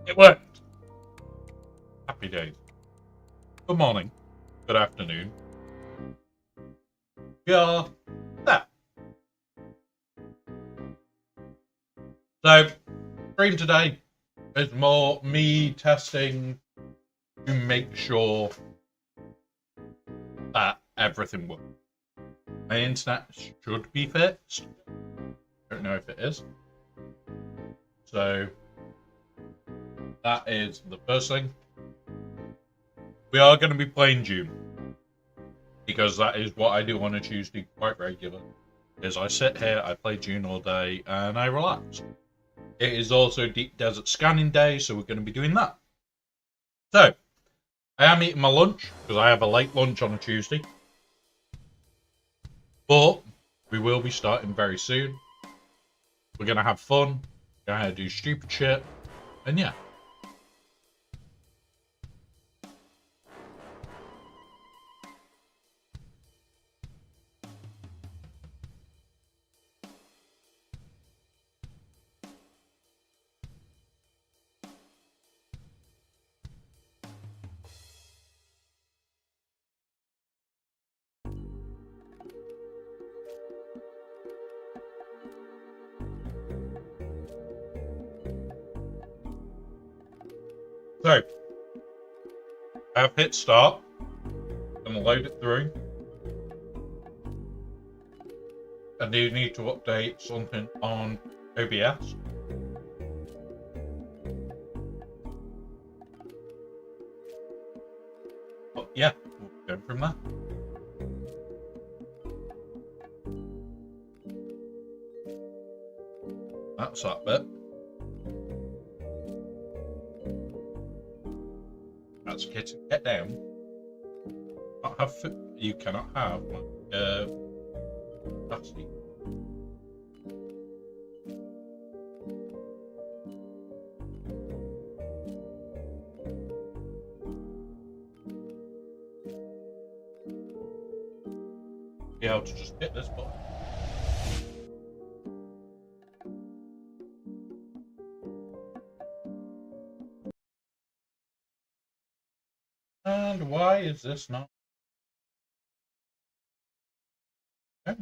It worked. Happy days. Good morning. Good afternoon. We are there. So, stream today is more me testing to make sure that everything works. My internet should be fixed. Don't know if it is. So, that is the first thing. We are going to be playing June, because that is what I do on a Tuesday quite regular. Is I sit here, I play June all day, and I relax. It is also Deep Desert Scanning Day, so we're going to be doing that. So, I am eating my lunch, because I have a late lunch on a Tuesday. But, we will be starting very soon. We're going to have fun, we're going to do stupid shit, and yeah. So, I've hit start. I'm going to load it through. I do need to update something on OBS. But yeah, we'll go from there. That's that bit. That's kitten. Get down. Not have you cannot have nasty. Be able to just hit this button. And why is this not? Okay.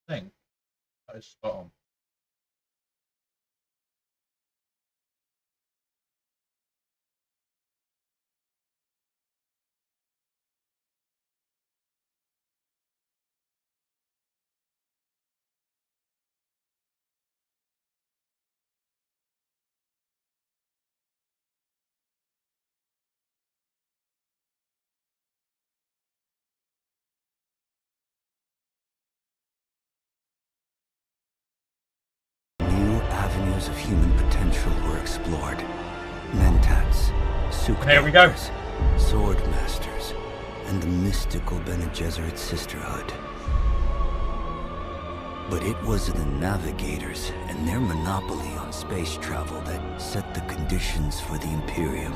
Thing that is spot on. Avenues of human potential were explored. Mentats, Here we go. sword masters, and the mystical Bene Gesserit sisterhood. But it was the navigators and their monopoly on space travel that set the conditions for the Imperium.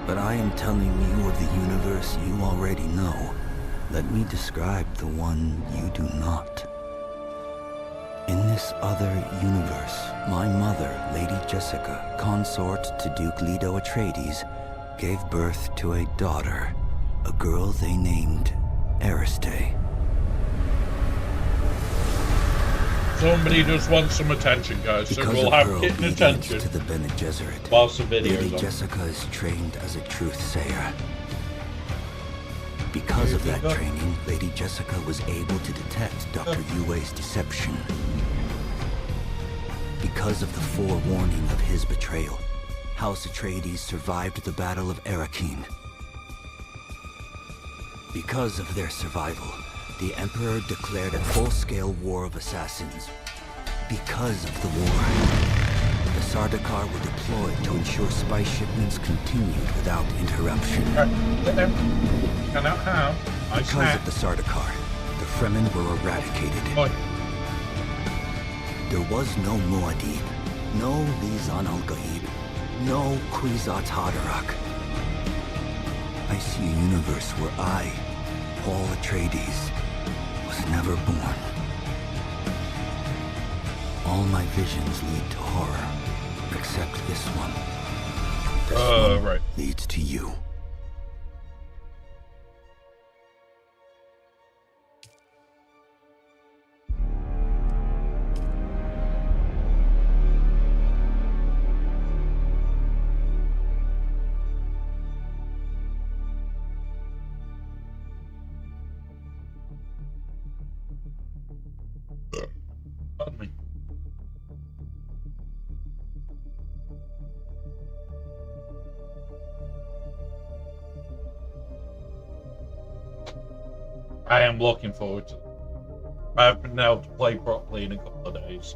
But I am telling you of the universe you already know. Let me describe the one you do not. In this other universe, my mother, Lady Jessica, consort to Duke Leto Atreides, gave birth to a daughter, a girl they named Ariste. Somebody just wants some attention, guys, so we'll have kitten attention to the Bene Gesserit, whilst the video's Lady on. Jessica is trained as a truth-sayer. Because of that training, Lady Jessica was able to detect Dr. Yue's deception. Because of the forewarning of his betrayal, House Atreides survived the Battle of Arrakeen. Because of their survival, the Emperor declared a full-scale war of assassins. Because of the war, the Sardaukar were deployed to ensure spy shipments continued without interruption. Cannot have. Because of the Sardaukar, the Fremen were eradicated. Oi. There was no Muad'Dib, no Lizan al-Gaib, no Kwisatz Haderach. I see a universe where I, Paul Atreides, was was never born. All my visions lead to horror, except this one. This one right. leads to you. Pardon me. I am looking forward to it. I haven't been able to play properly in a couple of days.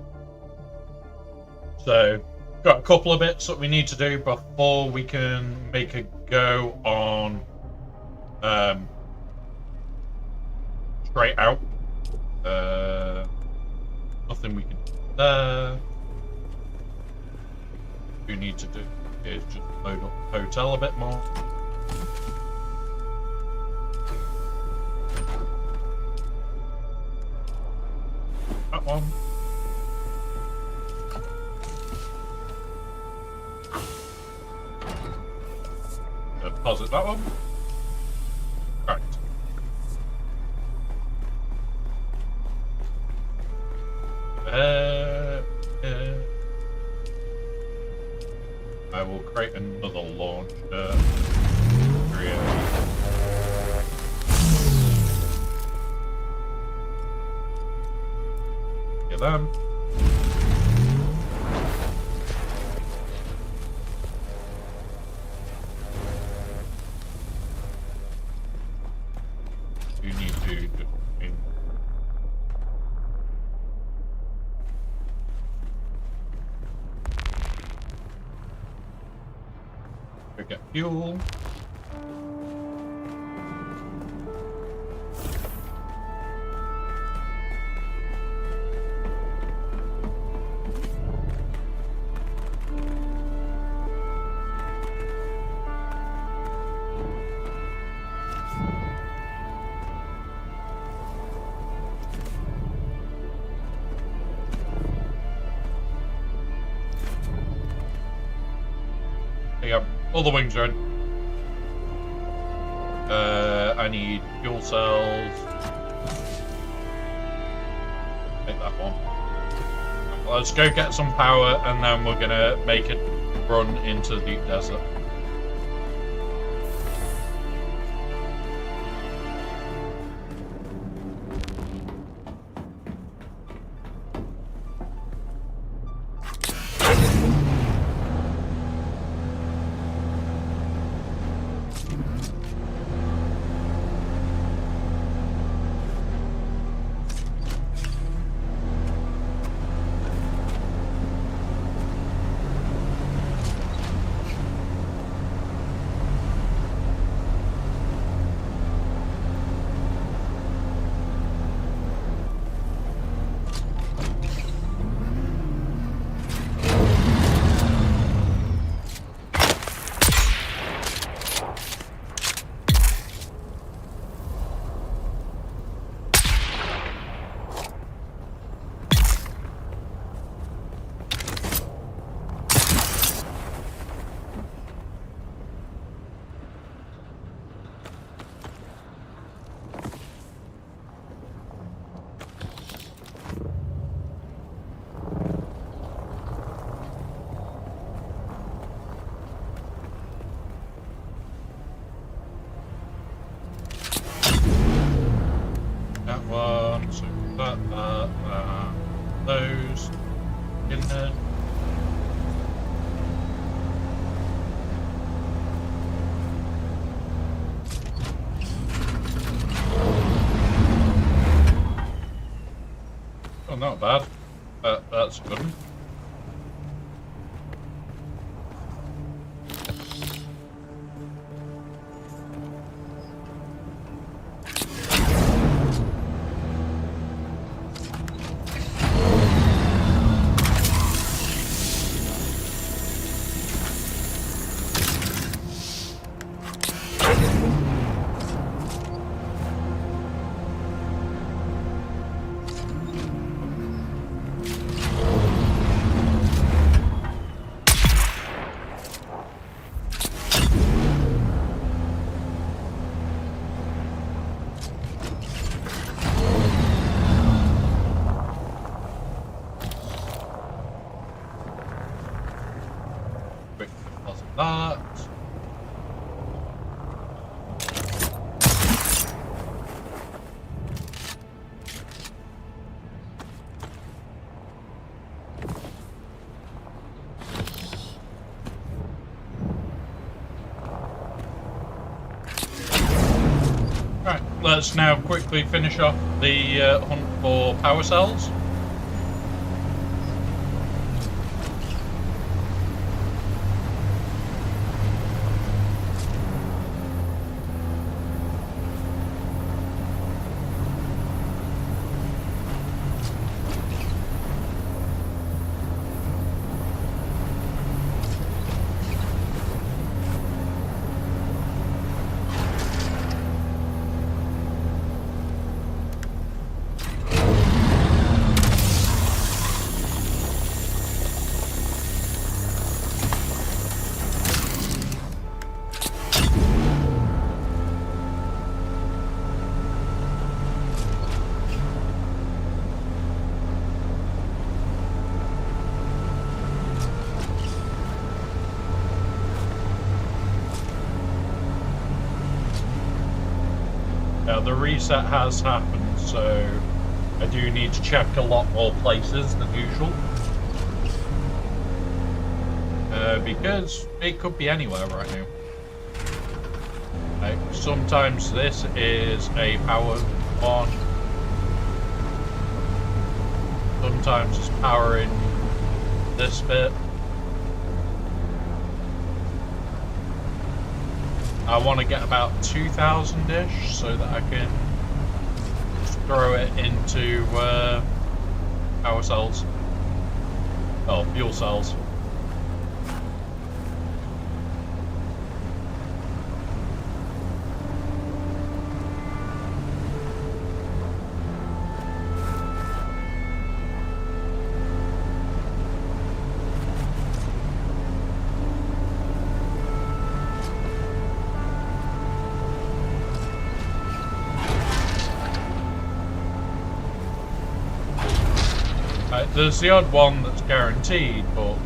So, got a couple of bits that we need to do before we can make a go on straight out. Nothing we can do there. What we need to do is just load up the hotel a bit more. That one. Deposit that one. Right. I will create another launcher. Create. Get them. You need to just get fuel. All the wings are in. I need fuel cells. Take that one. Let's go get some power and then we're gonna make it run into the deep desert. So those in there. Oh, not bad. That's good. let's now quickly finish off the hunt for power cells. The reset has happened, so I do need to check a lot more places than usual. Because it could be anywhere right now. Sometimes this is a power on. Sometimes it's powering this bit. I want to get about 2,000-ish so that I can just throw it into power cells. Oh, fuel cells. There's the odd one that's guaranteed, but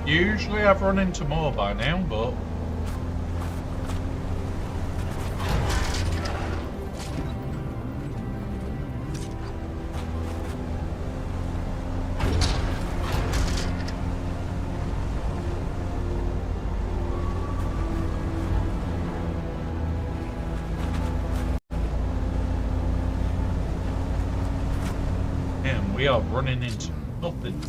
usually I've run into more by now, but man, we are running into nothing.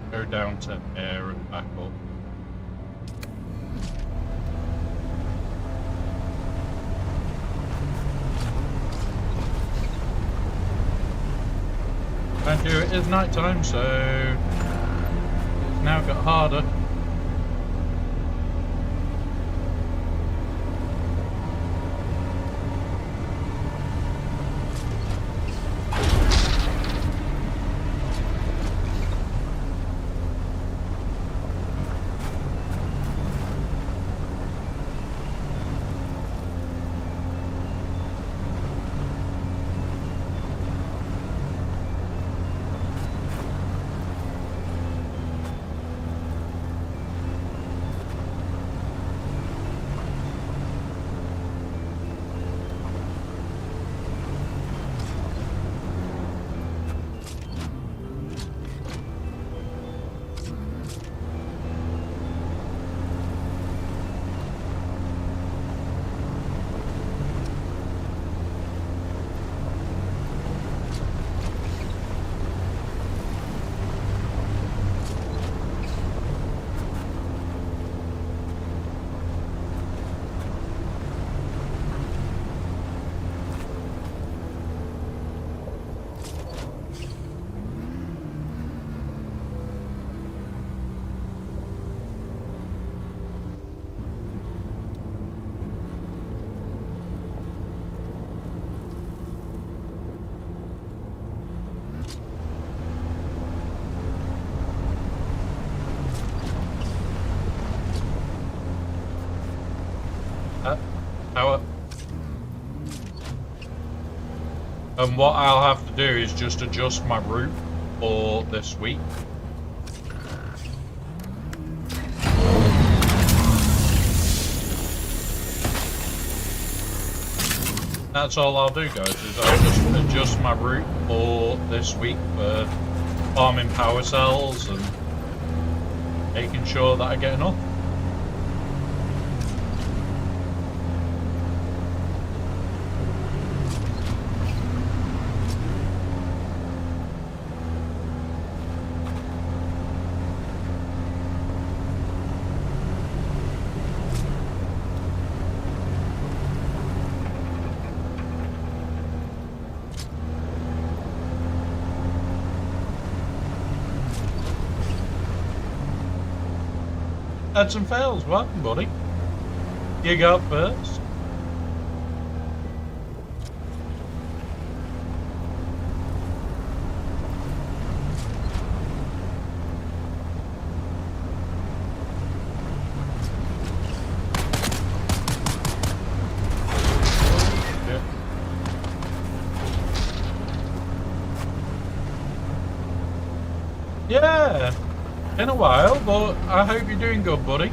Go down to air and back up. Mind you, it is night time, so it's now got harder. And what I'll have to do is just adjust my route for this week. That's all I'll do, guys, is I'll just adjust my route for this week for farming power cells and making sure that I get enough. Had some fails, welcome buddy. You go first. Yeah, been a while, but I hope you're doing good, buddy.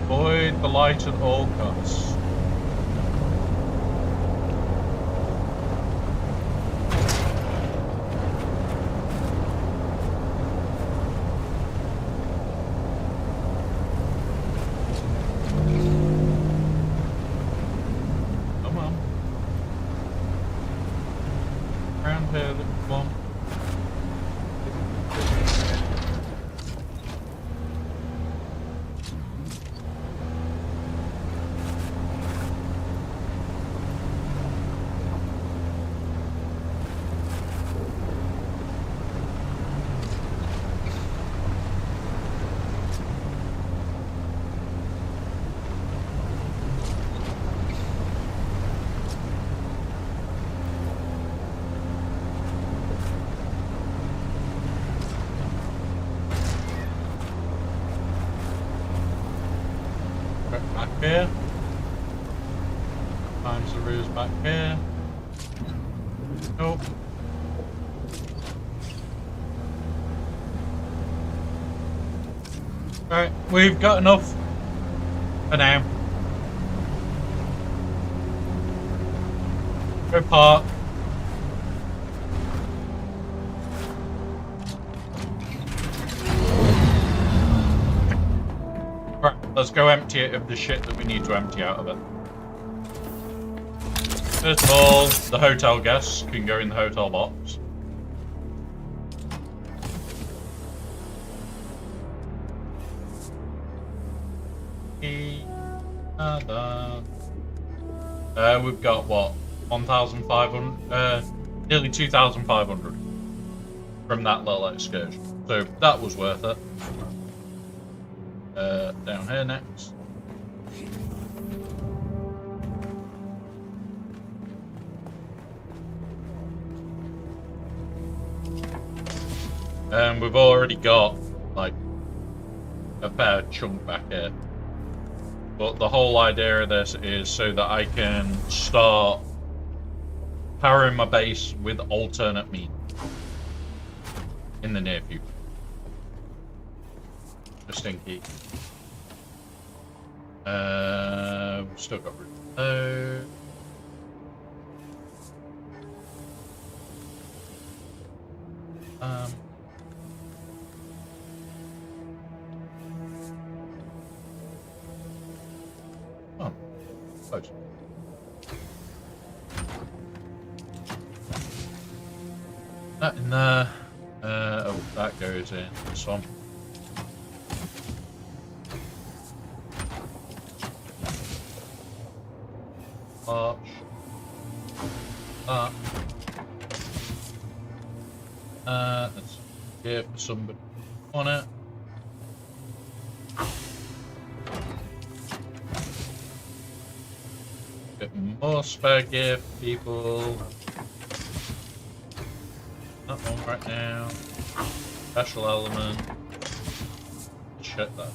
Avoid the light at all costs. Come on. Around here, little one. Back here. Times the ruse back here. Nope. Right, we've got enough for now. Go park. Right, let's go empty it of the shit that we need to empty out of it. First of all, the hotel guests can go in the hotel box. We've got what? 1,500, nearly 2,500 from that little excursion. So that was worth it. Down here next. And we've already got like a fair chunk back here. But the whole idea of this is so that I can start powering my base with alternate meat in the near future. Just in case. We've still got room. close. That in there. Oh, that goes in this one. Arch. That. Let's give somebody on it. Bit more spare gear for people. That one right now. Special element. Check that.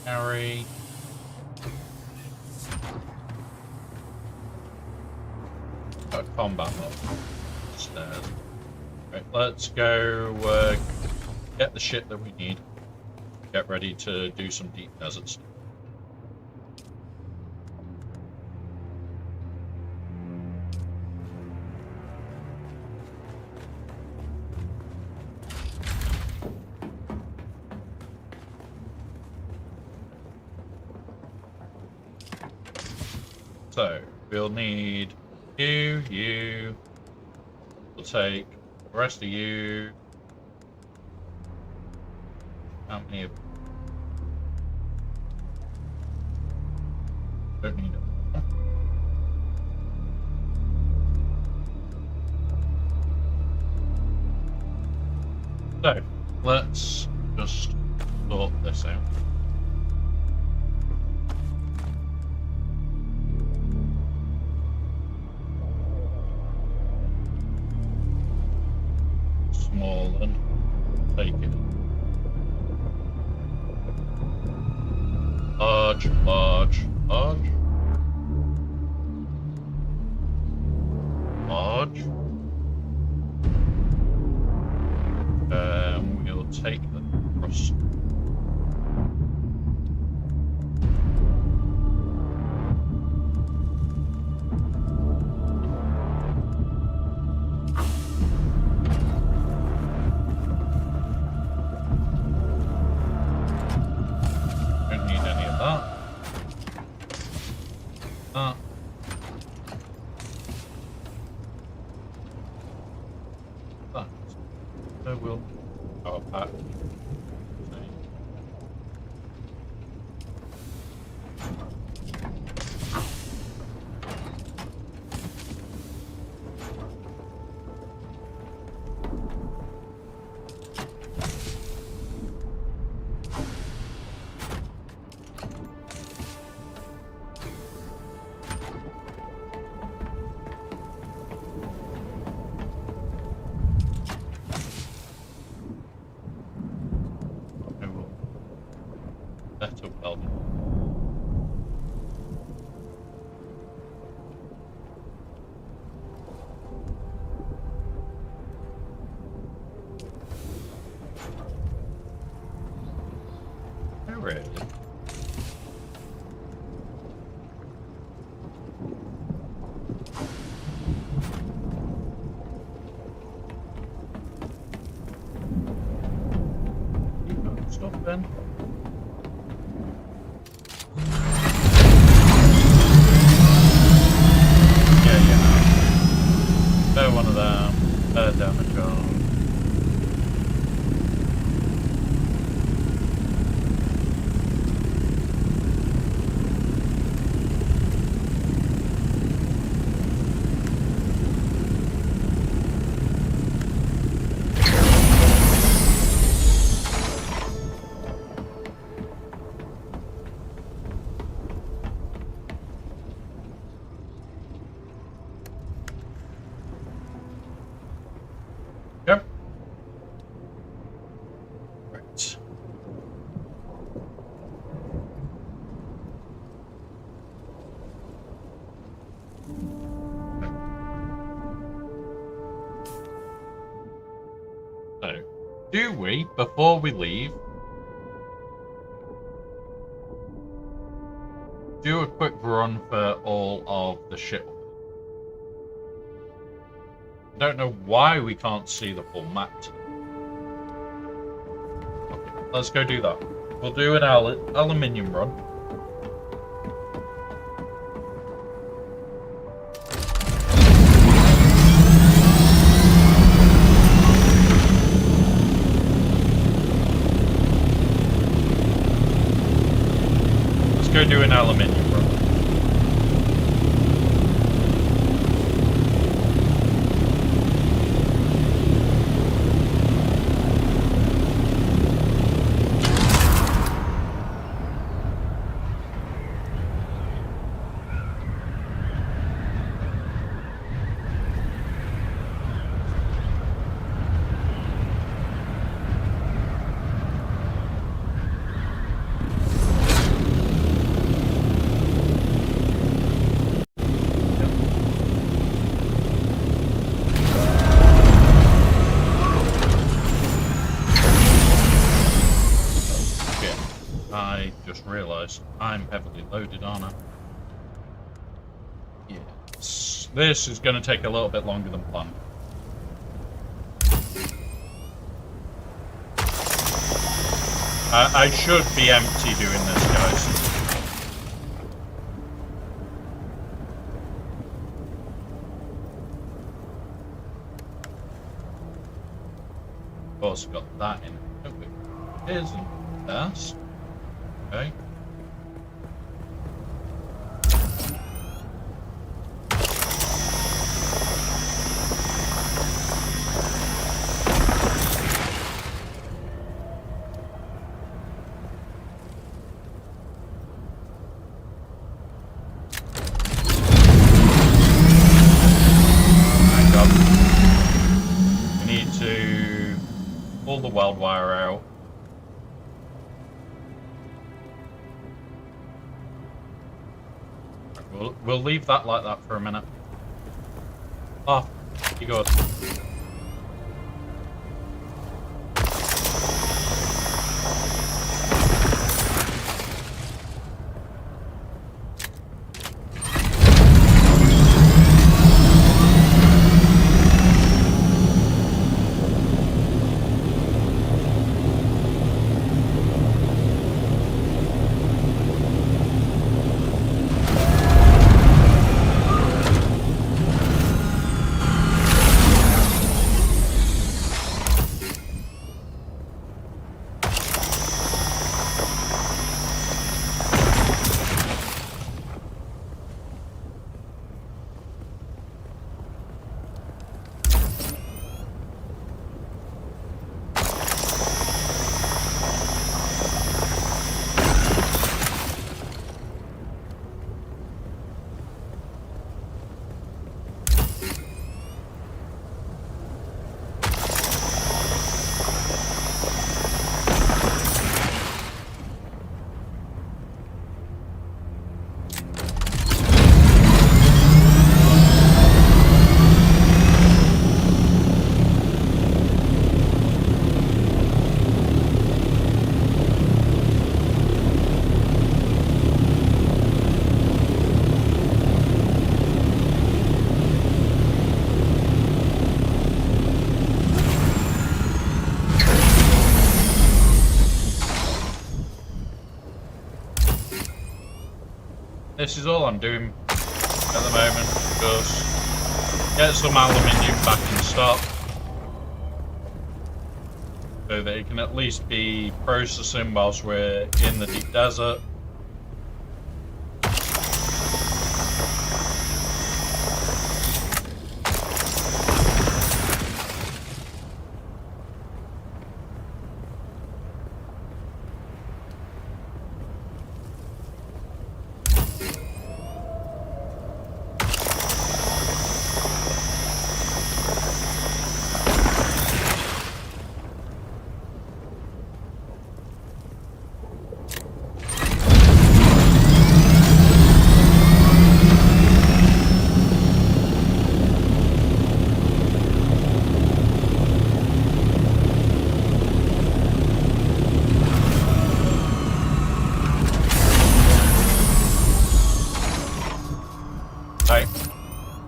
Carry. Got a combat mode upstairs. Right, let's go get the shit that we need. Get ready to do some deep desert stuff. So, we'll need you. We'll take the rest of you. How many of them? Don't need it. So, let's just sort this out. Small and take it. Large, large, large. Large. We'll take the crust. Don't need any of that. That. That. So we'll power pack. Better welding. Oh, really? You got stuff then? One of them, damage on. Yep. Right. So, do we, before we leave, do a quick run for all of the shit? I don't know why we can't see the full map. Okay, let's go do that. We'll do an aluminium run. realise I'm heavily loaded, aren't I? Yes. This is going to take a little bit longer than planned. I should be empty doing this, guys. Of course, got that in. Isn't best. Okay. Pull the weld wire out. We'll leave that like that for a minute. Oh, he goes. This is all I'm doing at the moment, just get some aluminium back in stock so that it can at least be processing whilst we're in the deep desert.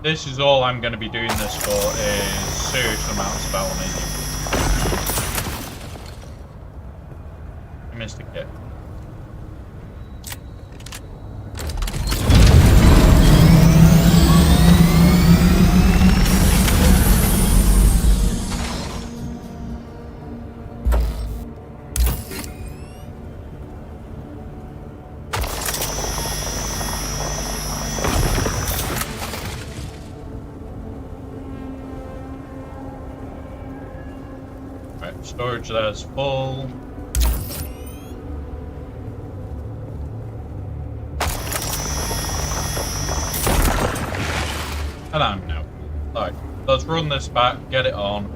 This is all I'm going to be doing this for, is serious amounts of aluminium. I missed a kit. Storage there's full. And I'm now full. Alright, let's run this back, get it on.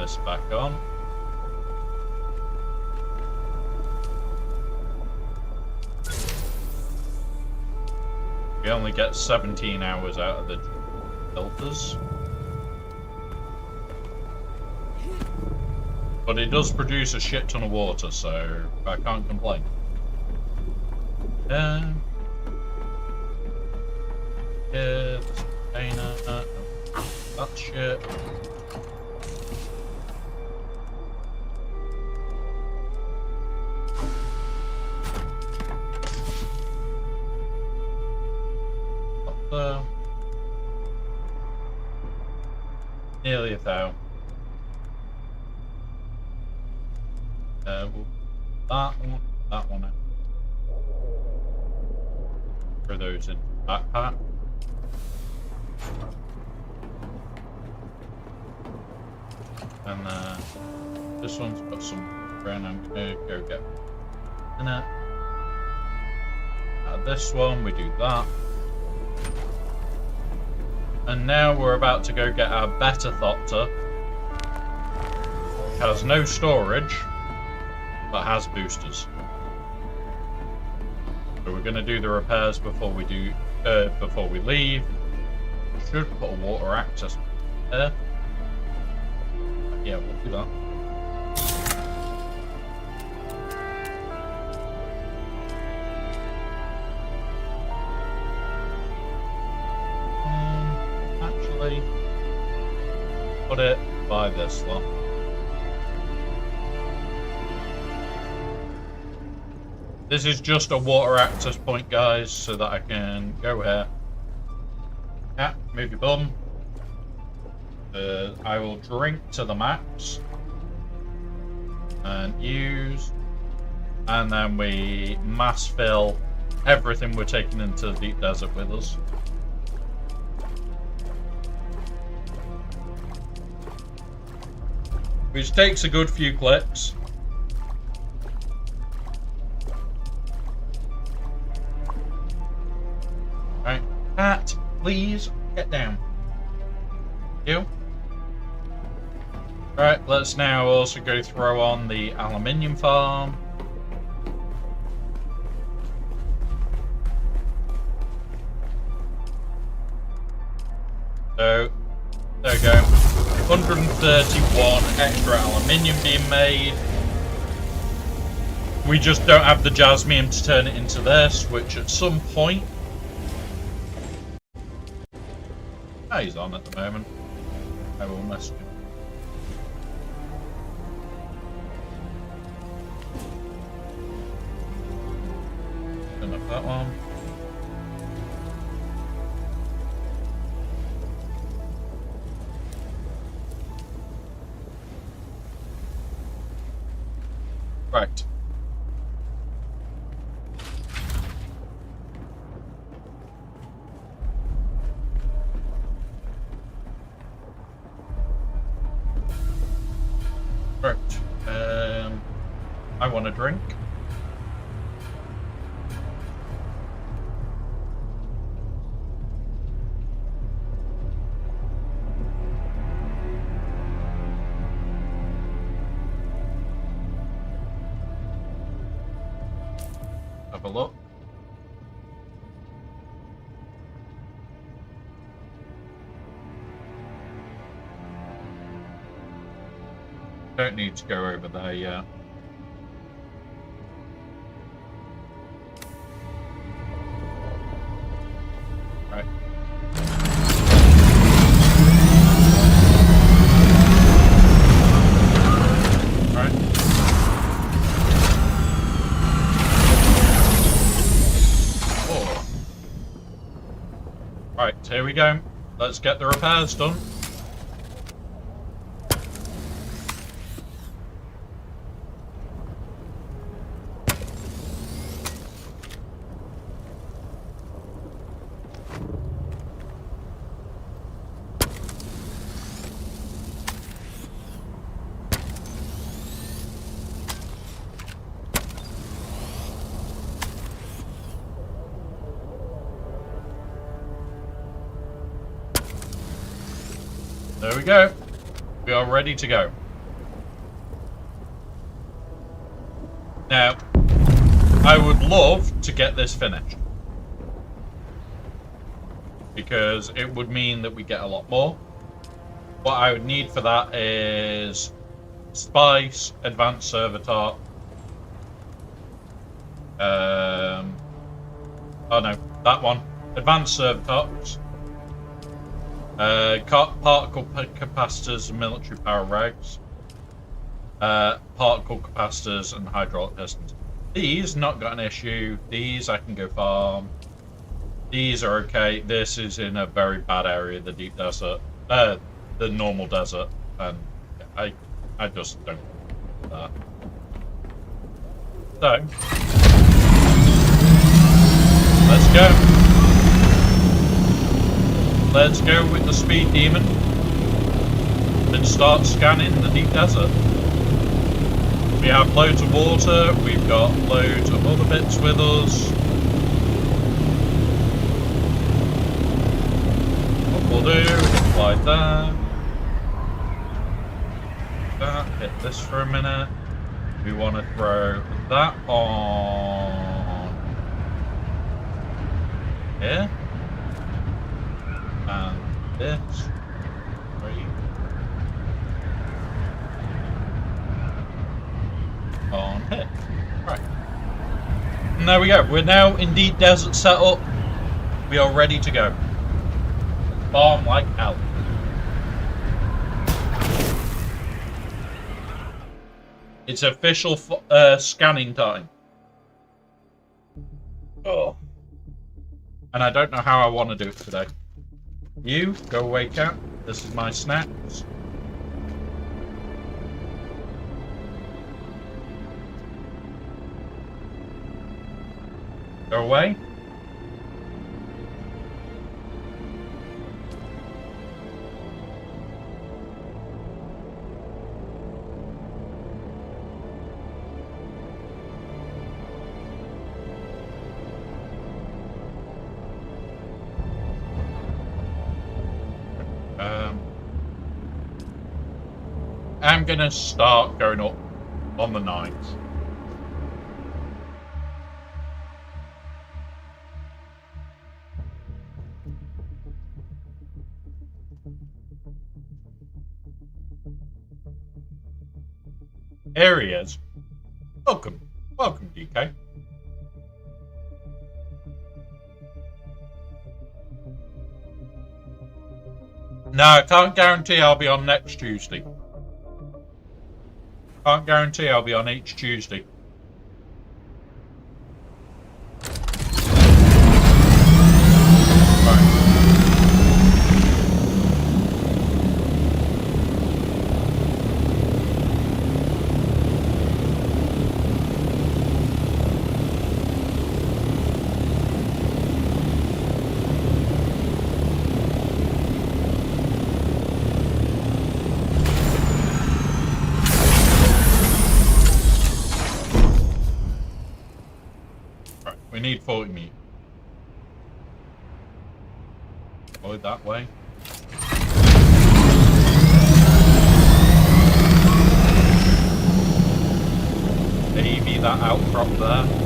this back on. We only get 17 hours out of the filters. But it does produce a shit ton of water, so I can't complain. Yeah, this container, that shit. Up there. Nearly 1,000. That one out. For those in the backpack. And this one's got some brown. I'm gonna go get in it. This one, we do that. And now we're about to go get our better Thopter. It has no storage, but has boosters. So we're gonna do the repairs before we leave. Should put a water access there. Yeah, we'll do that. Actually, put it by this lot. This is just a water access point, guys, so that I can go here. Yeah, move your bum. I will drink to the max and use, and then we mass fill everything we're taking into the deep desert with us. Which takes a good few clicks. Right, Pat, please get down. You. Right, let's now also go throw on the aluminium farm. So, there we go. 131 extra aluminium being made. We just don't have the jasmine to turn it into this, which at some point... he's on at the moment. I will message him. Turn up that one. Right. Right. I want a drink. Have a look. Don't need to go over there yet. Right. Right. Oh. Right, here we go. Let's get the repairs done. There we go. We are ready to go. Now, I would love to get this finished, because it would mean that we get a lot more. What I would need for that is spice, advanced servitor. Oh no, that one. Advanced servitors. Particle capacitors and military power rags. Particle capacitors and hydraulic pistons. These, not got an issue. These I can go farm. These are okay. This is in a very bad area, the deep desert. The normal desert. And I just don't want that. So, let's go. Let's go with the speed demon and start scanning the deep desert. We have loads of water, we've got loads of other bits with us. What we'll do, apply that. Hit this for a minute. We want to throw that on here. And this. 3. On here. Right. And there we go. We're now in deep desert setup. We are ready to go. Farm like hell. It's official scanning time. Oh. And I don't know how I want to do it today. You, go away, cat. This is my snacks. Go away. I'm gonna start going up on the 9th. Areas. Welcome, DK. No, I can't guarantee I'll be on next Tuesday. Can't guarantee I'll be on each Tuesday. We need 40 meat. Go that way. Maybe that outcrop there.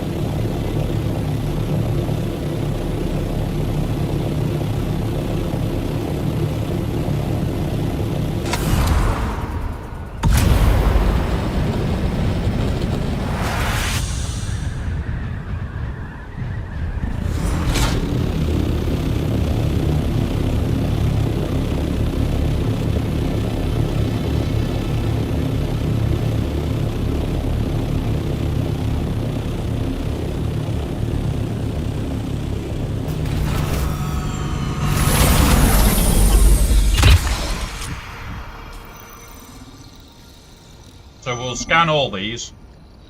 So we'll scan all these,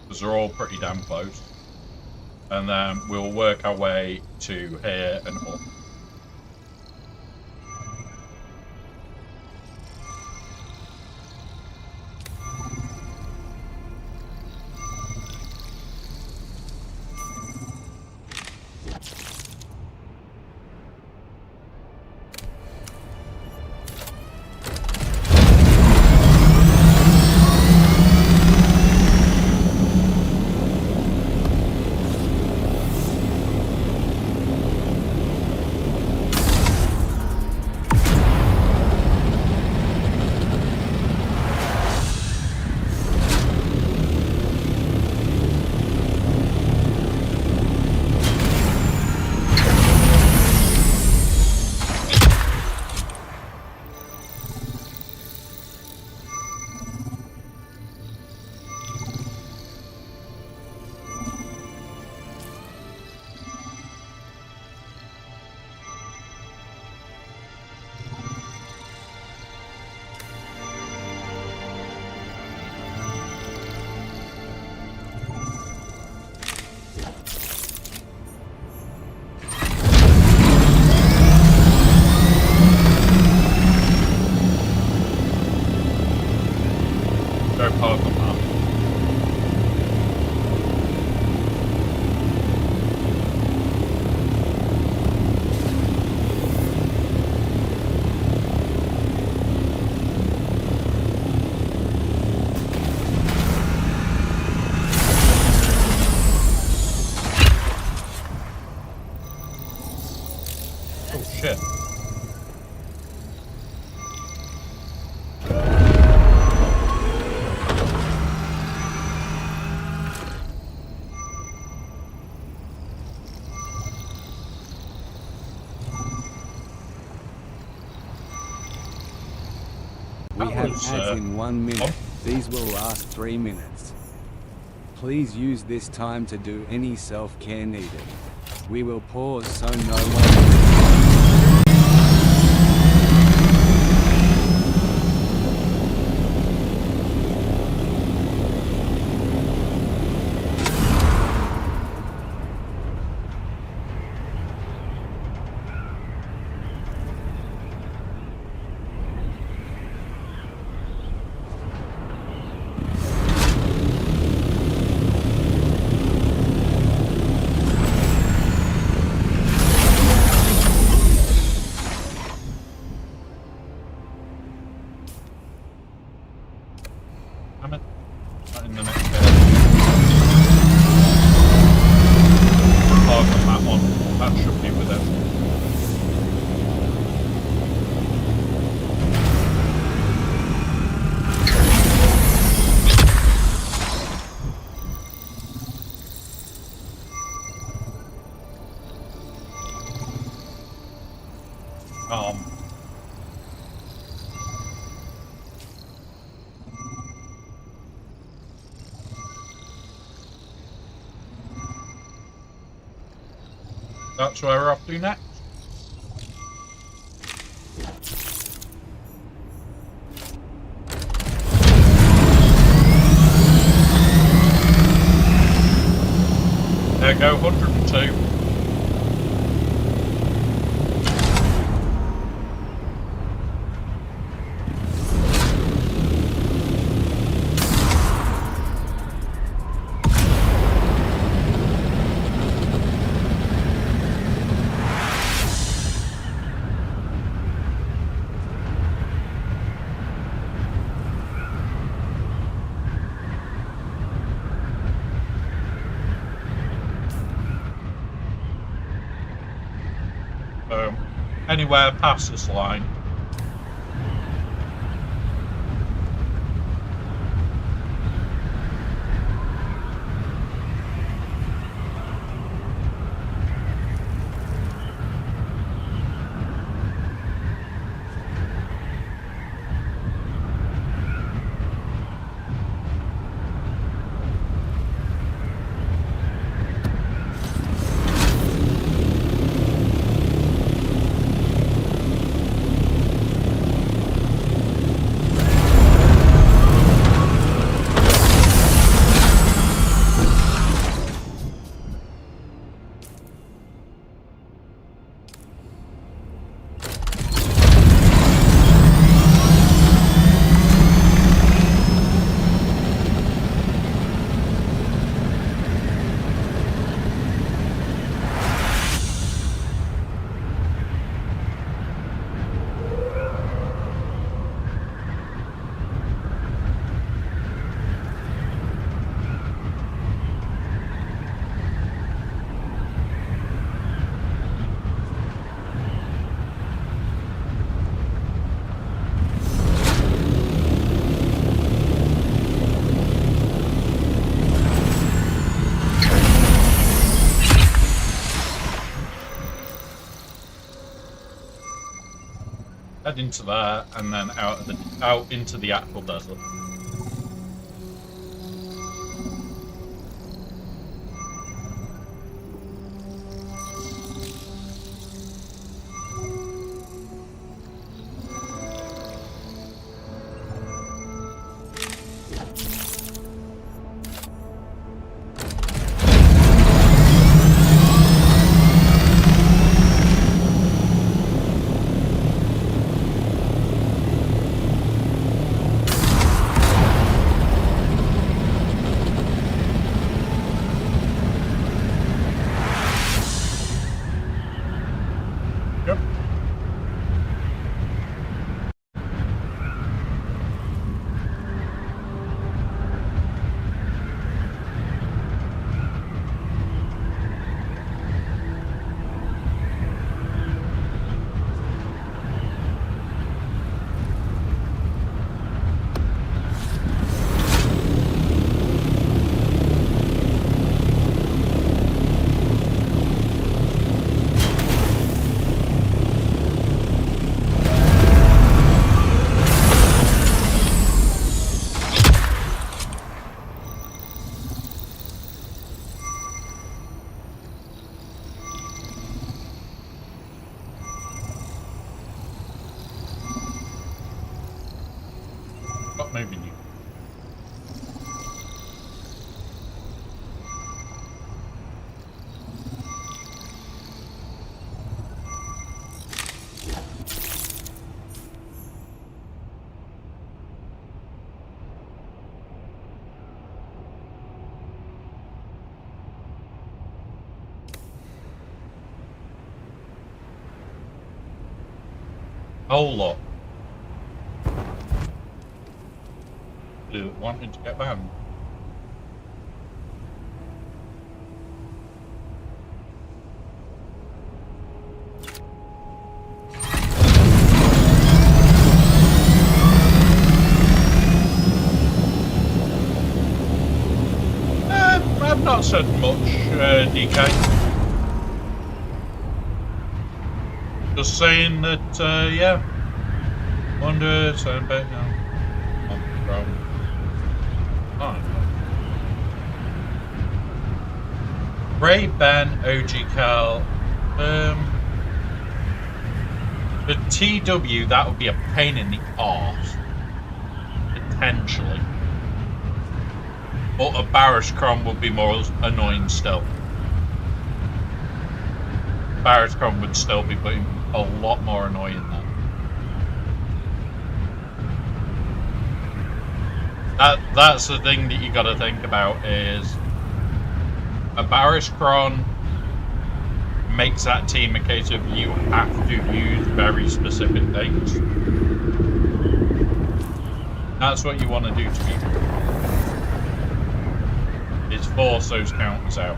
because they're all pretty damn close. And then we'll work our way to here and up. cargo map. Oh shit. We That have was, ads in 1 minute. fun. These will last 3 minutes. Please use this time to do any self-care needed. We will pause so no one... Damn it. Not in the next bit. Cargo map on. That should be with it. That's where we're off to next. There you go, 102. Anywhere past this line. Head into there and then out into the actual desert. stop moving you. Whole lot. Wanting to get banned. I've not said much, DK. Just saying that, yeah. Wonder, sound back now. Ray ban OG Cal. The TW, that would be a pain in the arse. Potentially. But a Barrish Crom would be more annoying still. Barrish Crom would still be putting a lot more annoying than that. That's the thing that you gotta think about is a Barrish Cron makes that team a case of you have to use very specific things. That's what you want to do to people. Is force those counters out.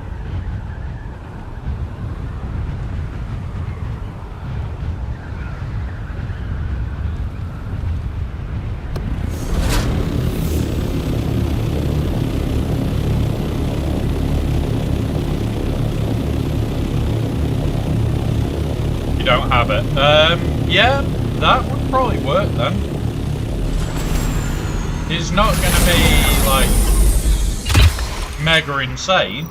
Don't have it. Yeah, that would probably work then. It's not going to be like mega insane.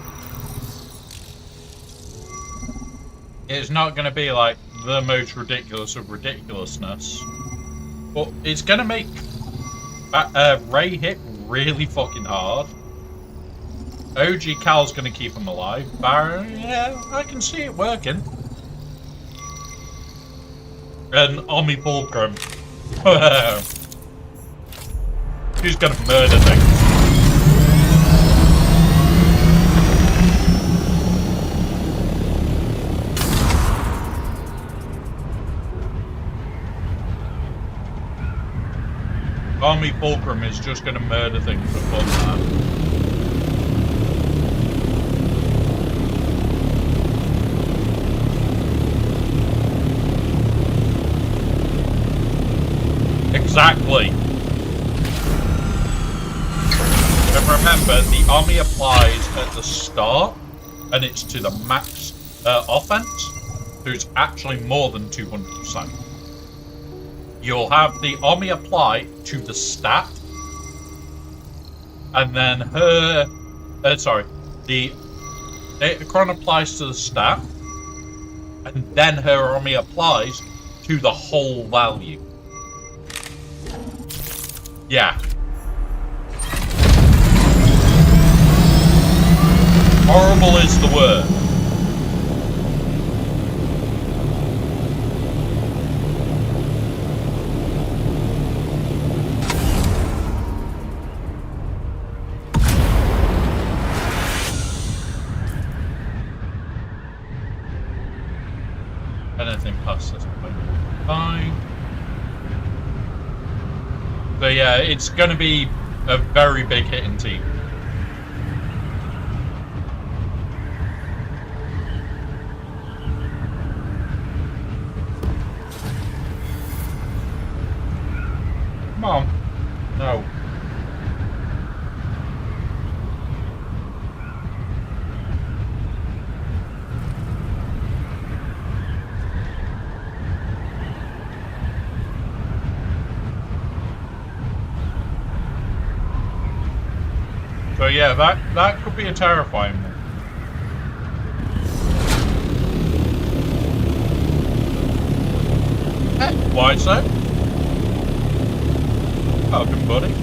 It's not going to be like the most ridiculous of ridiculousness, but it's going to make Ray hit really fucking hard. OG Cal's going to keep him alive. Baron, yeah, I can see it working. And Omni Fulcrum. Who's gonna murder things? Omni Fulcrum is just gonna murder things for fun, man. Exactly. And remember, the army applies at the start, and it's to the max offense, so it's actually more than 200%. You'll have the army apply to the stat, and then the Datacron applies to the stat, and then her army applies to the whole value. Yeah. Horrible is the word. Anything past this point, fine. So yeah, it's going to be a very big hitting team. Come on. No. So yeah, that could be a terrifying one. Why so? Welcome, buddy.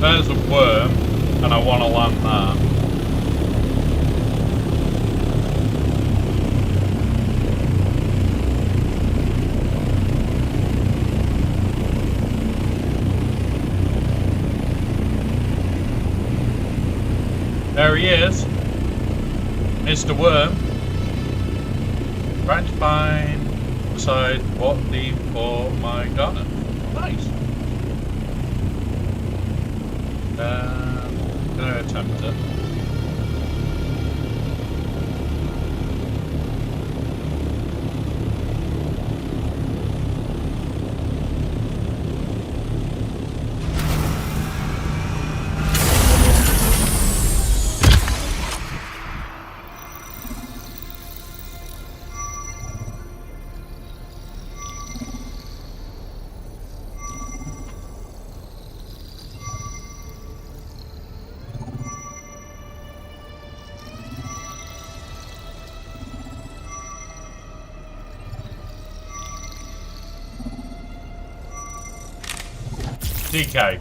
there's a worm, and I want to land that. There he is, Mr. Worm. Trying to decide what theme for my garden. Nice. Gonna attempt it. DK.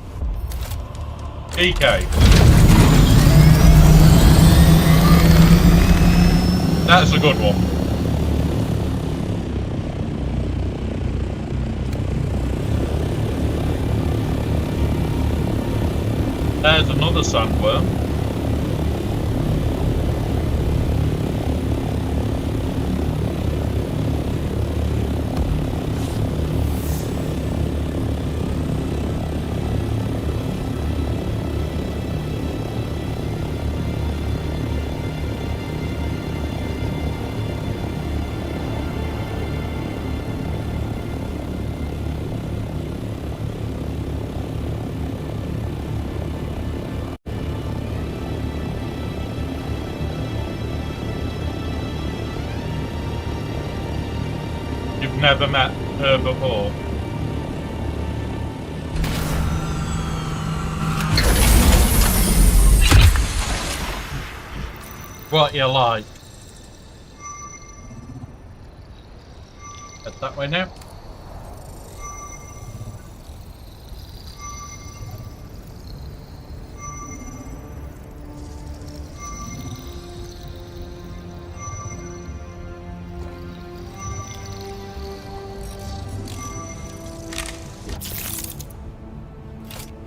DK. That's a good one. There's another sandworm. You've never met her before. What you like? Head that way now.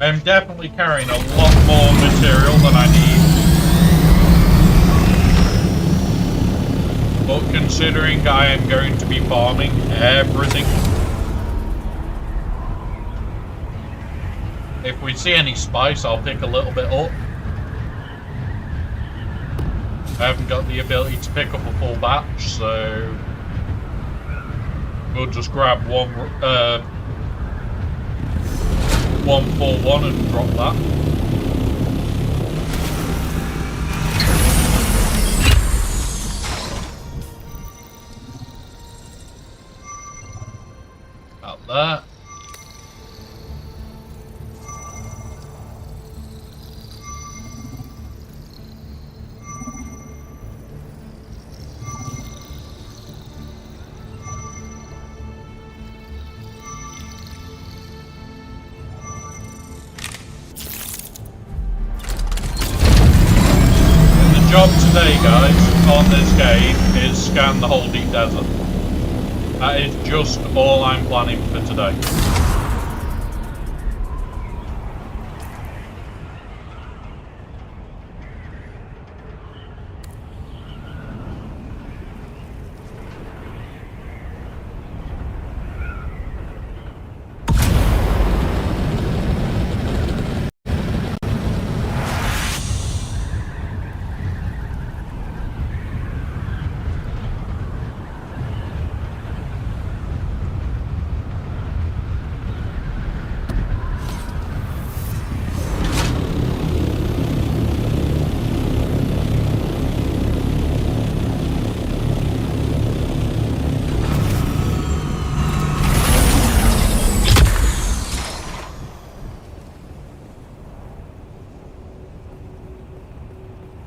I'm definitely carrying a lot more material than I need. But considering I am going to be farming everything, if we see any spice, I'll pick a little bit up. I haven't got the ability to pick up a full batch, so we'll just grab one full one and drop that. About that. Job today, guys, on this game is scan the whole deep desert. That is just all I'm planning for today.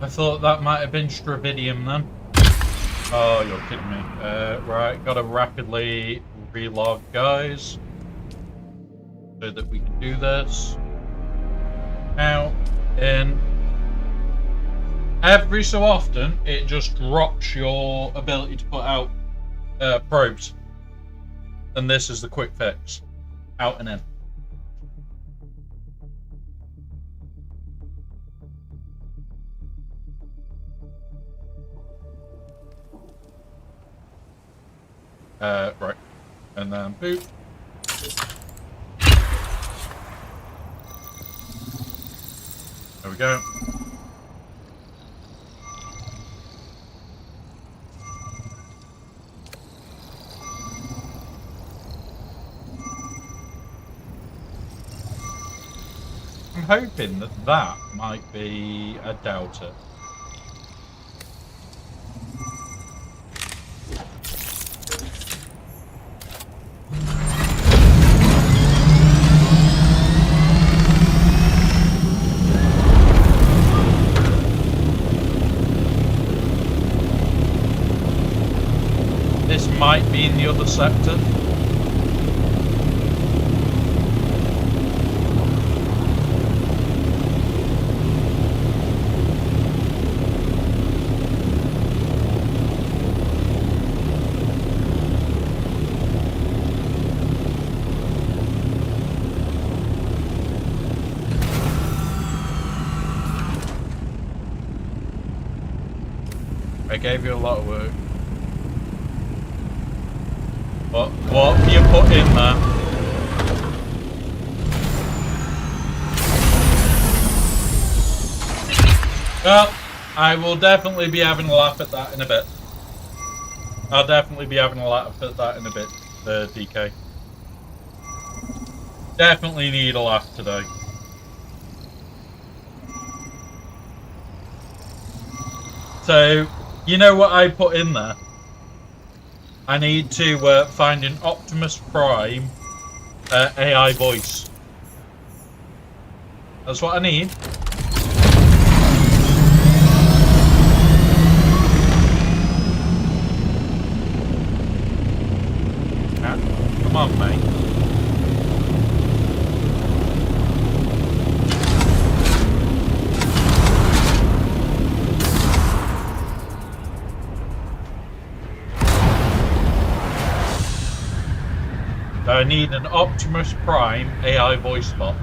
I thought that might have been Stravidium then. Oh, you're kidding me. Right, gotta rapidly relog, guys, so that we can do this. Now, in every so often, it just drops your ability to put out probes. And this is the quick fix. Out and in. Right. And then boop. There we go. I'm hoping that that might be a doubter. This might be in the other sector. I gave you a lot of work. What you put in there? Well, I will definitely be having a laugh at that in a bit. I'll definitely be having a laugh at that in a bit, DK. Definitely need a laugh today. So, you know what I put in there? I need to find an Optimus Prime AI voice. That's what I need. Come on, mate. I need an Optimus Prime AI voice bot.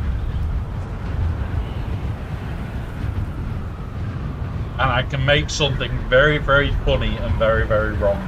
And I can make something very, very funny and very, very wrong.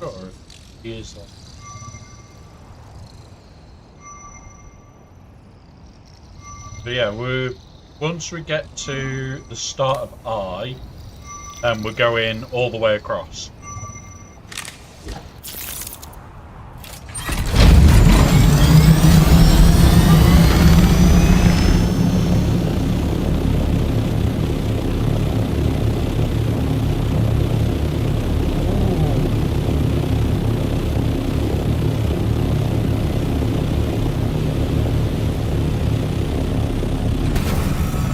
Sure, he is. So yeah, once we get to the start of I, we're going all the way across.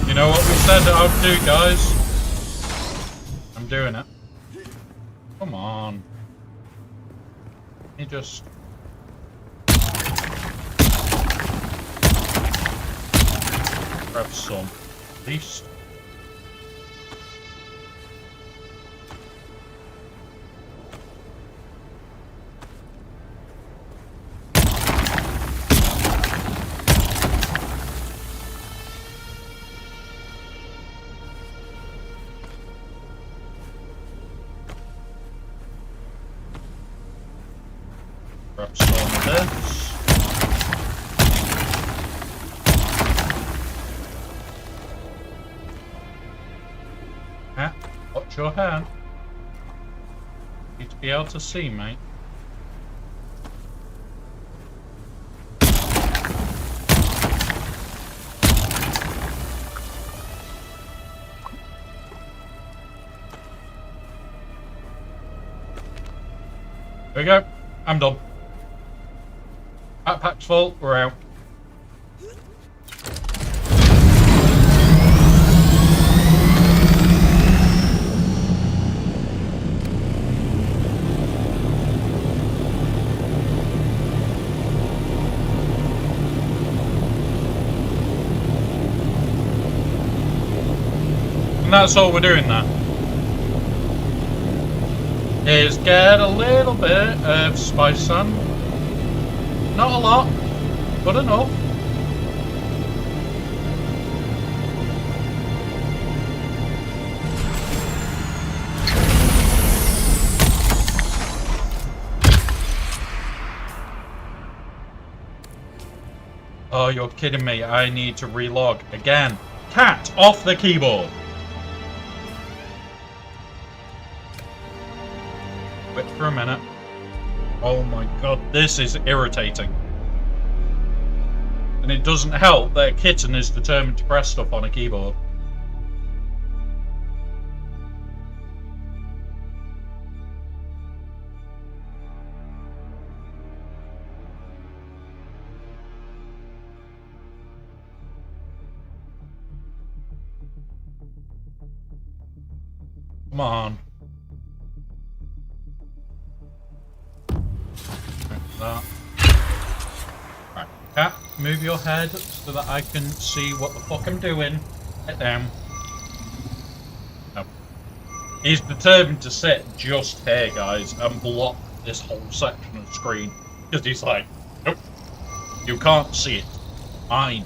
You know what we said that I'd do, guys? I'm doing it. Come on. You just... grab some, at least. Cat, watch your hand. Need to be able to see, mate. There we go. I'm done. Backpack's full. We're out. And that's all we're doing now. Is get a little bit of spice sand. Not a lot, but enough. Oh, you're kidding me. I need to relog again. Cat, off the keyboard. Wait for a minute. Oh my god, this is irritating. And it doesn't help that a kitten is determined to press stuff on a keyboard. Come on. That. Right, cat, move your head so that I can see what the fuck I'm doing. Get down. No. He's determined to sit just here, guys, and block this whole section of screen. Because he's like, nope, you can't see it. Fine.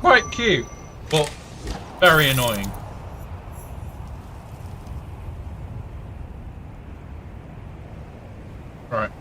Quite cute, but very annoying. Right.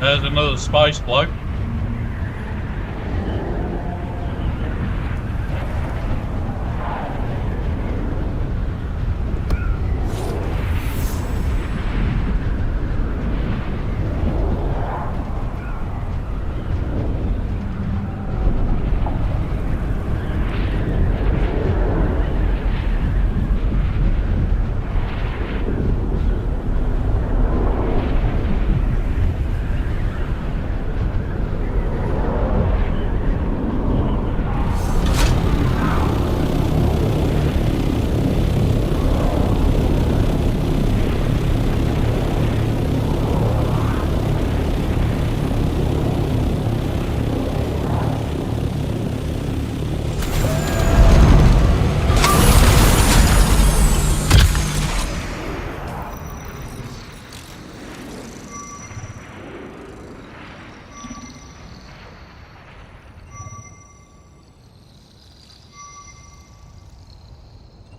There's another spice bloke.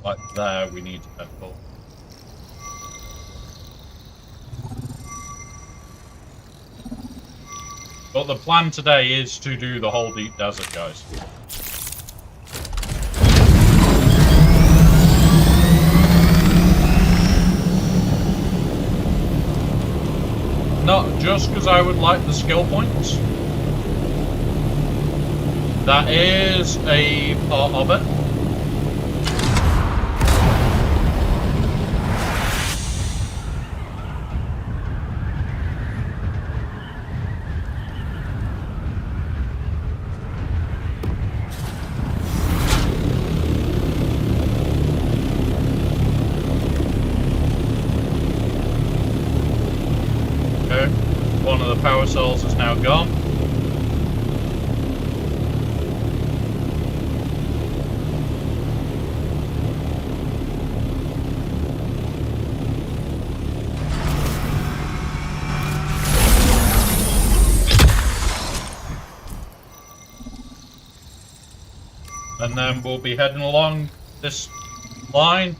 Like there, we need to head for. But the plan today is to do the whole deep desert, guys. Not just because I would like the skill points. That is a part of it. Okay. One of the power cells is now gone. And then we'll be heading along this line,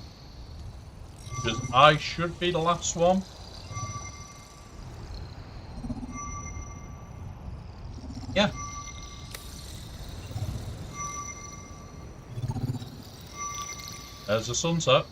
because I should be the last one. Yeah. There's the sunset.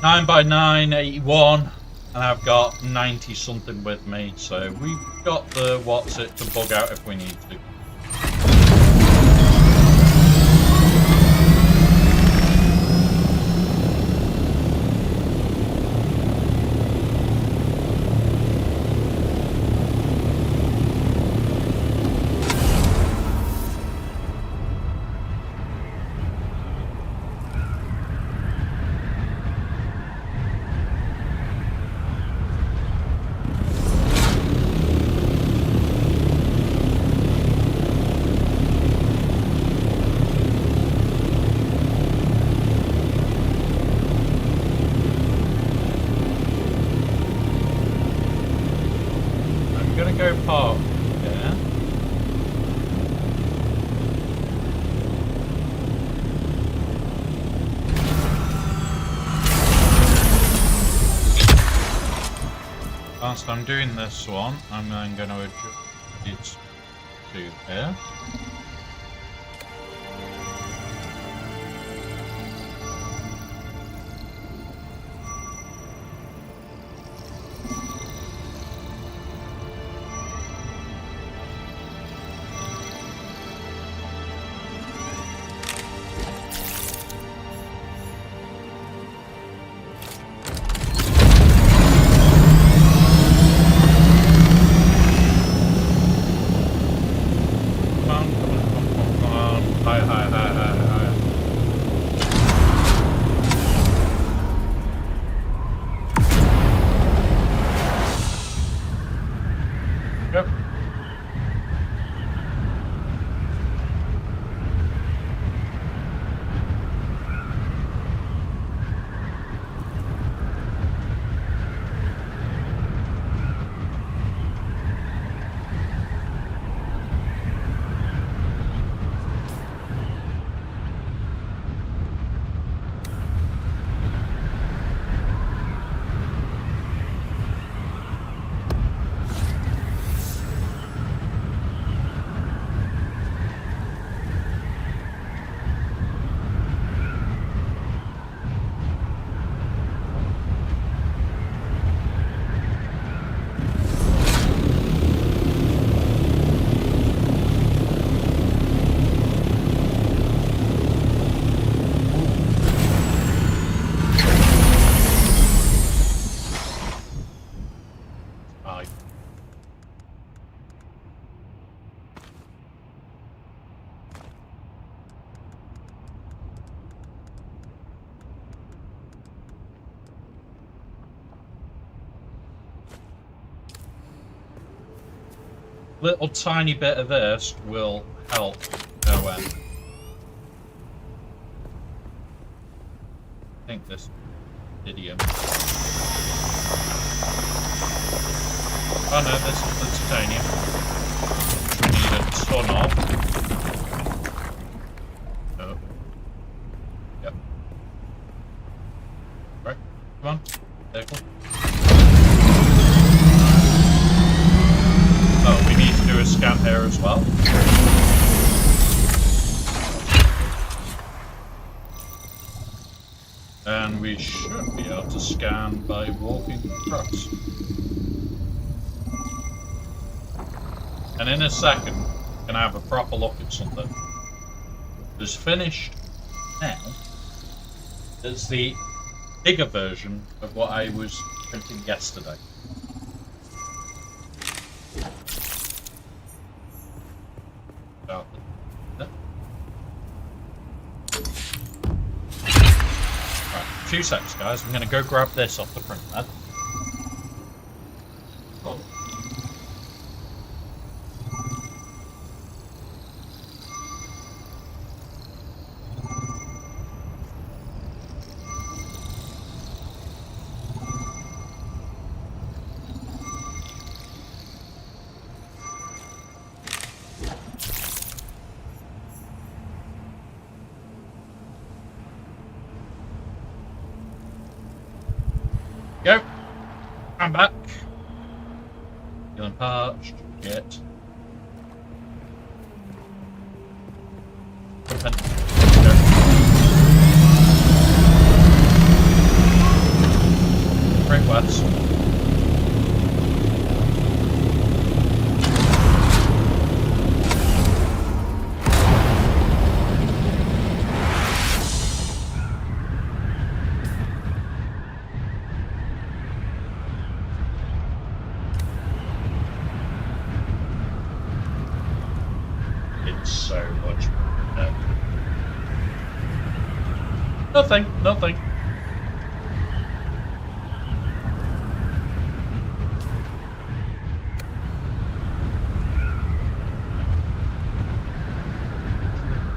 Nine by 9, 81, and I've got 90 something with me, so we've got the what's it to bug out if we need to. Go park there. Whilst I'm doing this one, I'm then going to adjust it to there. Little tiny bit of this will help no end. I think this idiom. Oh no, this is the titanium. We need a ton of. as well. And we should be able to scan by walking across. And in a second, we're gonna have a proper look at something. It's finished now. It's the bigger version of what I was printing yesterday. Right, 2 seconds, guys. I'm gonna go grab this off the print pad. Oh. Go. I'm back. Feeling parched. Get. Open. Go. Great West. So much. Nothing.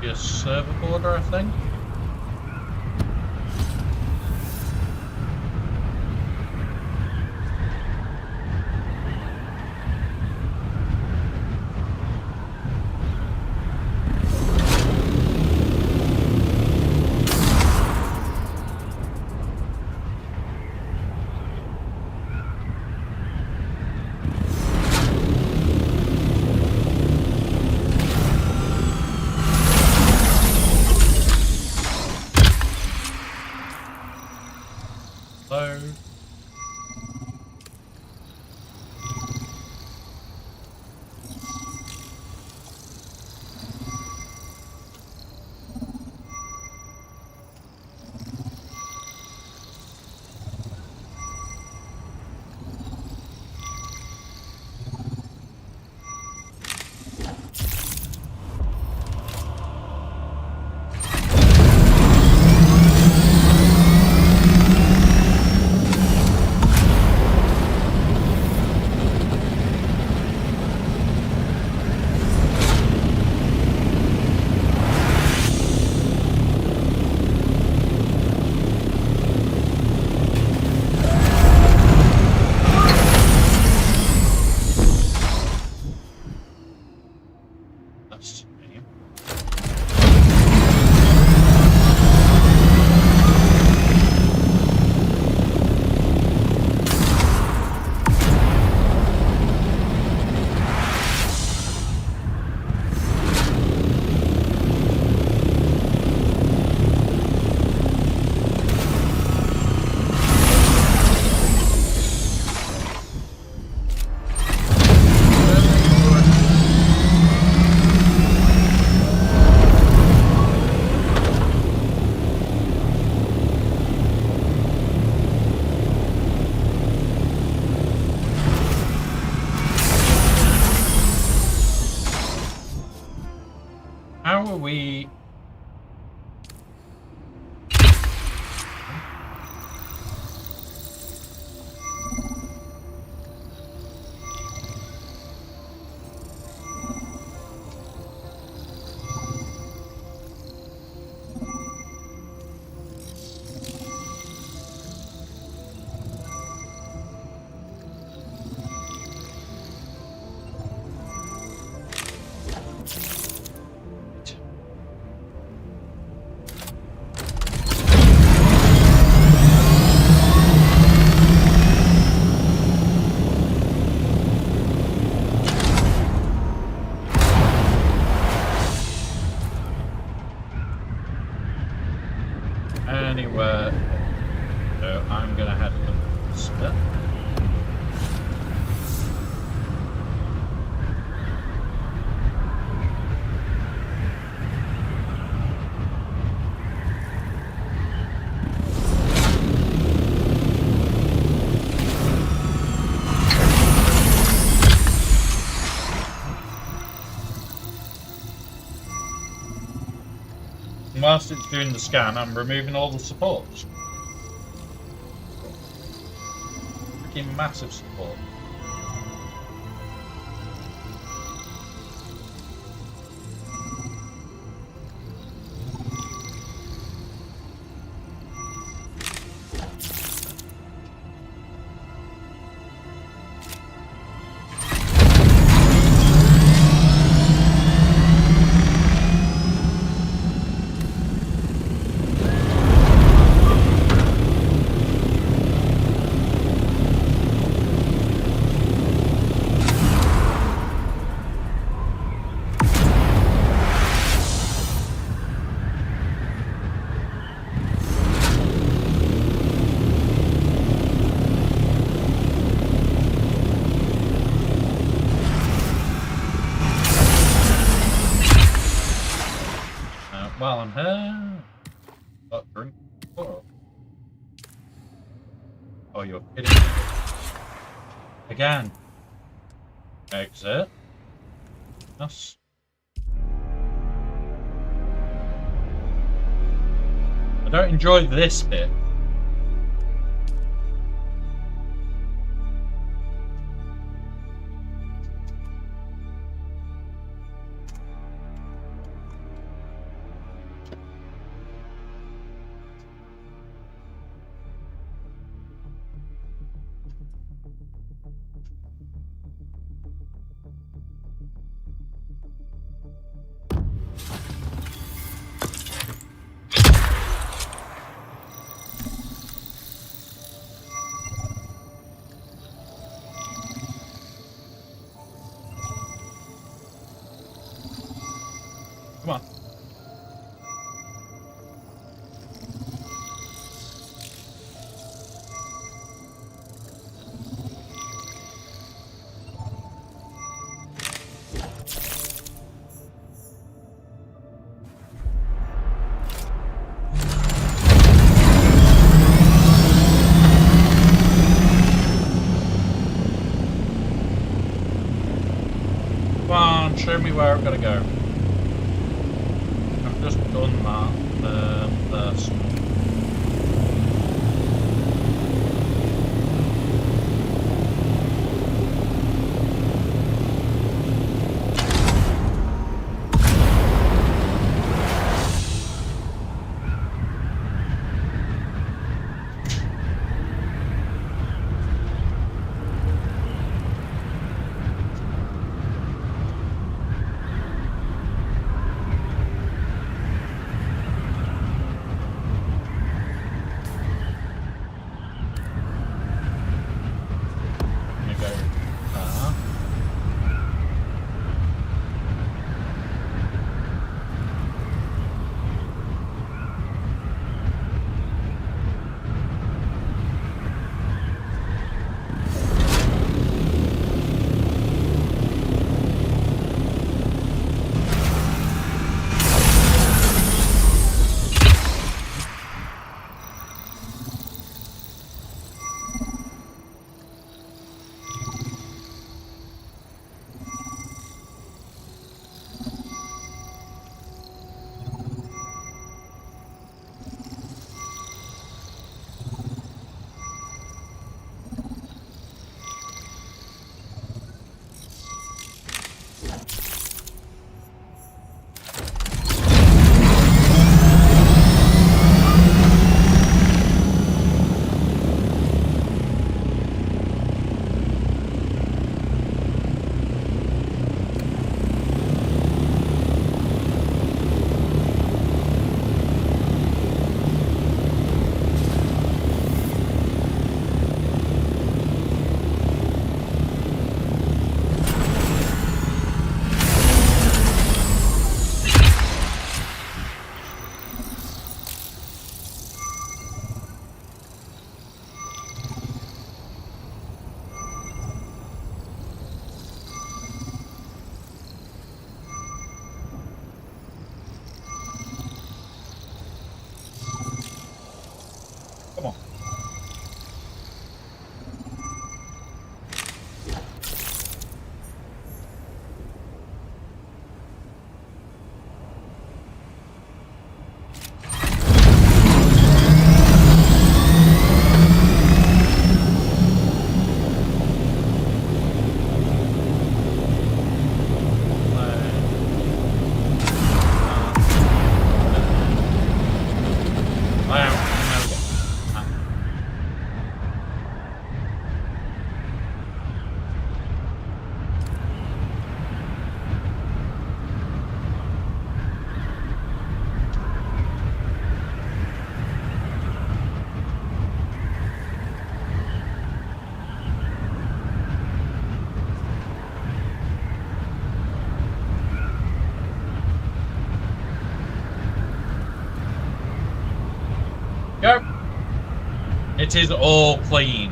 Be a server border, I think. So that's me. How are we? And whilst it's doing the scan, I'm removing all the supports. Freaking massive support. While I'm here, start drinking water. Oh, you're kidding me. Again. Exit. Yes. I don't enjoy this bit. Come on. Come on, show me where I've got to go. I've just done that first. It is all clean.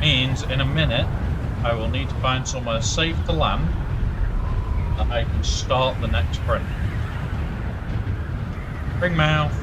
Means in a minute I will need to find somewhere safe to land that I can start the next sprint. Ring mouth.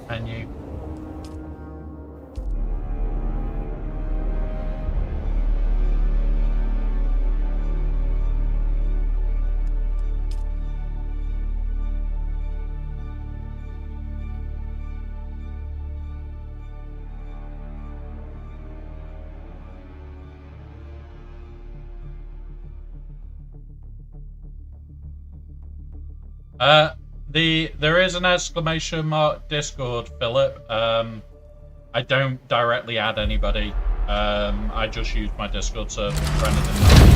Menu. There is an exclamation mark Discord, Philip. I don't directly add anybody. I just use my Discord server for anything.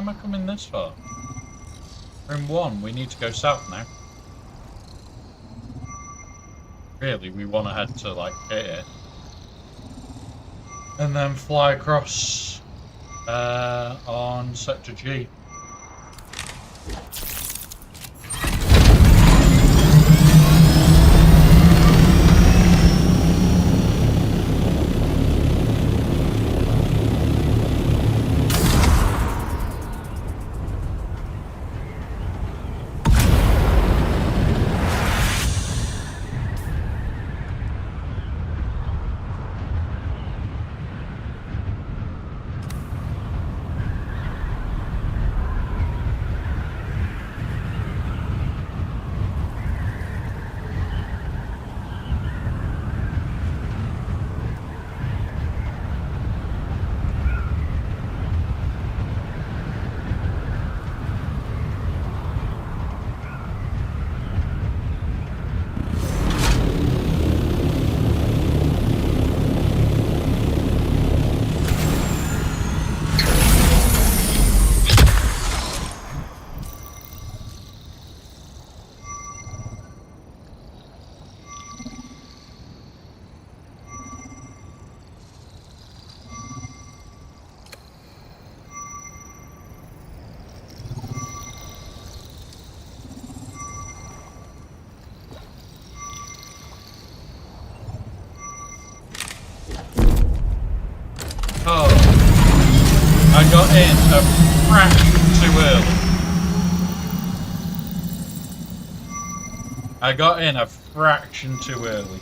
am I coming this far? We're in 1. We need to go south now. Really, we want to head to, like, here. And then fly across on Sector G. Oh, I got in a fraction too early. I got in a fraction too early.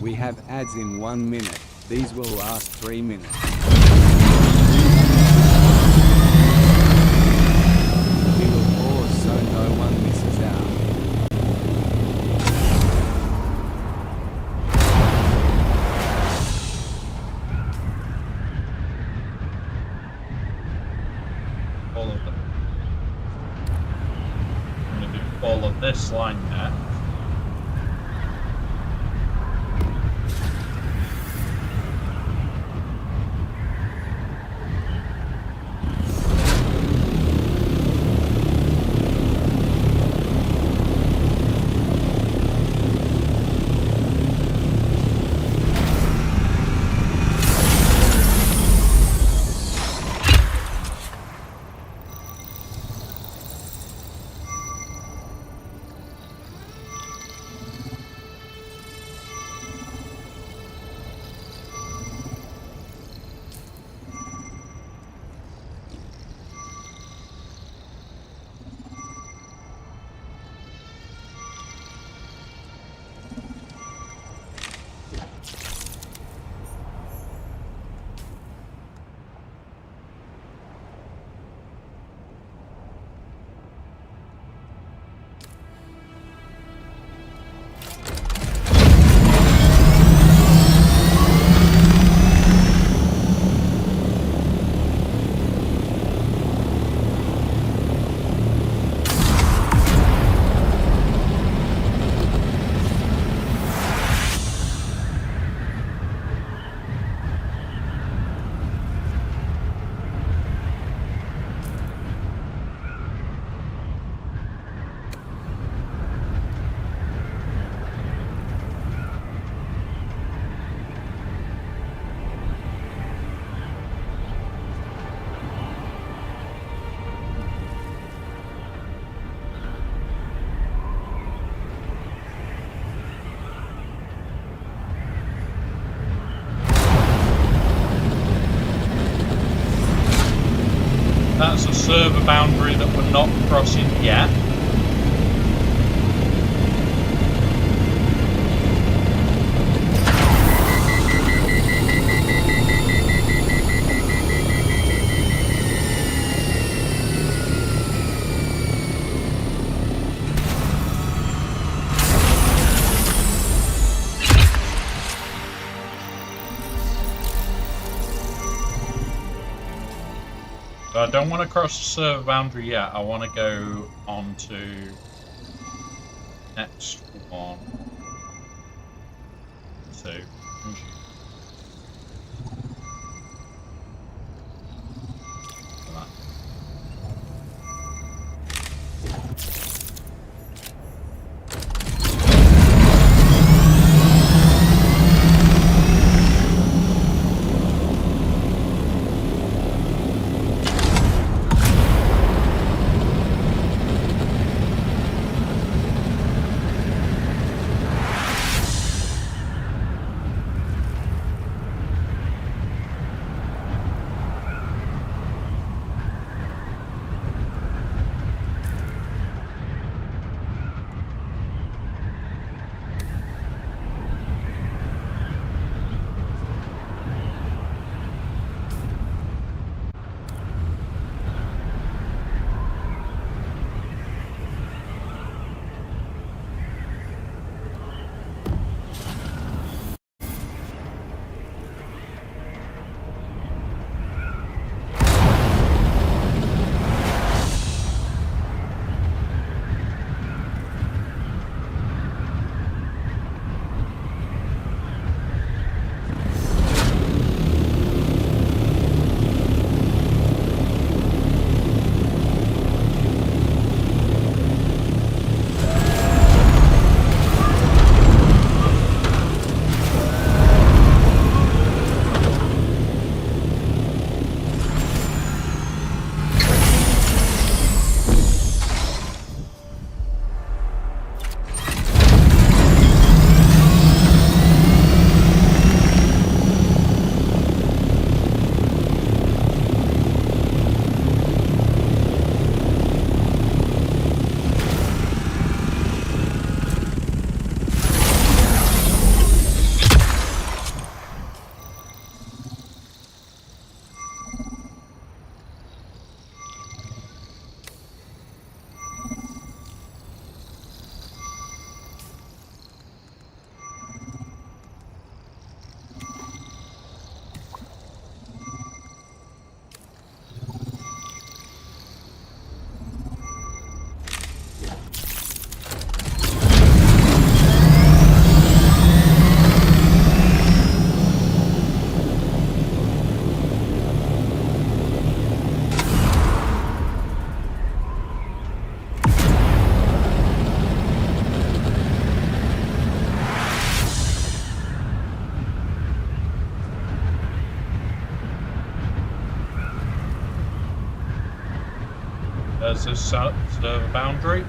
We have ads in 1 minute. These will last 3 minutes. We will pause so no one misses out. All of them. I'm going to do all of this line there. That's a server boundary that we're not crossing yet. But I don't want to cross the server boundary yet. I want to go on to next one. So, there's this server boundary.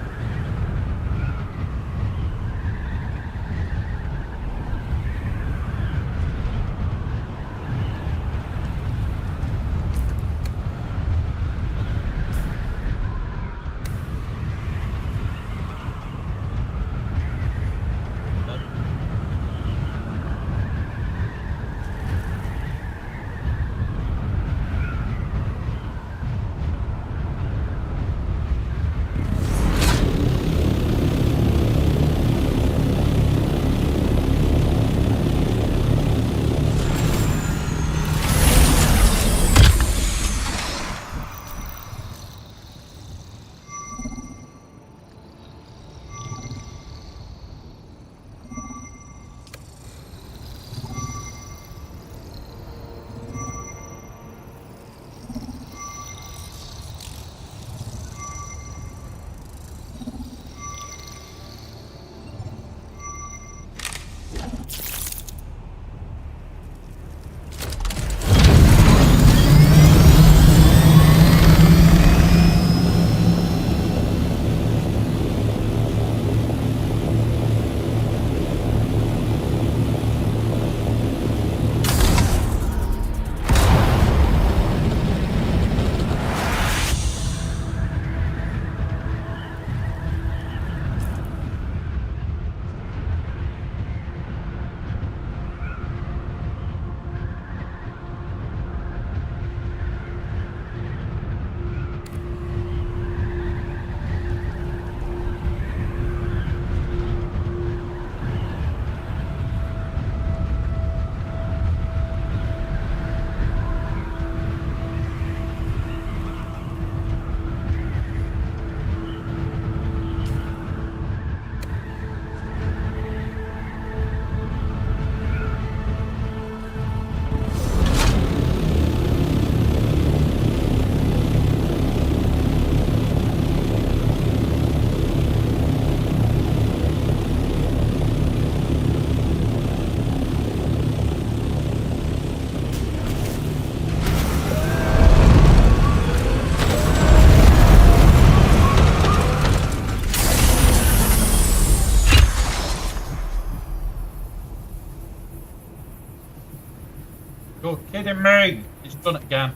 You're kidding me! It's done it again.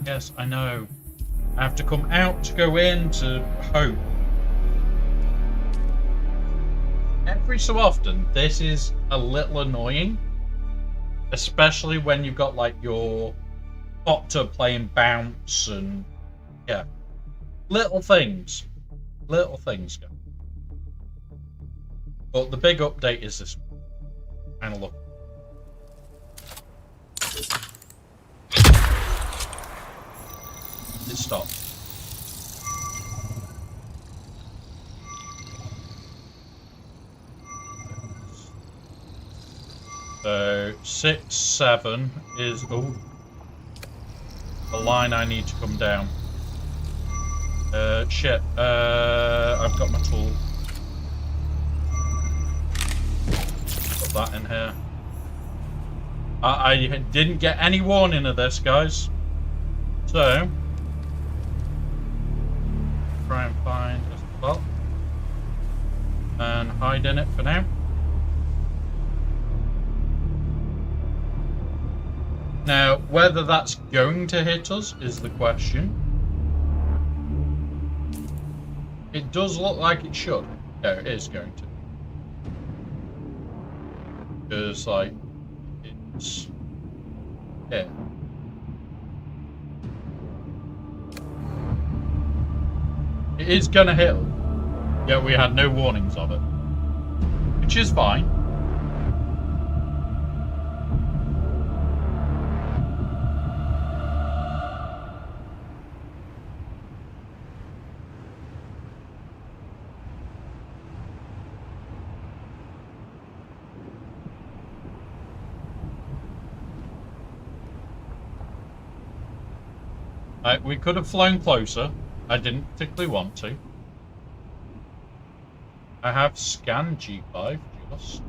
Yes, I know. I have to come out to go in to hope. Every so often, this is a little annoying. Especially when you've got like your Doctor playing bounce and yeah. Little things. Little things go. But the big update is this one. Kind of look. It stopped. So 6, 7 is the line I need to come down. Shit. I've got my tool. Put that in here. I didn't get any warning of this, guys. So try and find a spot and hide in it for now. Now, whether that's going to hit us is the question. It does look like it should. No, it is going to. Because, like, it's here. It is going to hit us. Yet we had no warnings of it. Which is fine. We could have flown closer. I didn't particularly want to. I have scanned G5 just.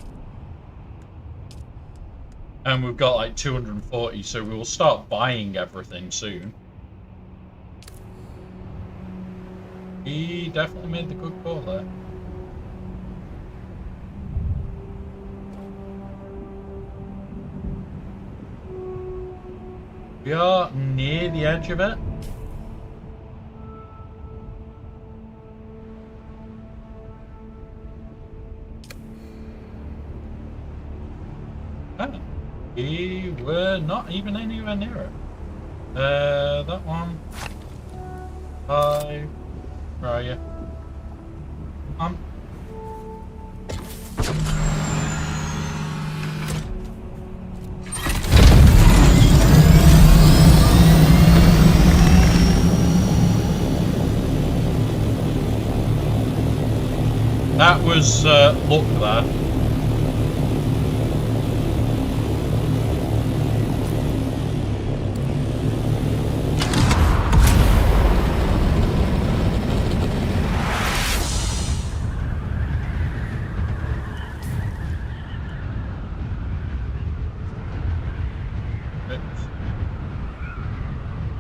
And we've got like 240, so we will start buying everything soon. He definitely made the good call there. We are near the edge of it. Oh, we were not even anywhere near it. That one. 5. Where are you? That was luck there.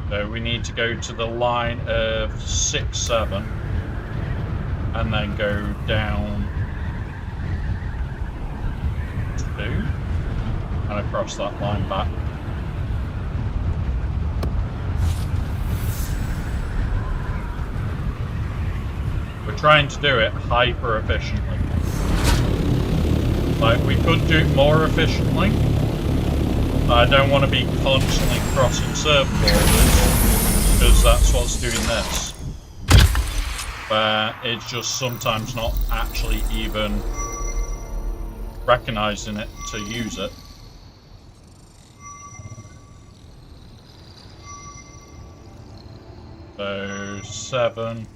So we need to go to the line of 6, 7. And then go down 2 and across that line back. We're trying to do it hyper efficiently. Like, we could do it more efficiently. I don't want to be constantly crossing server borders because that's what's doing this. Where it's just sometimes not actually even recognizing it to use it. So 7.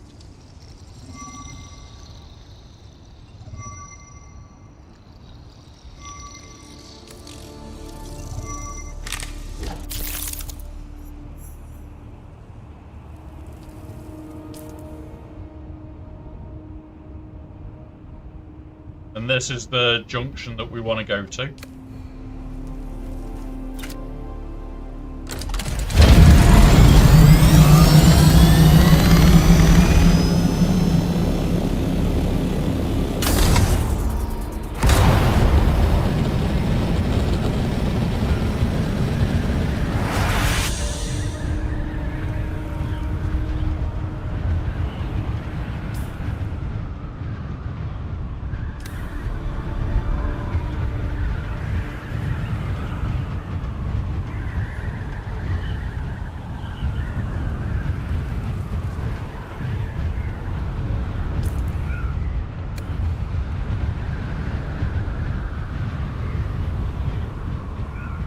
And this is the junction that we want to go to.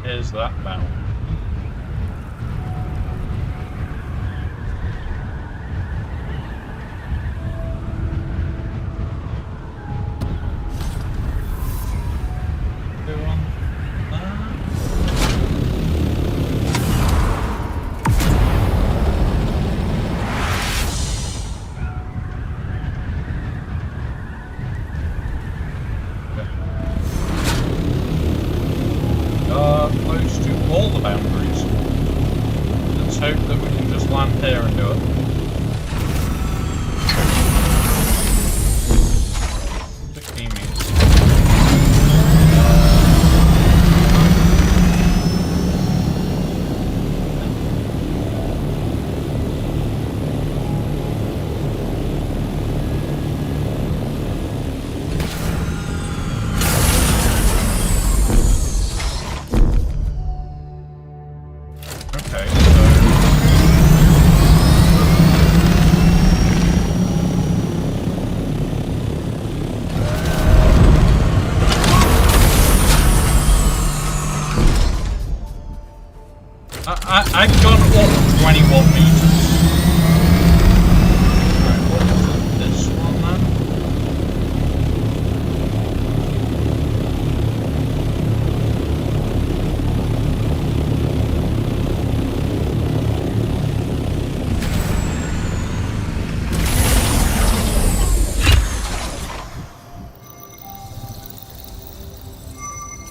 is that bound? Go on. Close to all the boundaries. Let's hope that we can just land here and do it. I've gone up 21 meters. Right, what was it? This one then?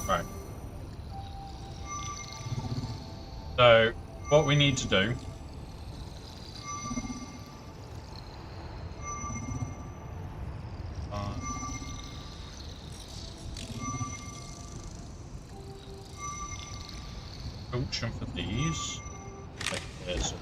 Right. So, what we need to do function for these. Like this.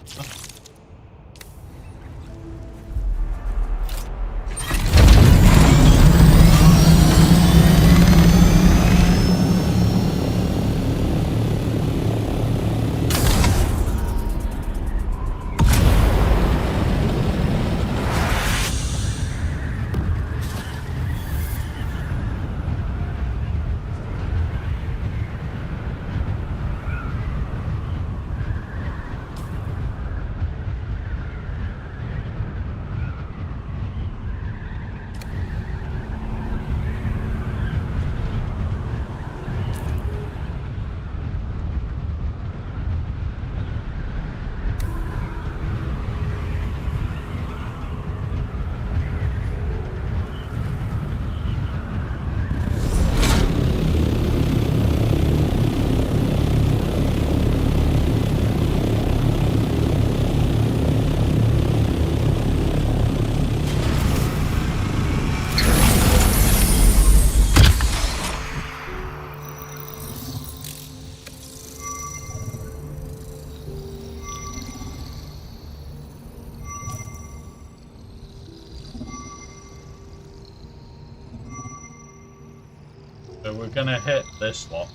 So we're going to hit this lot.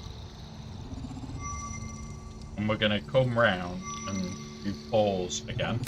And we're going to come round and do pause again.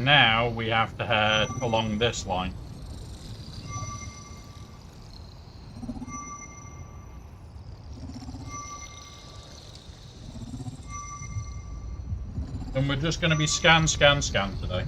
And now we have to head along this line. And we're just going to be scan today.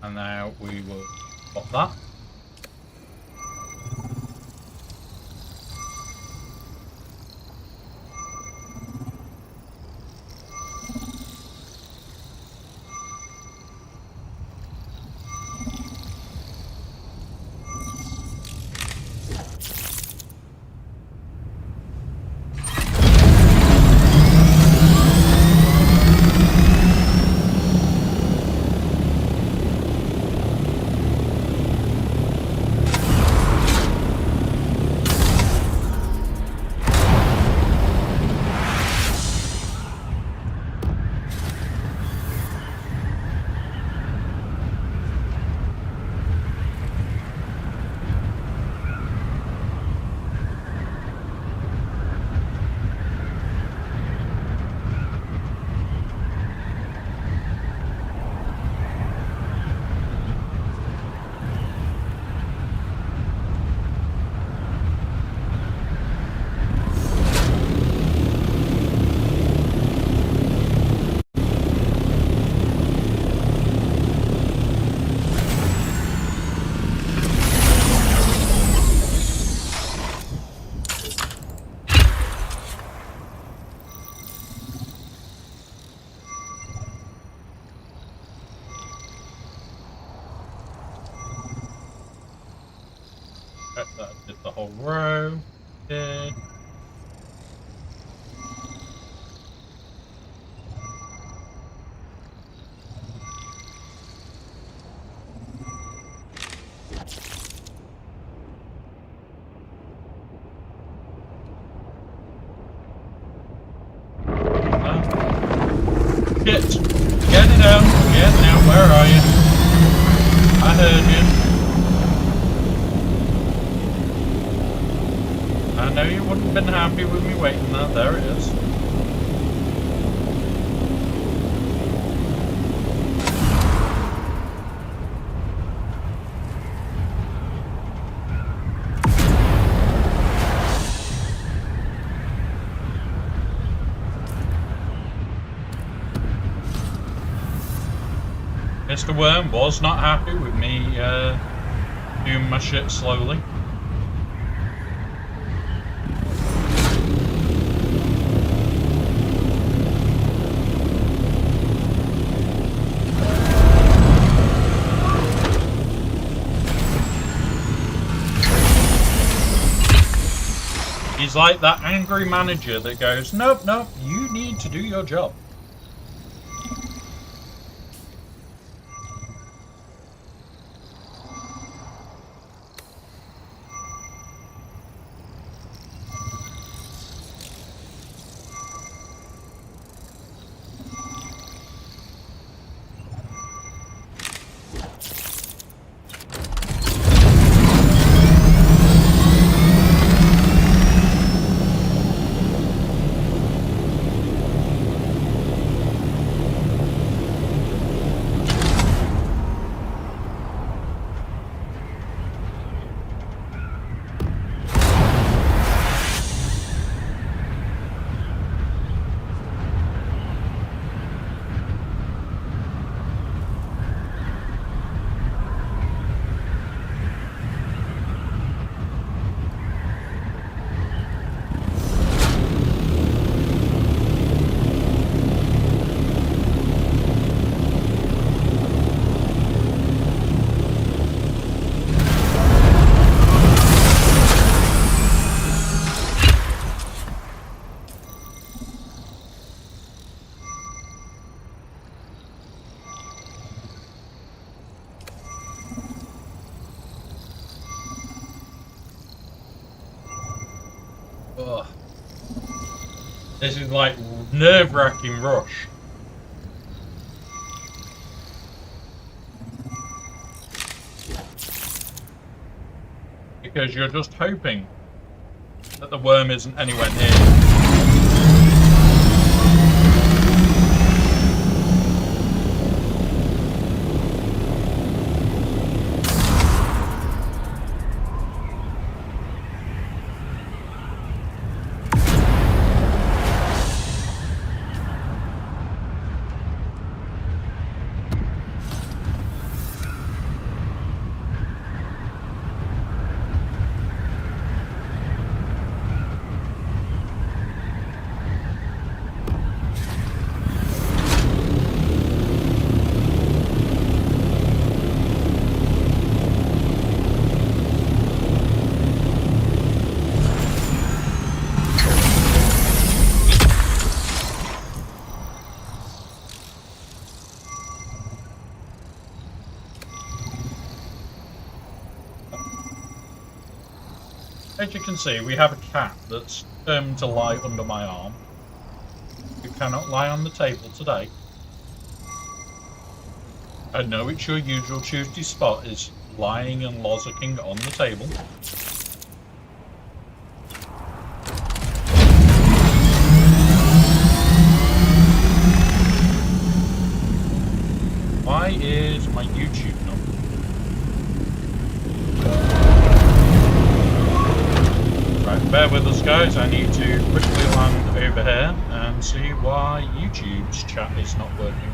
And now we will pop that. That did the whole row. Did. Shit! Get it out! Get it out! Where are you? I heard you. I know you wouldn't have been happy with me waiting there. There it is. Mr. Worm was not happy with me doing my shit slowly. He's like that angry manager that goes, nope, nope, you need to do your job. Ugh. This is like nerve-wracking rush. Because you're just hoping that the worm isn't anywhere near. As you can see, we have a cat that's determined to lie under my arm. You cannot lie on the table today. I know it's your usual Tuesday spot is lying and lozzicking on the table. Why is my YouTube not? Right, bear with us guys, I need to quickly land over here and see why YouTube's chat is not working.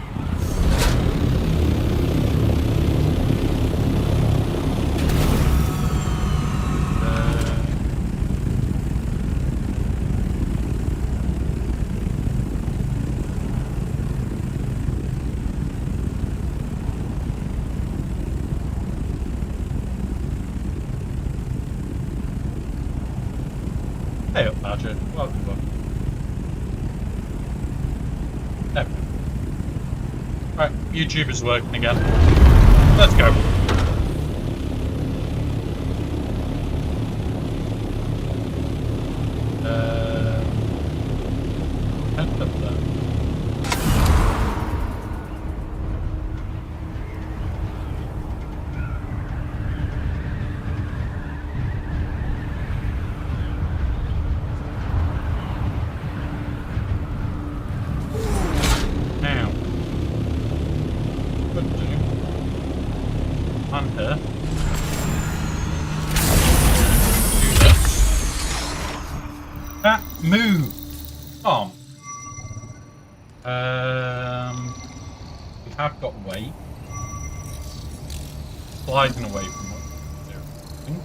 Hey up, Badger. Welcome back. There we go. Right, YouTube is working again. Let's go. Up there. Now, could do on here. Do this. That move. Tom. We have got weight. Sliding away from what we're doing.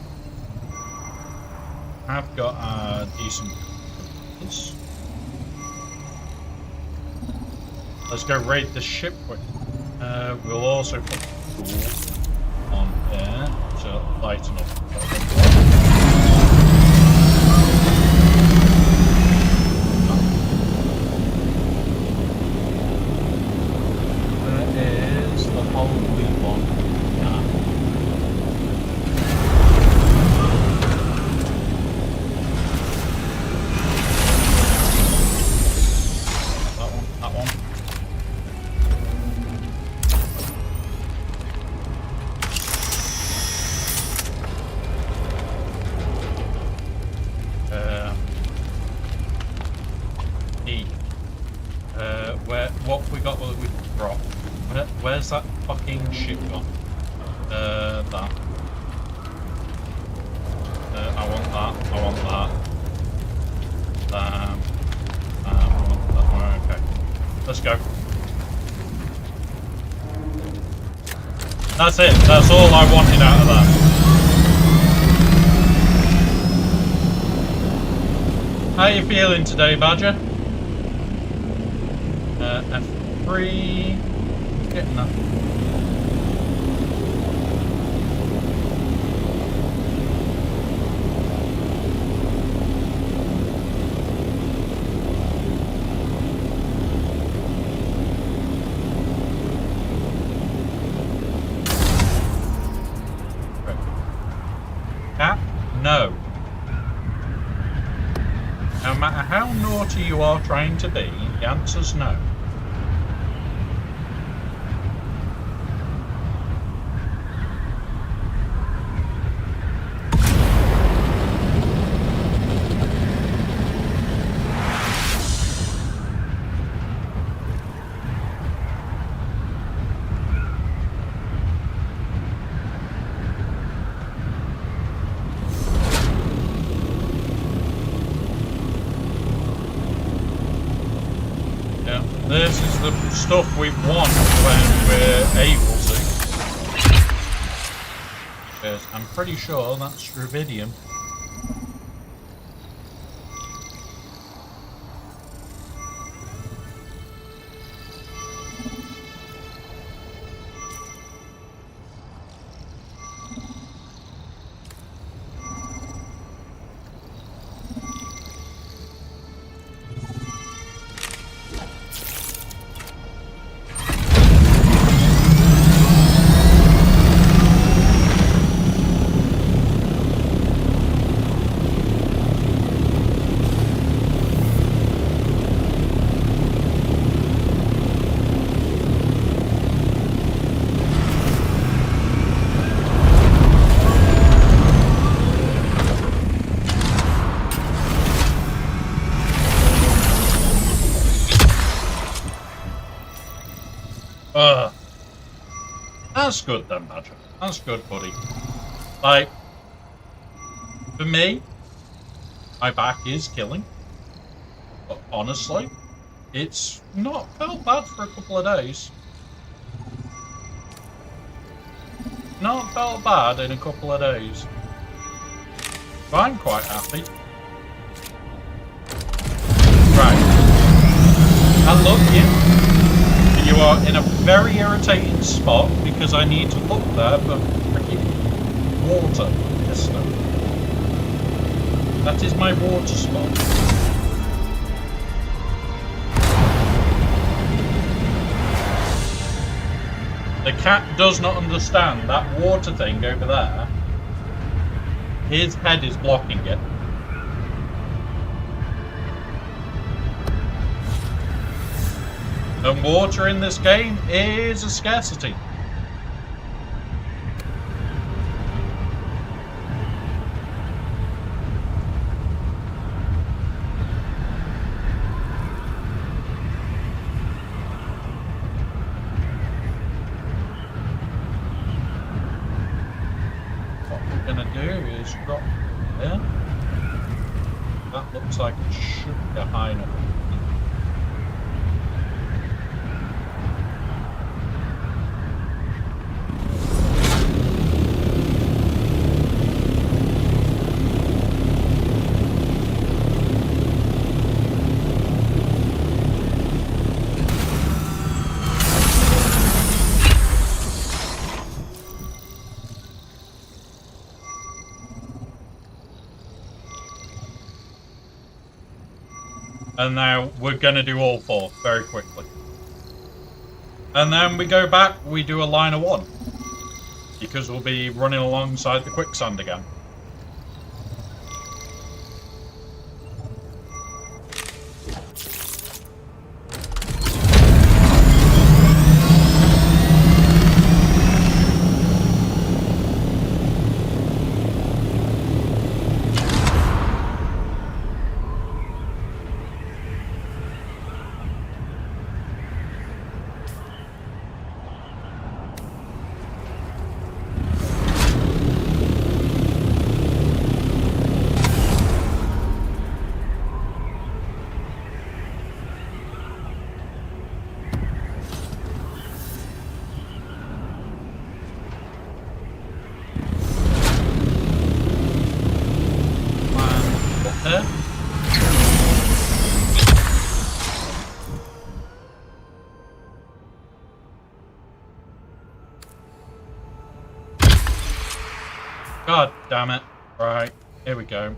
Have got a decent compass. Let's go raid the ship quick. We'll also put fuel on here to lighten up. There is the holy one. That one. What we got that we dropped? Where's that fucking ship gone? That. I want that. I want that. I want that one. Okay. Let's go. That's it. That's all I wanted out of that. How you feeling today, Badger? F3. Getting that. Cat? No. no matter how naughty you are trying to be, the answer's no. This is the stuff we want when we're able to. Because I'm pretty sure that's rubidium. That's good then, Badger. That's good, buddy. Like, for me, my back is killing. But honestly, it's not felt bad for a couple of days. Not felt bad in a couple of days. So I'm quite happy. Right. And look, you are in a very irritating spot because I need to look there for freaking water. Yes, no. That is my water spot. The cat does not understand that water thing over there. His head is blocking it. And water in this game is a scarcity. What we're gonna do is drop there. That looks like it should be high enough. And now we're going to do all four very quickly. And then we go back, we do a line of one. Because we'll be running alongside the quicksand again. God damn it. Right, here we go.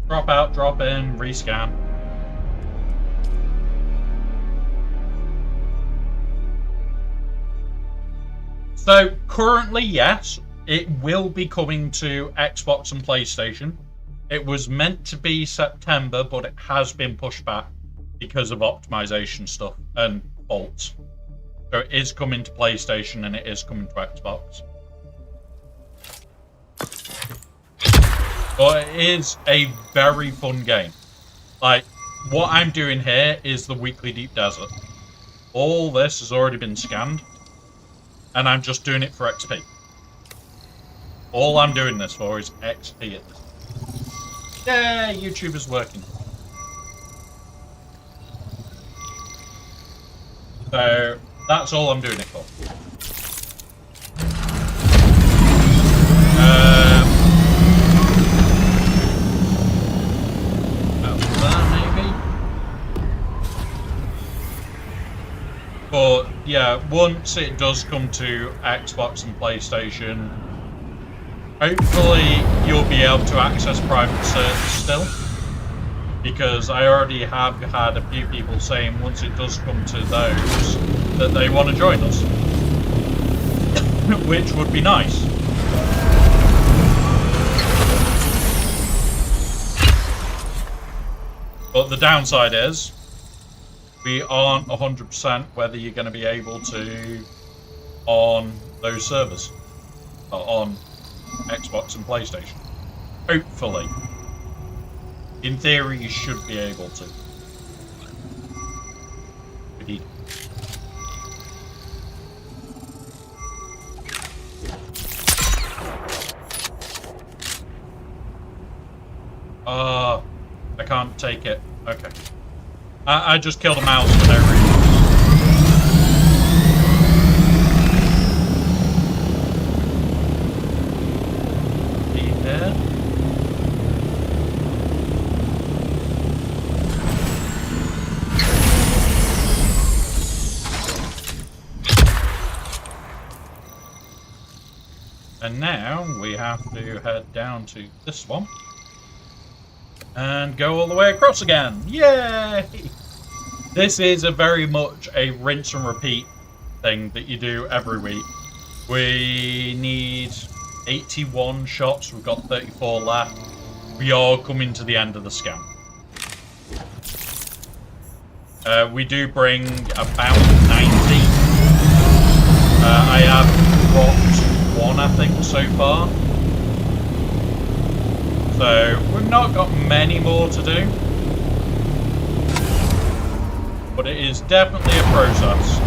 Drop out, drop in, rescan. So, currently, yes, it will be coming to Xbox and PlayStation. It was meant to be September, but it has been pushed back because of optimization stuff and faults. So it is coming to PlayStation and it is coming to Xbox. But it is a very fun game. Like, what I'm doing here is the weekly Deep Desert. All this has already been scanned, and I'm just doing it for XP. All I'm doing this for is XP at this. Yeah, YouTube is working. So, that's all I'm doing it for. But yeah, once it does come to Xbox and PlayStation, hopefully you'll be able to access private servers still. Because I already have had a few people saying once it does come to those, that they want to join us. Which would be nice. But the downside is, we aren't 100% whether you're going to be able to on those servers. On Xbox and PlayStation. Hopefully. In theory, you should be able to. Indeed. I can't take it. Okay. I just killed a mouse for no reason. Be there. And now we have to head down to this one. And go all the way across again. Yay! This is a very much a rinse and repeat thing that you do every week. We need 81 shots. We've got 34 left. We are coming to the end of the scan. We do bring about 90. I have dropped one, I think, so far. So, we've not got many more to do. But it is definitely a process.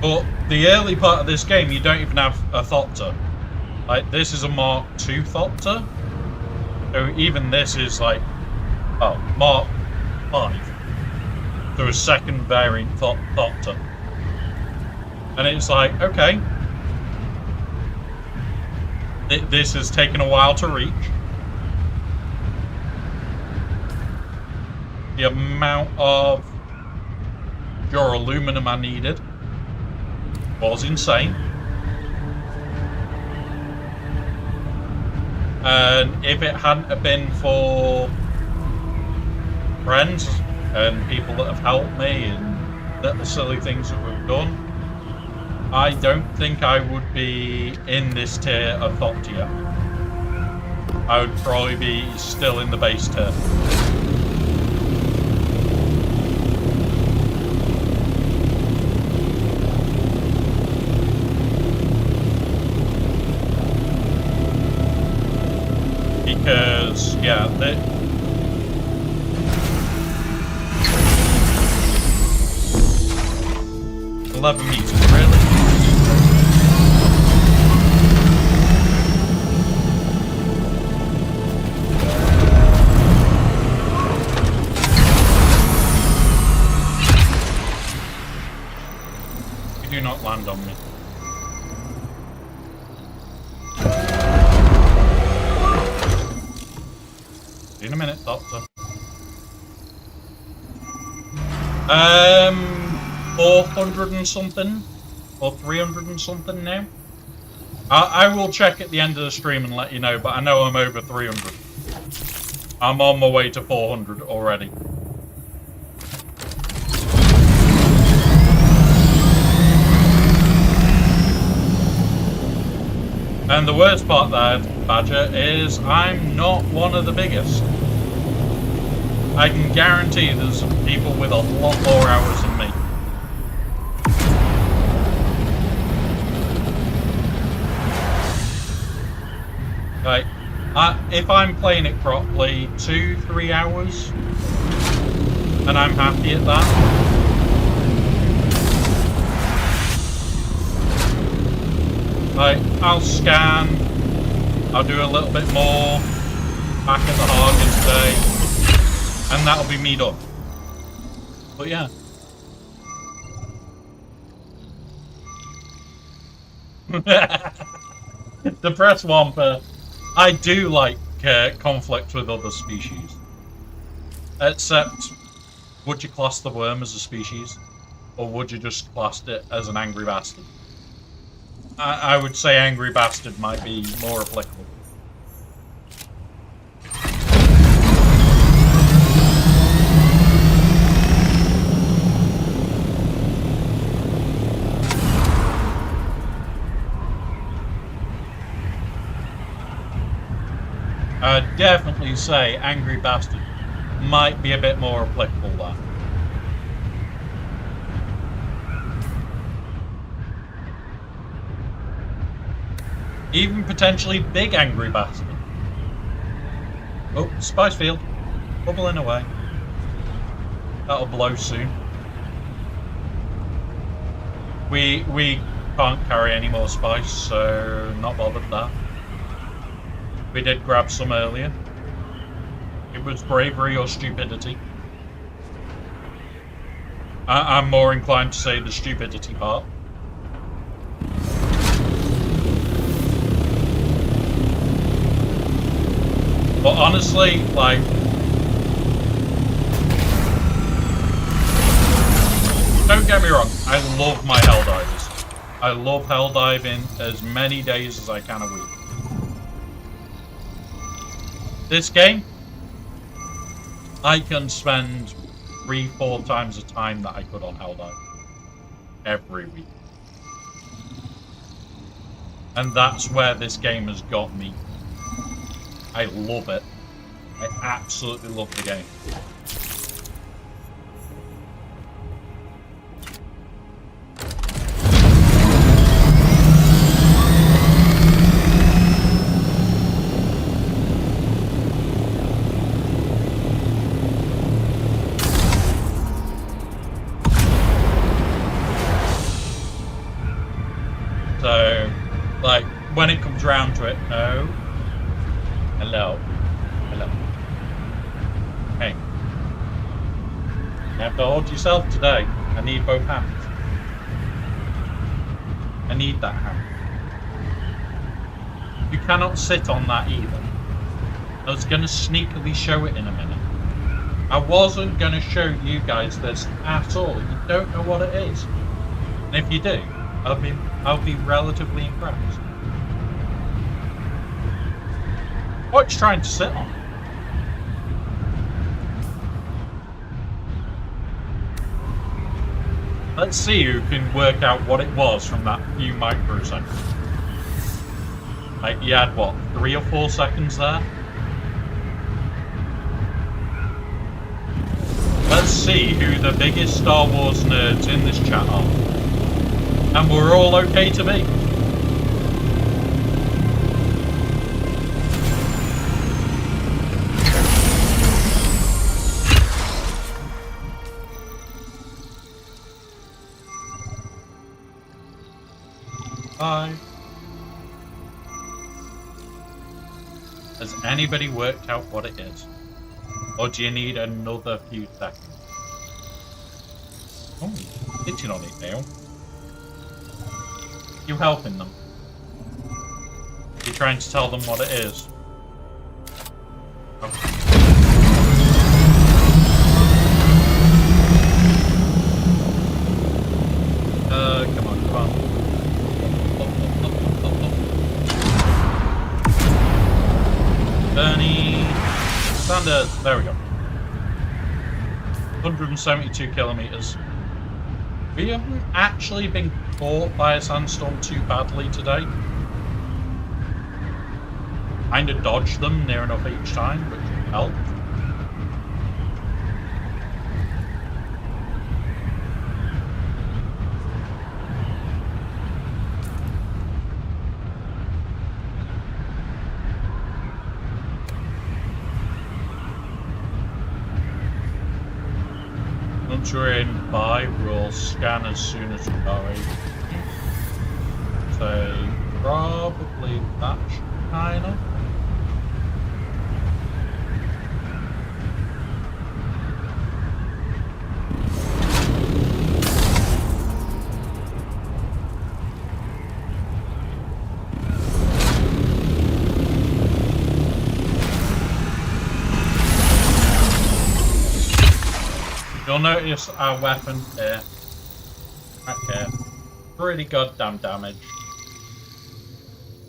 But the early part of this game, you don't even have a Thopter. Like, this is a Mark II Thopter. So even this is like, oh, Mark 5. So a second variant Thopter. And it's like, okay. This has taken a while to reach. The amount of pure aluminum I needed was insane. And if it hadn't have been for friends and people that have helped me and little silly things that we've done, I don't think I would be in this tier of top tier. I would probably be still in the base tier. Because, yeah, 11 meters, really? You do not land on me. In a minute, Doctor. 400 and something, or 300 and something now. I will check at the end of the stream and let you know, but I know I'm over 300. I'm on my way to 400 already. And the worst part there, Badger, is I'm not one of the biggest. I can guarantee there's some people with a lot more hours than me. Like, if I'm playing it properly, 2-3 hours, and I'm happy at that. Like, I'll scan, I'll do a little bit more back at the Hargan today, and that'll be me done. But yeah. The press wampa. I do like conflict with other species. Except, would you class the worm as a species? Or would you just class it as an angry bastard? I would say angry bastard might be more applicable. I'd definitely say angry bastard might be a bit more applicable there. Even potentially big angry bastard. Oh, spice field. Bubbling away. That'll blow soon. We can't carry any more spice, so not bothered there. We did grab some earlier. It was bravery or stupidity. I'm more inclined to say the stupidity part. But honestly, like, don't get me wrong, I love my hell divers. I love hell diving as many days as I can a week. This game, I can spend 3-4 times the time that I could on Helldive every week. And that's where this game has got me. I love it. I absolutely love the game. So, like, when it comes round to it, no. Hello. Hello. Hey. You have to hold yourself today. I need both hands. I need that hand. You cannot sit on that either. I was going to sneakily show it in a minute. I wasn't going to show you guys this at all. You don't know what it is. And if you do, I'll be relatively impressed. What you trying to sit on? Let's see who can work out what it was from that few microseconds. Like, you had what, 3 or 4 seconds there? Let's see who the biggest Star Wars nerds in this chat are. And we're all okay to be. Hi. Has anybody worked out what it is? Or do you need another few seconds? Oh, hitting on it now. You helping them? You're trying to tell them what it is? Okay. Come on, come on. Bernie Sanders, there we go. 172 kilometers. We haven't actually been caught by a sandstorm too badly today. kind of dodged them near enough each time, which helped. Once we're in 5, we'll scan as soon as we are able. So probably that kind of. You'll notice our weapon here. Okay. Pretty goddamn damage.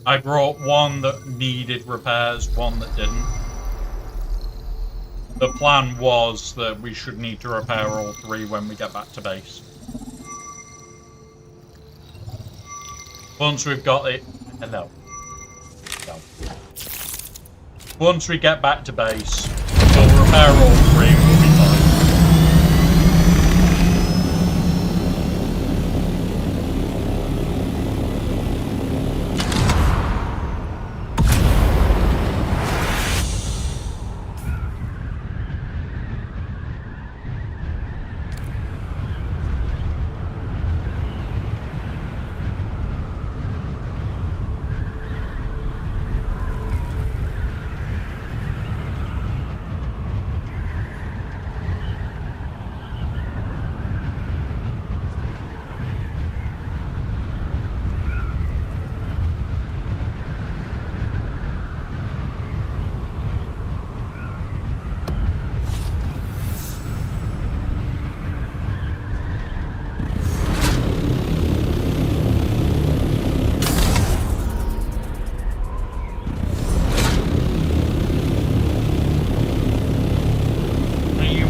I brought one that needed repairs, one that didn't. The plan was that we should need to repair all 3 when we get back to base. Once we've got it... Hello. No. Once we get back to base, we'll repair all 3 and we'll be fine.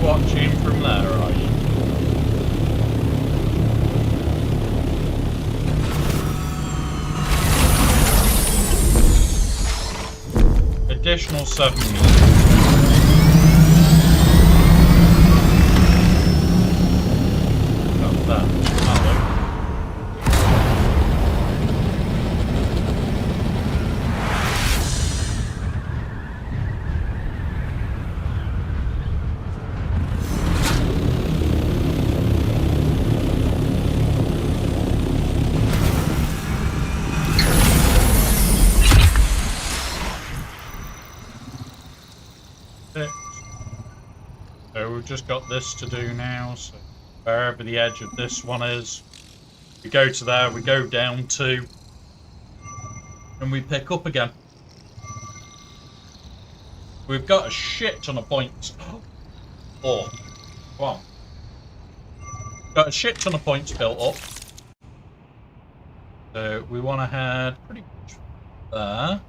Watching from there, are you? Additional 7 meters. Got that. So we've just got this to do now, so wherever the edge of this one is, we go to there, we go down 2, and we pick up again. We've got a shit ton of points. Oh, come on. Got a shit ton of points built up. So we want to head pretty much there.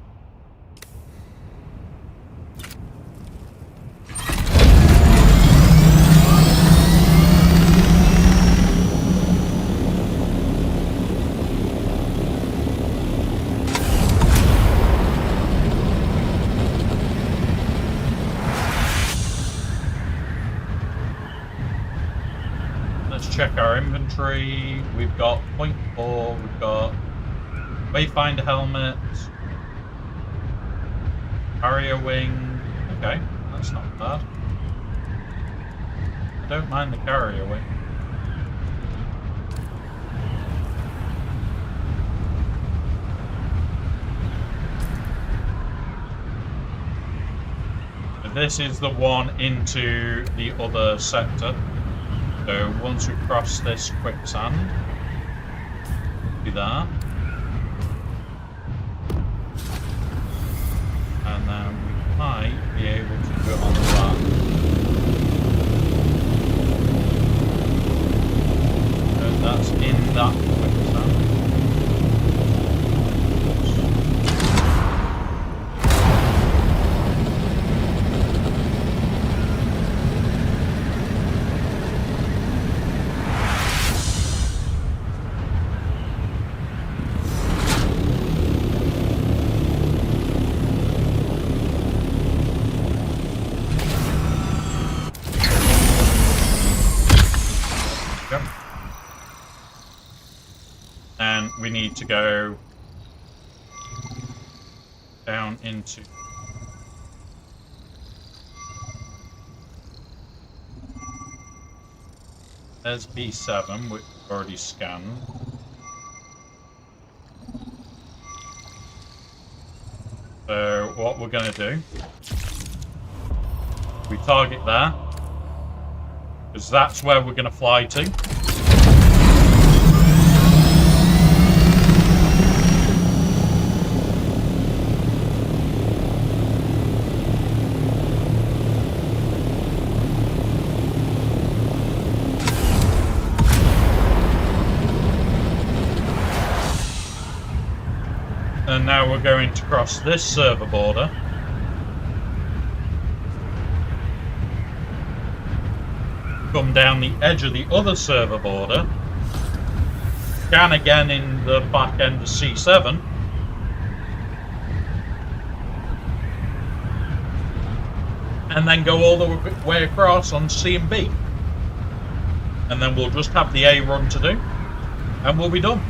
Check our inventory. We've got .4, we've got Wayfinder helmet, carrier wing. Okay, that's not bad. I don't mind the carrier wing. This is the one into the other sector. So once we cross this quicksand, do that, and then we might be able to do it on that. So that's in that quicksand. we need to go down into... There's B7, which we've already scanned. So what we're going to do, we target there, because that's where we're going to fly to. And now we're going to cross this server border. Come down the edge of the other server border. Scan again in the back end of C7. And then go all the way across on C and B. And then we'll just have the A run to do. And we'll be done.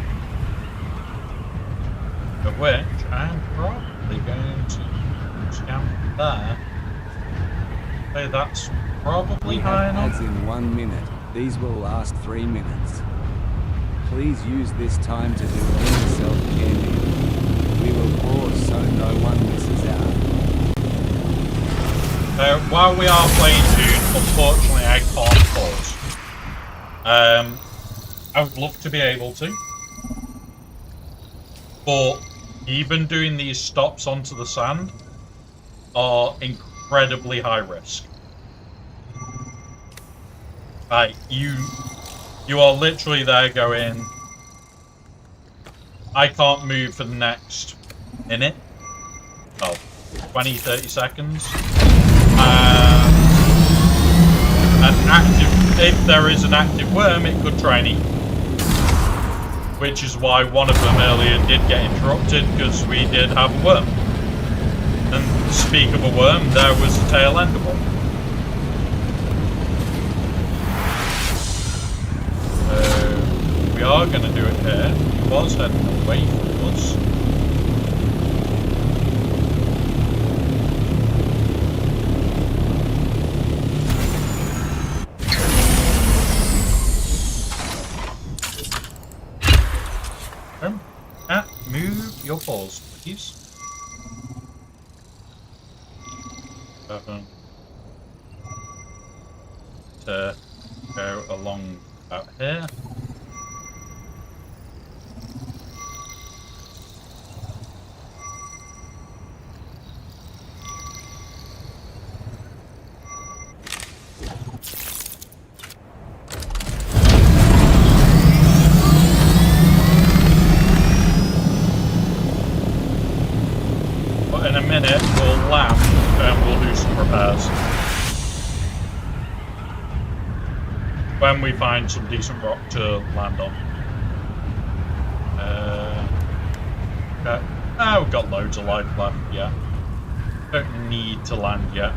Of which I'm probably going to scan there. Okay, that's probably high enough. Ads in 1 minute. These will last 3 minutes. Please use this time to do any self-care needed. We will pause so no one misses out. While we are playing Dune, unfortunately I can't pause. I would love to be able to. But even doing these stops onto the sand are incredibly high risk. Like, you are literally there going, I can't move for the next minute. Well, 20, 30 seconds. If there is an active worm, it could try and eat. Which is why one of them earlier did get interrupted, because we did have a worm. And speak of a worm, there was a tail end of one. So we are going to do it here. He was heading away from us. Move your paws, please. 7. To go along out here. In a minute, we'll land and we'll do some repairs. When we find some decent rock to land on. Okay. Oh, we've got loads of life left, yeah. Don't need to land yet.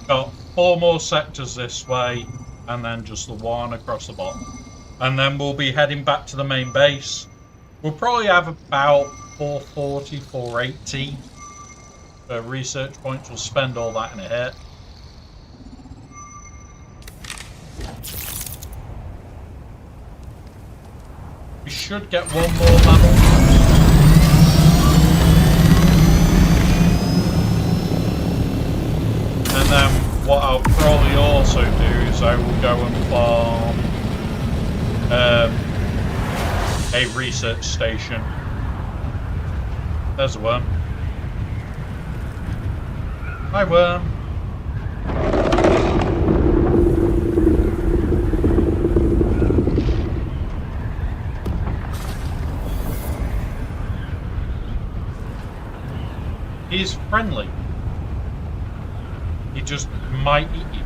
got 4 more sectors this way, and then just the one across the bottom. And then we'll be heading back to the main base. We'll probably have about 440, 480 research points. We'll spend all that in a hit. We should get one more level. And then what I'll probably also do is I will go and farm a research station. There's a worm. Hi, worm. He's friendly. He just might eat you.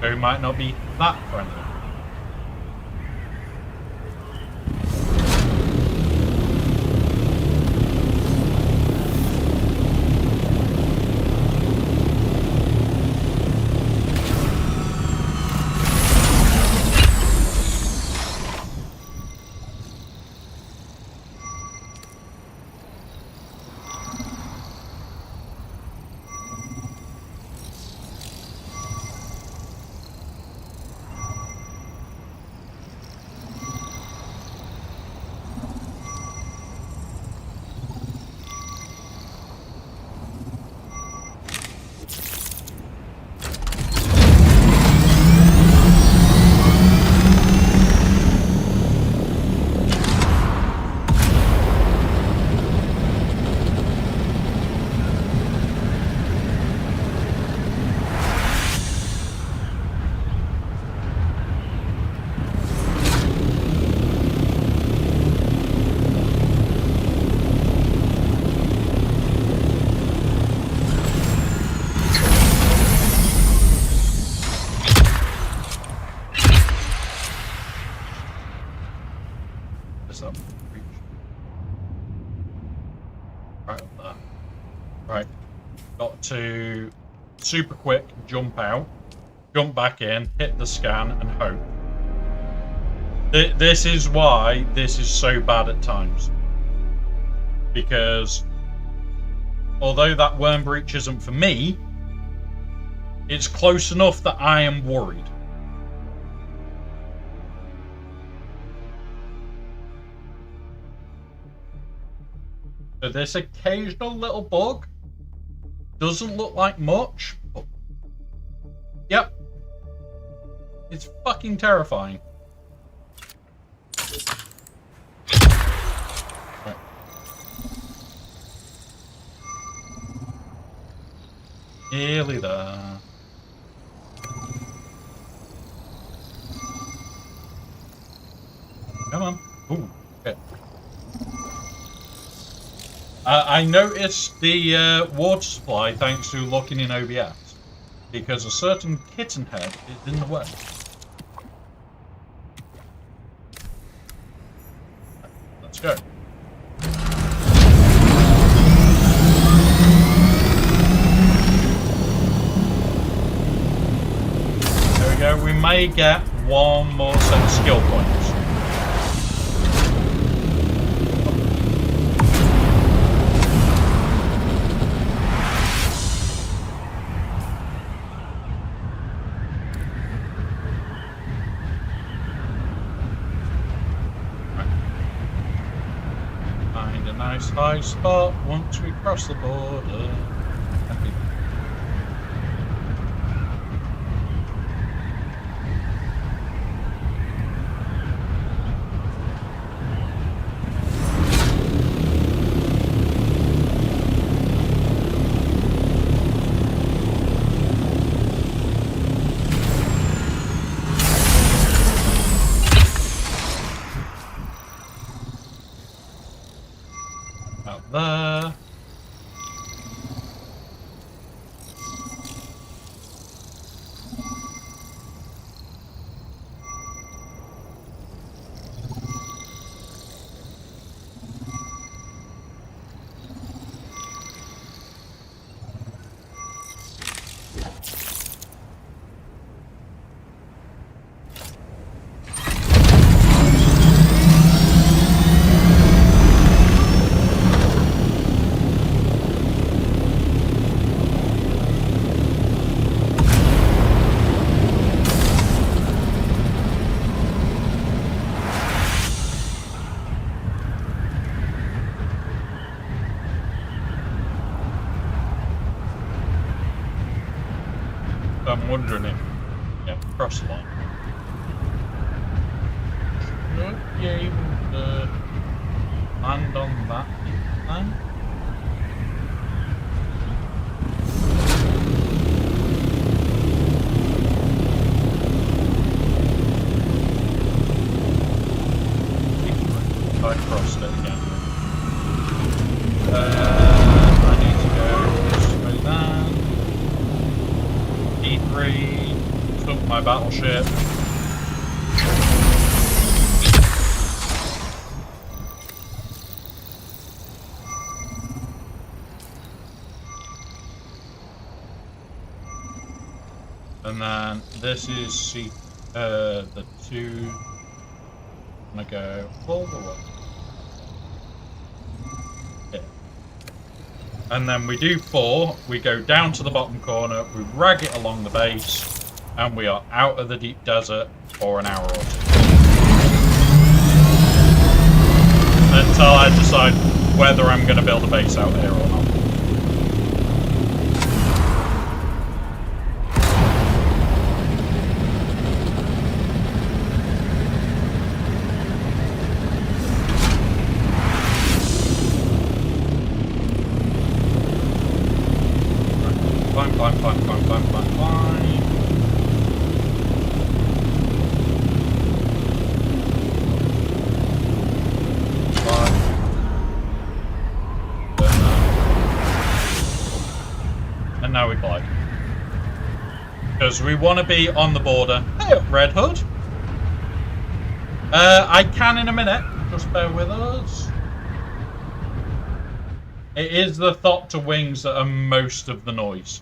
Or he might not be that friendly. Up. Right up there. Right. Got to super quick jump out, jump back in, hit the scan, and hope. This is why this is so bad at times. Because although that worm breach isn't for me, it's close enough that I am worried. So this occasional little bug doesn't look like much, but yep, it's fucking terrifying. Right. Nearly there. Come on. Ooh, okay. I noticed the water supply thanks to looking in OBS, because a certain kitten head is in the way. Let's go. There we go. We may get one more set of skill points. Nice high spot once we cross the border. Out there. I'm wondering if, yeah, cross the line. Should be able to land on that line. I crossed it again. I need to go this way down. E3, stop my battleship. And then this is the two. I'm gonna go all the way. Yeah. And then we do 4, we go down to the bottom corner, we rag it along the base, and we are out of the deep desert for an hour or 2. Until I decide whether I'm going to build a base out here or not. Fine. And now we glide. Because we want to be on the border. Hey up, Red Hood. I can in a minute. Just bear with us. It is the Thopter wings that are most of the noise.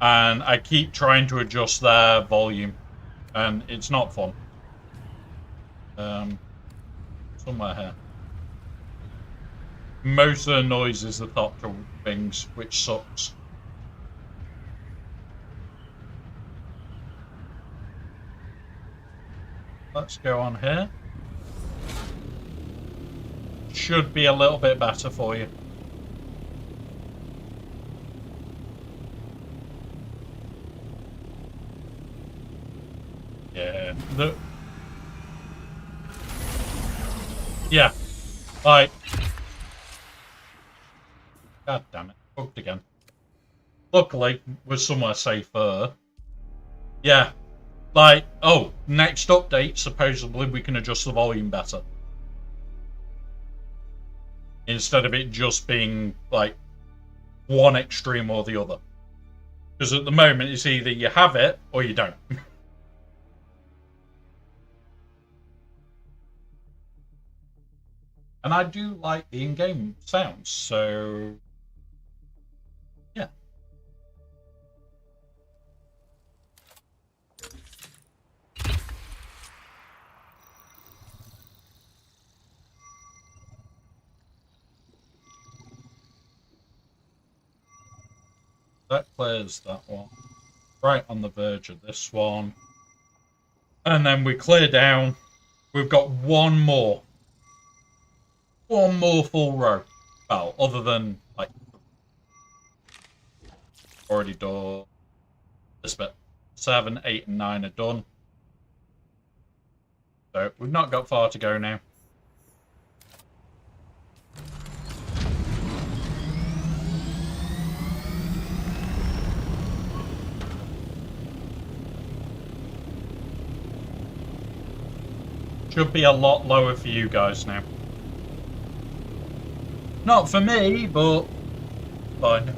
And I keep trying to adjust their volume. And it's not fun. Somewhere here. Most of the noise is the Thopter wings, which sucks. Let's go on here. Should be a little bit better for you. Yeah. Yeah. Like. God damn it. Bugged again. Luckily, we're somewhere safer. Yeah. Like, oh, next update, supposedly we can adjust the volume better. Instead of it just being, like, one extreme or the other. Because at the moment, it's either you have it or you don't. And I do like the in-game sounds, so... yeah. That clears that one. Right on the verge of this one. And then we clear down. We've got one more. One more full row. Well, other than, like, already done this bit. 7, 8, and 9 are done. So we've not got far to go now. Should be a lot lower for you guys now. Not for me, but fine.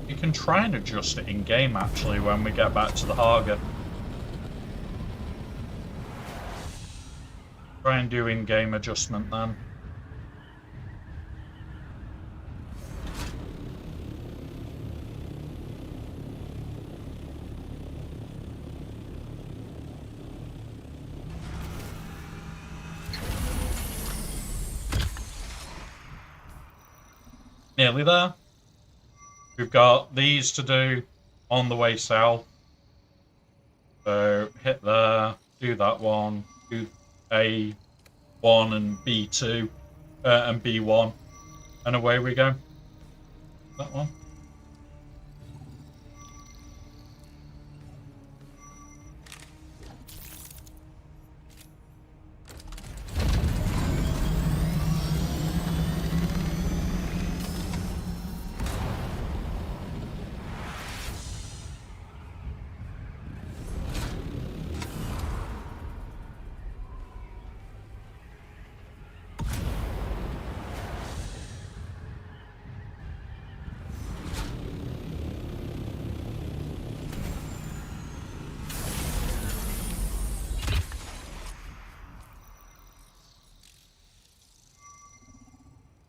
You can try and adjust it in game actually when we get back to the Haga. Try and do in-game adjustment then. Nearly there. We've got these to do on the way south. So hit there, do that one, do A1 and B2 and B1, And away we go. That one.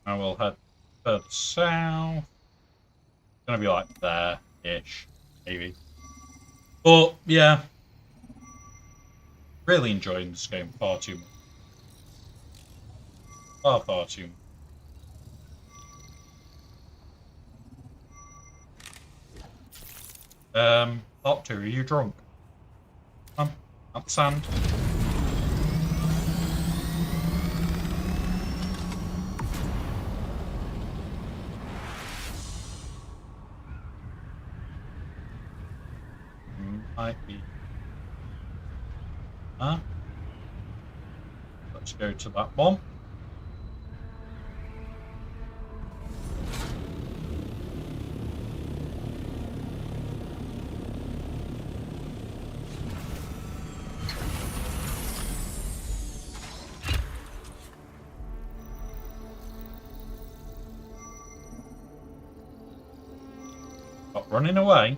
I will head further south. It's gonna be like there-ish, maybe. But yeah, really enjoying this game far too much. Far too much. Doctor, are you drunk? Come, up the sand. Might be. Huh? Let's go to that one. Stop running away.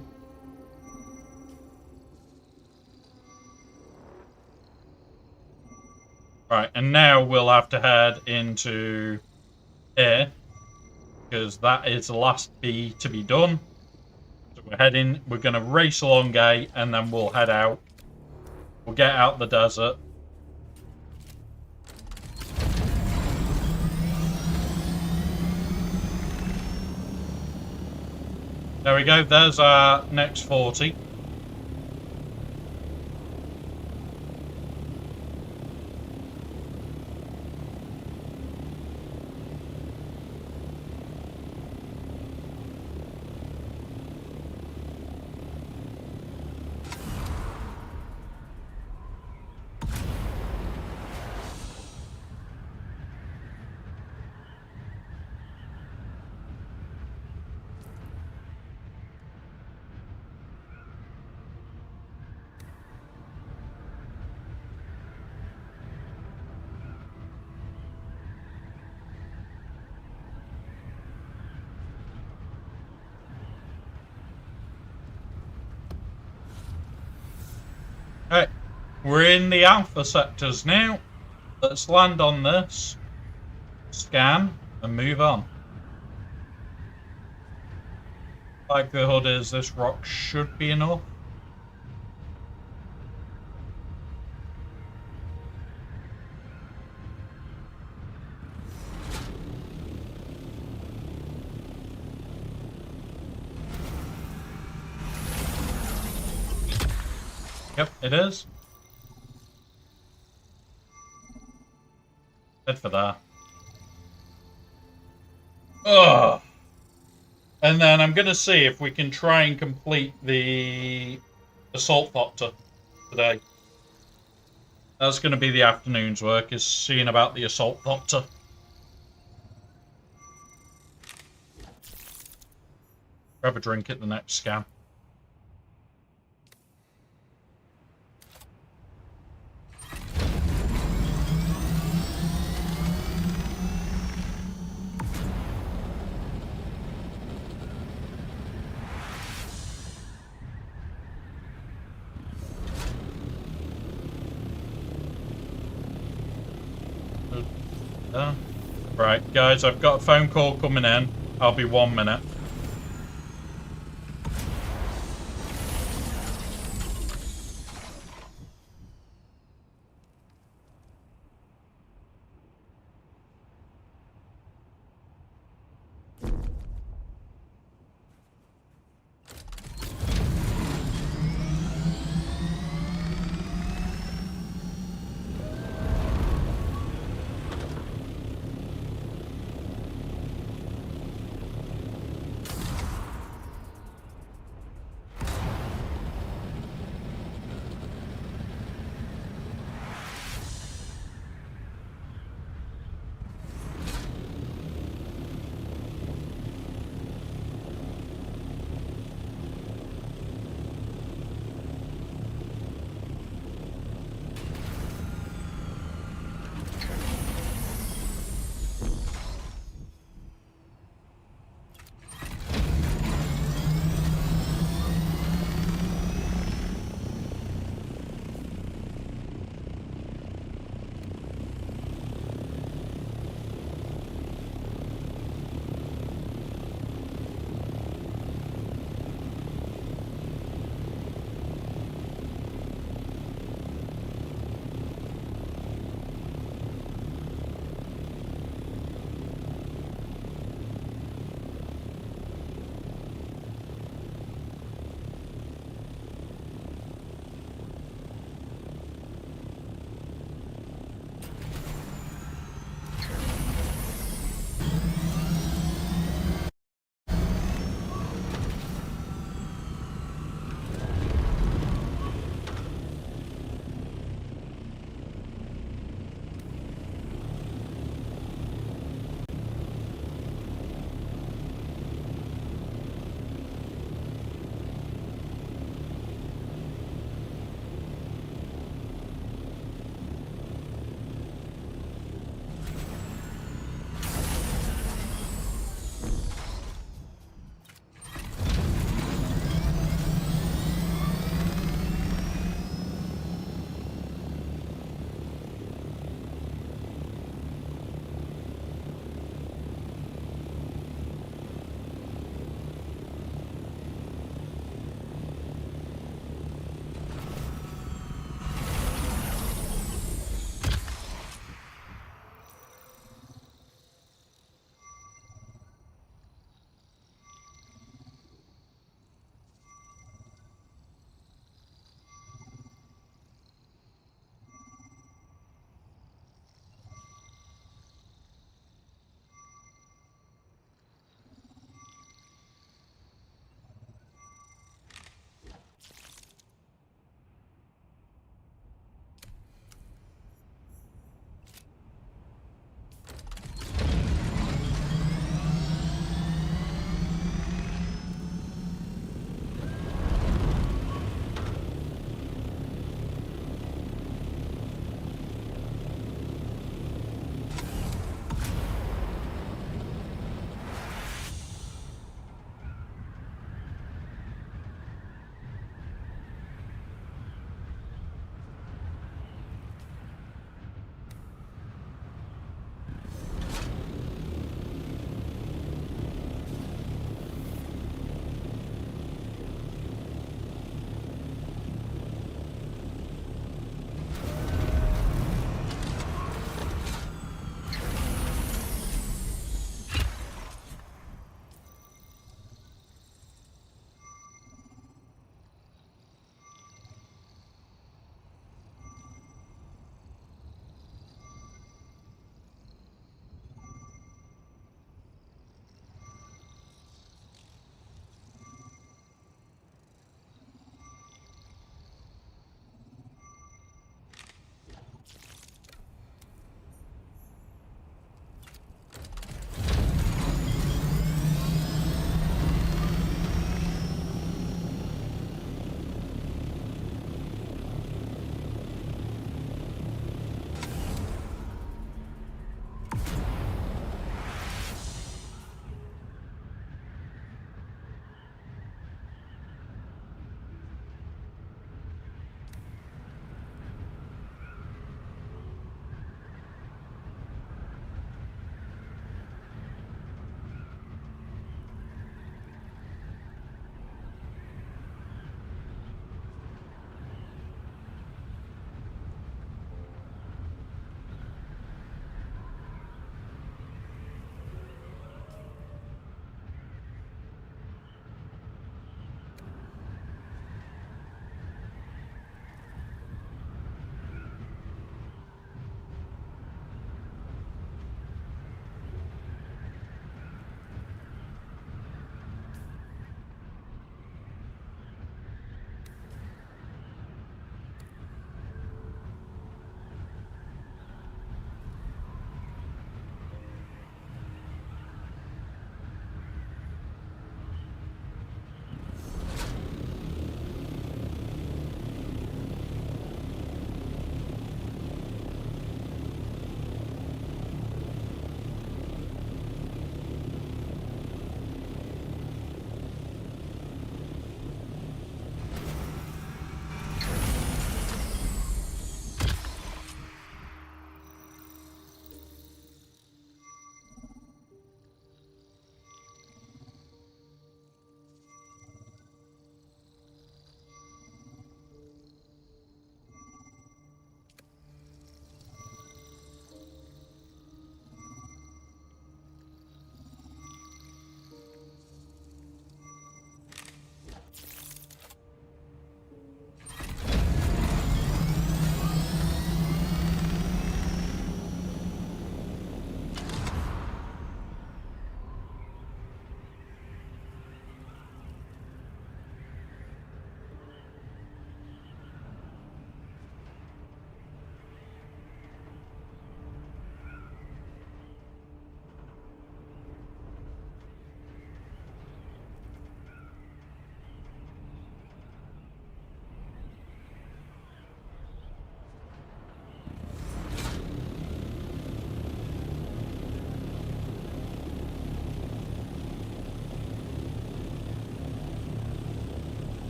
Right, and now we'll have to head into here, because that is the last bee to be done. So we're going to race along A, and then we'll head out. We'll get out the desert. There we go, there's our next 40. Right, we're in the alpha sectors now. Let's land on this, scan, and move on. Likelihood is this rock should be enough. Yep, it is. Head for that. Ugh. And then I'm going to see if we can try and complete the assault doctor today. That's going to be the afternoon's work, is seeing about the assault doctor. Grab a drink at the next scan. Right, guys, I've got a phone call coming in. I'll be 1 minute.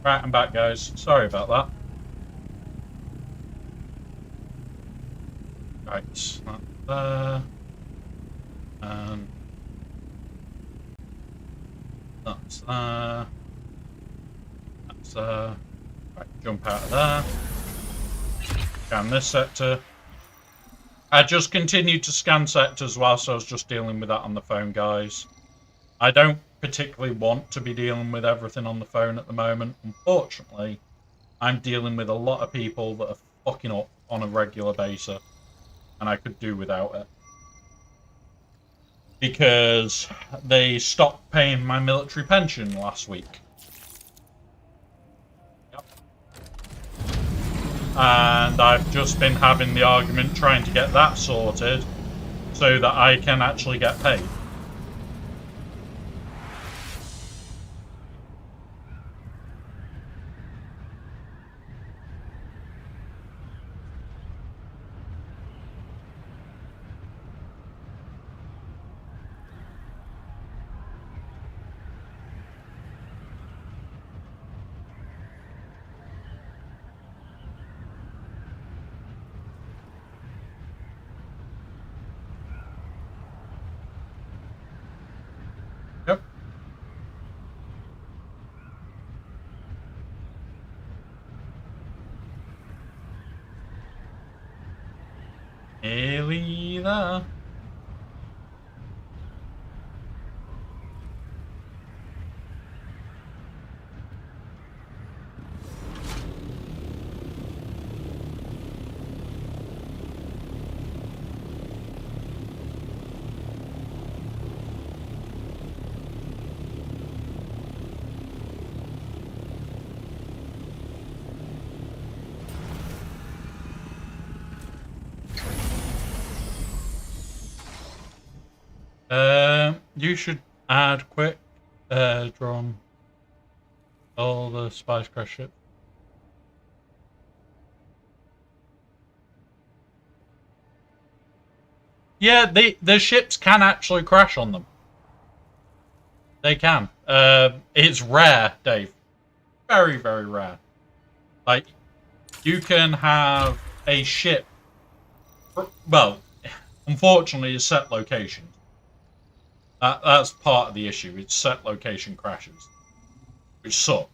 Right, I'm back, guys. Sorry about that. Right, that's there. And that's there. That's there. Right, jump out of there. Scan this sector. I just continued to scan sectors whilst I was just dealing with that on the phone, guys. I don't particularly want to be dealing with everything on the phone at the moment. Unfortunately, I'm dealing with a lot of people that are fucking up on a regular basis, and I could do without it. Because they stopped paying my military pension last week. Yep. And I've just been having the argument trying to get that sorted so that I can actually get paid. Yep. Nearly there. You should add quick drum all the Spice Crash ships. Yeah, the ships can actually crash on them. They can. It's rare, Dave. Very, very rare. Like, you can have a ship. Well, unfortunately, it's set locations. That's part of the issue. It's set location crashes, which suck.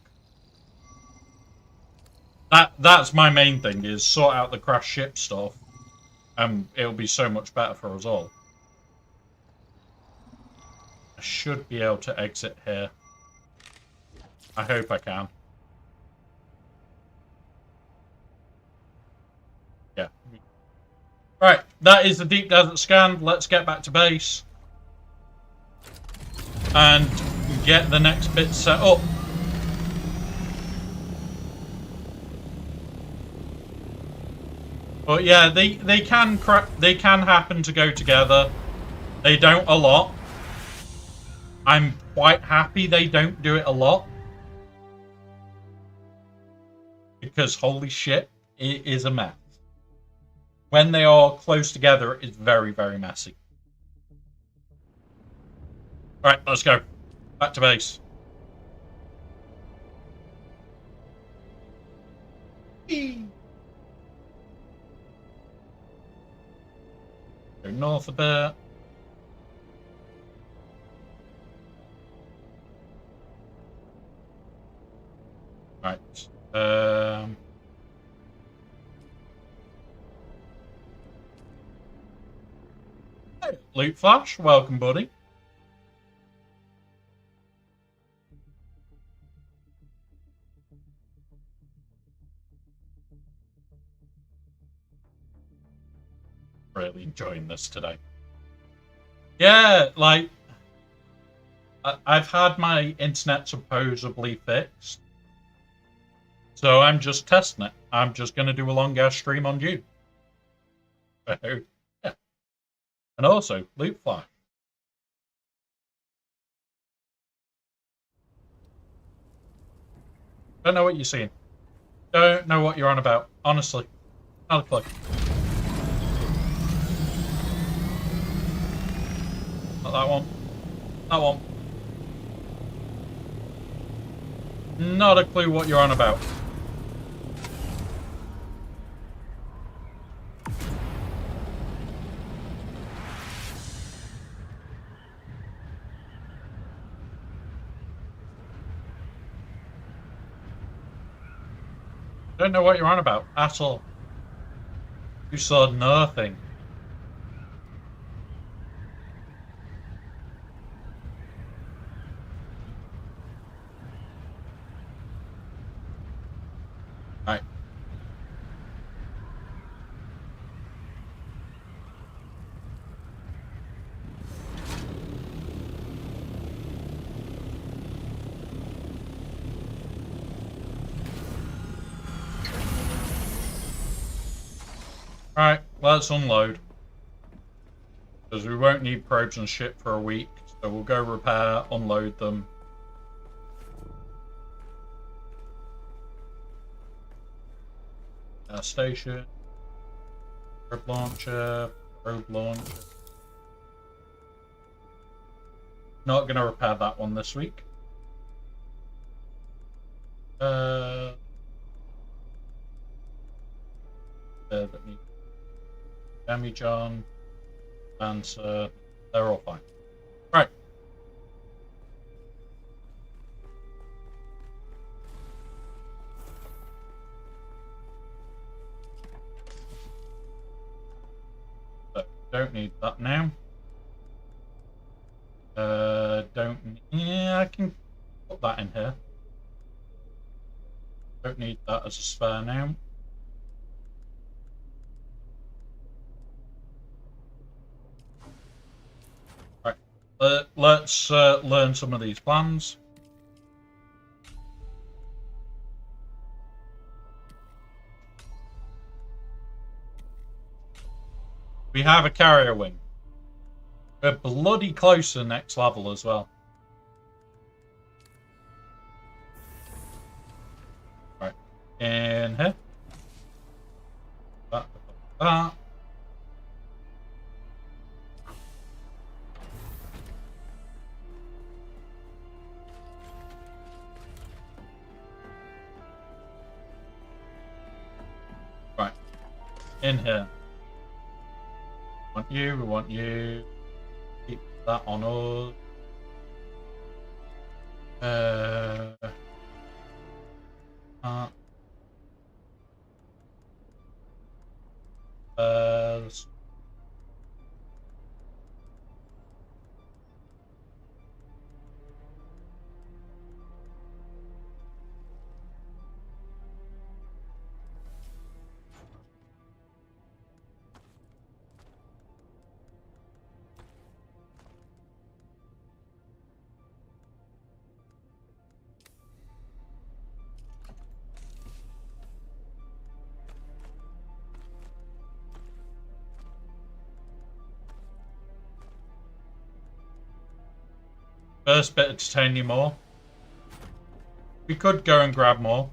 That's my main thing, is sort out the crash ship stuff, and it'll be so much better for us all. I should be able to exit here. I hope I can. Yeah. Right, that is the Deep Desert scan. Let's get back to base and get the next bit set up. But yeah, they can happen to go together. They don't a lot. I'm quite happy they don't do it a lot, because holy shit, it is a mess. When they are close together, it's very, very messy. Alright, let's go. Back to base. Go north a bit. Right. Hey, Loot Flash, welcome, buddy. Really enjoying this today. Yeah, like, I've had my internet supposedly fixed, so I'm just testing it. I'm just going to do a long-ass stream on you. So, yeah. And also, Loot Flash. Don't know what you're seeing. Don't know what you're on about. Honestly. Not a clue. Not that one. That one. Not a clue what you're on about. Don't know what you're on about at all. You saw nothing. Right. Alright, let's unload. Because we won't need probes and shit for a week. So we'll go repair, unload them. Station. Probe launcher. Probe launcher. Not going to repair that one this week. That need damage on. Answer. They're all fine. Right. So, don't need that now. Yeah, I can put that in here. Don't need that as a spare now. Right. Let's learn some of these plans. We have a carrier wing. We're bloody close to the next level as well. Right, in here. That. Right, in here. We want you. Keep that on us. First bit of titanium ore. We could go and grab more.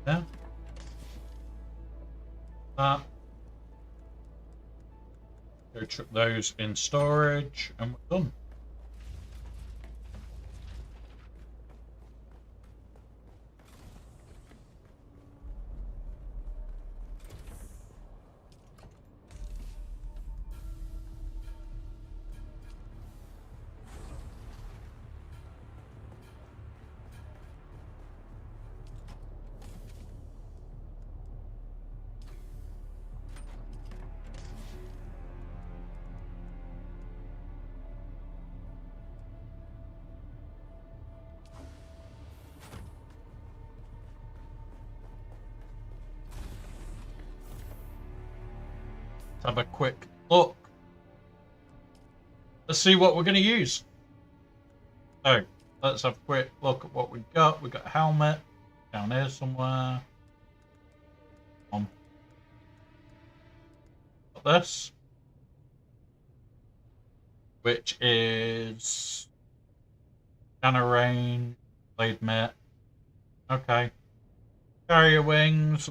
Yeah. Go chuck those in storage and we're done. Have a quick look. Let's see what we're going to use. So let's have a quick look at what we got. We got a helmet down here somewhere. Got this, which is scanner range, blade mitt. Okay. Carrier wings.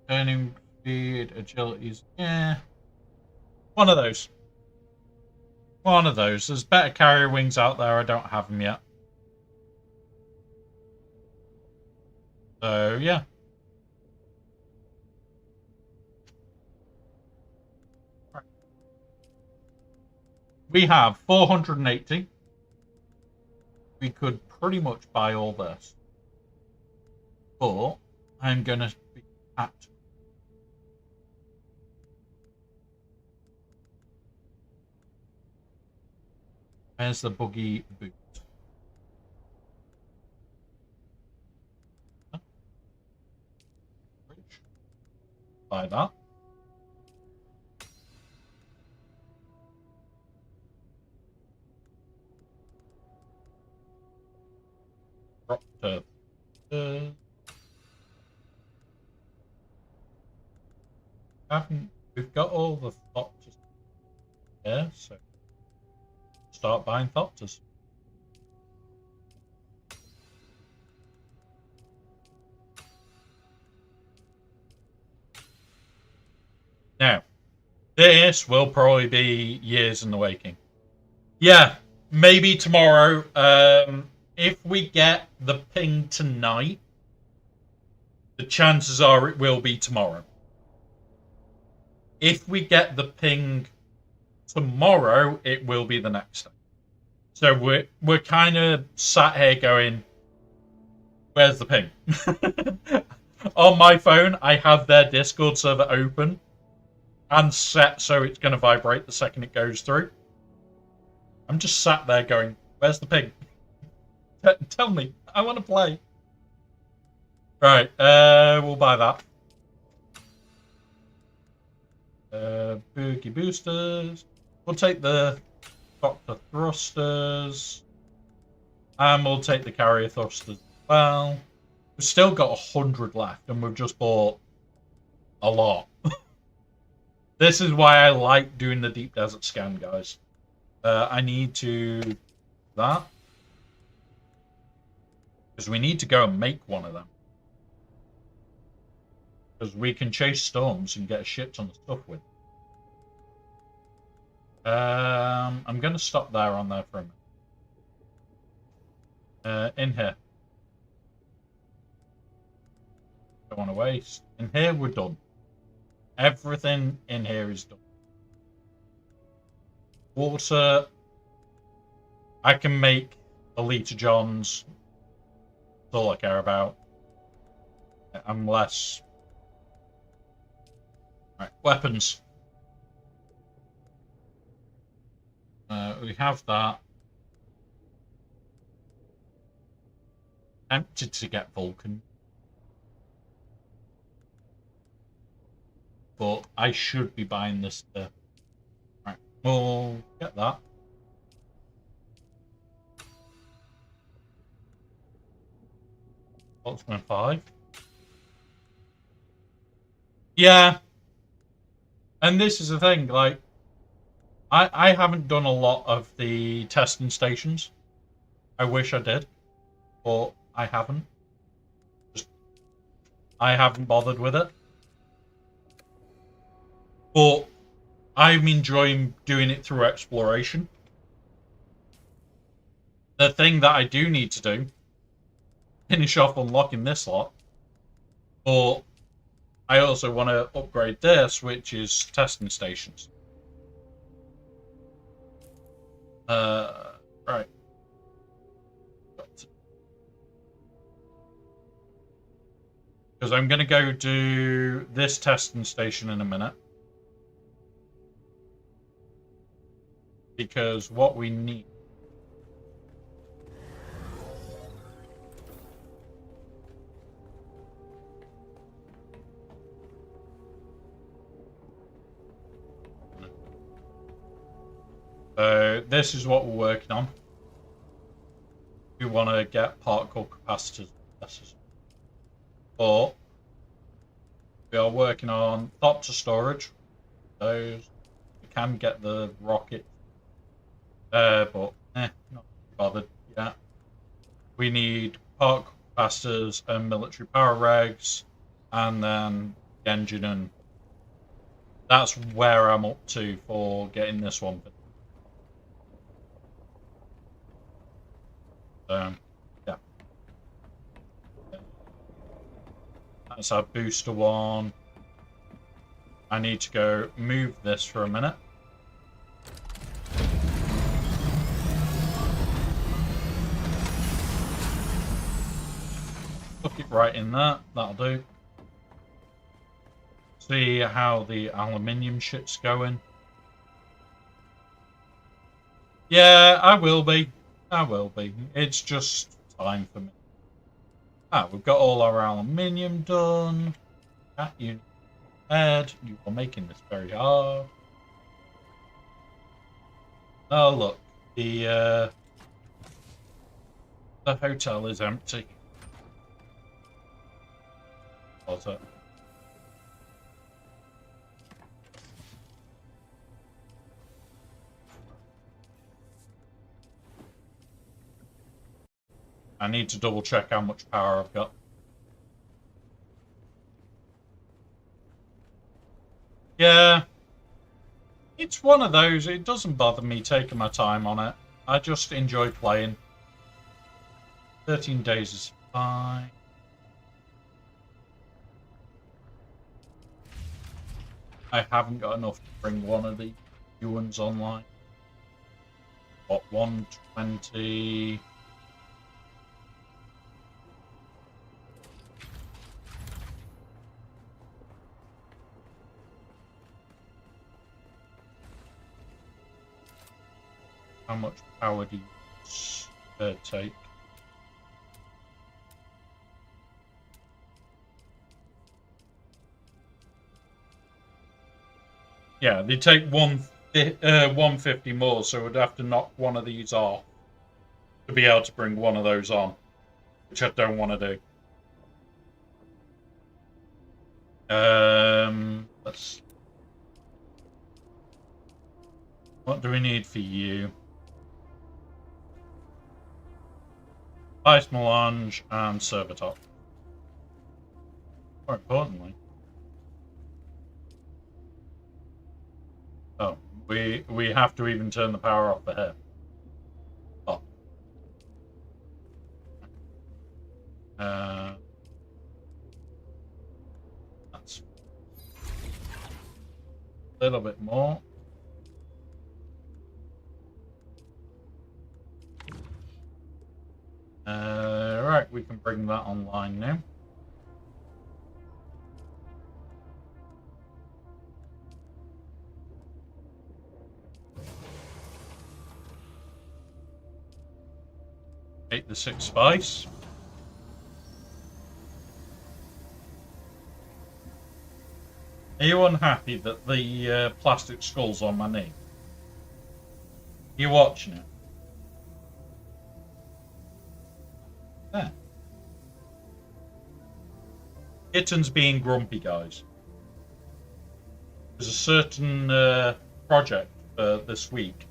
Turning speed, agilities. Yeah. One of those. One of those. There's better carrier wings out there. I don't have them yet. So, yeah. Right. We have 480. We could pretty much buy all this. But I'm going to be at. Where's the buggy boot? Buy that. Drop to we've got all the thopters here, so start buying thopters. Now, this will probably be years in the waking. Yeah, maybe tomorrow. If we get the ping tonight, the chances are it will be tomorrow. If we get the ping tomorrow, it will be the next day. So we're kind of sat here going, where's the ping? On my phone, I have their Discord server open and set so it's going to vibrate the second it goes through. I'm just sat there going, where's the ping? Tell me, I want to play. Right, we'll buy that. Boogie boosters. We'll take the Doctor thrusters. And we'll take the carrier thrusters as well. We've still got 100 left, and we've just bought a lot. This is why I like doing the deep desert scan, guys. I need to do that. Because we need to go and make one of them. Because we can chase storms and get a shit ton of stuff with. I'm going to stop there on there for a minute. In here. Don't want to waste. In here, we're done. Everything in here is done. Water. I can make a litre johns. That's all I care about. Unless... Right, weapons. We have that. Tempted to get Vulcan. But I should be buying this. Right, we'll get that. Boltzmann 5. Yeah. And this is the thing, like, I haven't done a lot of the testing stations. I wish I did, but I haven't. I haven't bothered with it. But I'm enjoying doing it through exploration. The thing that I do need to do, finish off unlocking this lot, but I also want to upgrade this, which is testing stations. Right. Because I'm going to go do this testing station in a minute. Because what we need... So this is what we're working on. We want to get particle capacitors necessary. But we are working on Thopter storage. Those we can get the rocket, but not bothered yet. We need particle capacitors and military power regs, and then the engine, and that's where I'm up to for getting this one. Yeah. That's our booster one. I need to go move this for a minute. Hook it right in there. That'll do. See how the aluminium shit's going. Yeah, I will be. I will be. It's just time for me. We've got all our aluminium done. You Ed, you are making this very hard. Oh look, the hotel is empty. Was it? I need to double check how much power I've got. Yeah. It's one of those, it doesn't bother me taking my time on it. I just enjoy playing. 13 days is fine. I haven't got enough to bring one of the new ones online. What, 120? How much power do you take? Yeah, they take 150 more, so we'd have to knock one of these off to be able to bring one of those on, which I don't want to do. What do we need for you? Ice melange and server top. More importantly, oh, we have to even turn the power off for here. Oh. That's a little bit more. Right, we can bring that online now. Take the 6 spice. Are you unhappy that the plastic skull's on my knee? You watching it? Yeah. Kitten's being grumpy, guys. There's a certain project this week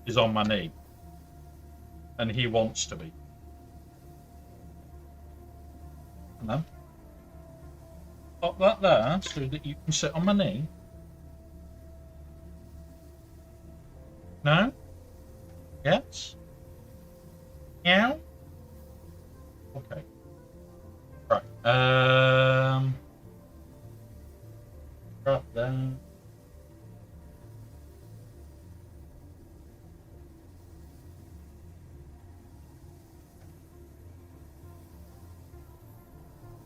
is on my knee, and he wants to be. And then pop that there so that you can sit on my knee. No? Yes? Meow? Okay. Right. Drop down.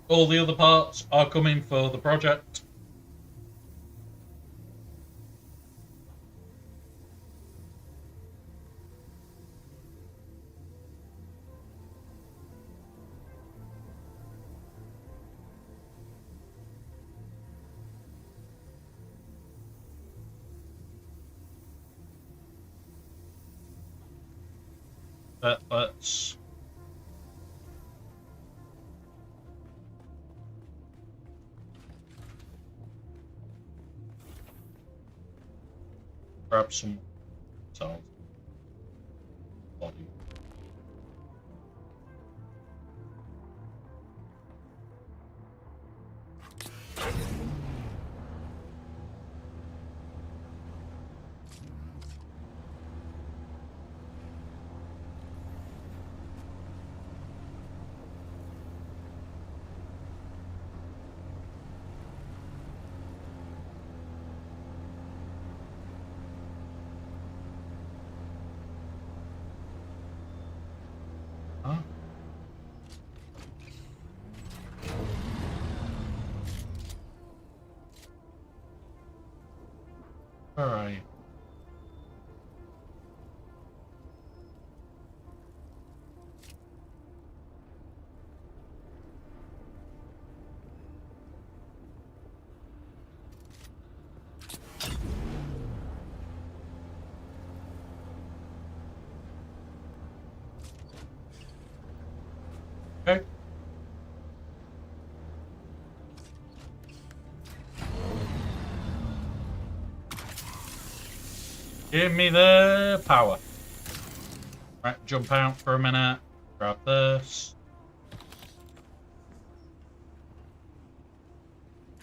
All the other parts are coming for the project. But let's grab some cells. Body. Huh? Where are you? Okay. Give me the power. Right, jump out for a minute. Grab this.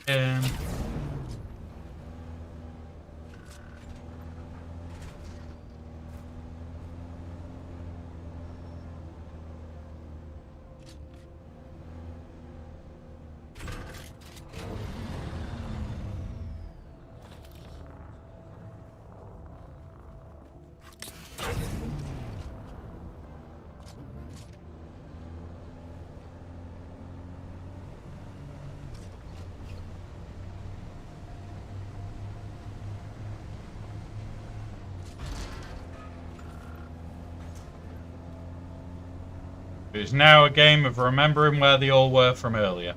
In. It's now a game of remembering where they all were from earlier.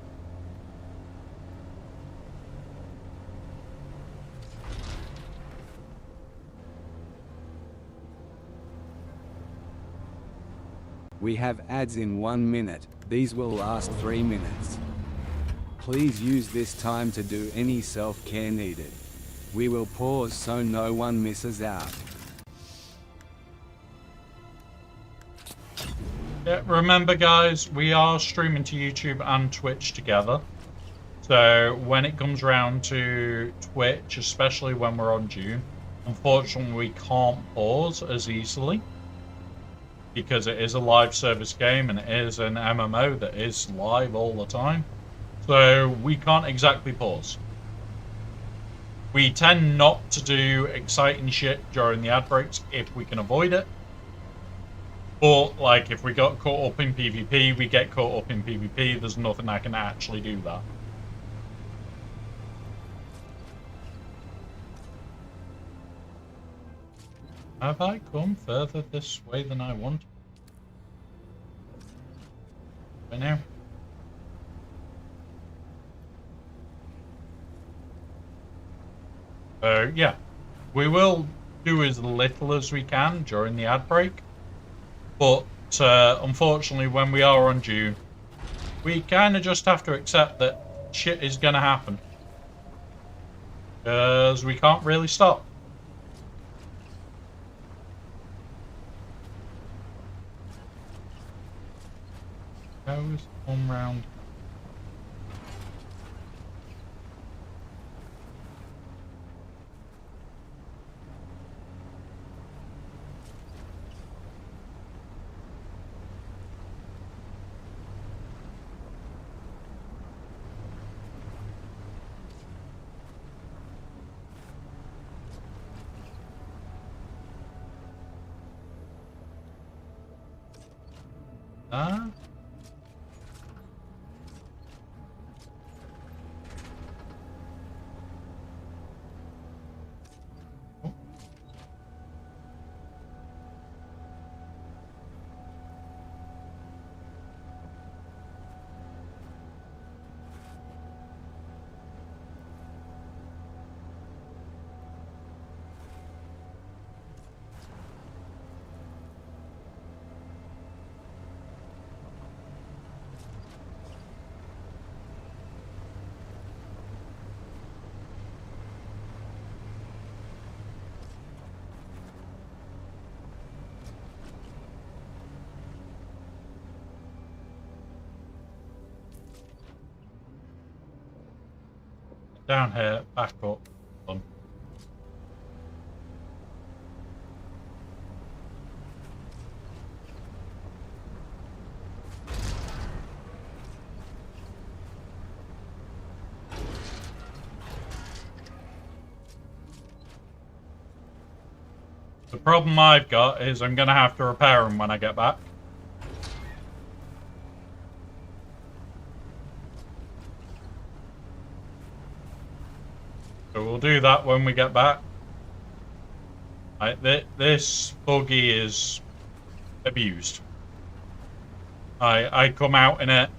We have ads in 1 minute. These will last 3 minutes. Please use this time to do any self-care needed. We will pause so no one misses out. Yeah, remember guys, we are streaming to YouTube and Twitch together. So when it comes around to Twitch, especially when we're on June, unfortunately we can't pause as easily. Because it is a live service game and it is an MMO that is live all the time. So we can't exactly pause. We tend not to do exciting shit during the ad breaks if we can avoid it. But like if we got caught up in PvP, we get caught up in PvP. There's nothing I can actually do that. Have I come further this way than I want? Right now? So yeah, we will do as little as we can during the ad break. But unfortunately, when we are on June, we kind of just have to accept that shit is going to happen. Because we can't really stop. Goes on round. Ah. down here, back up. Done. The problem I've got is I'm going to have to repair them when I get back. So we'll do that when we get back. This buggy is abused. I come out in it.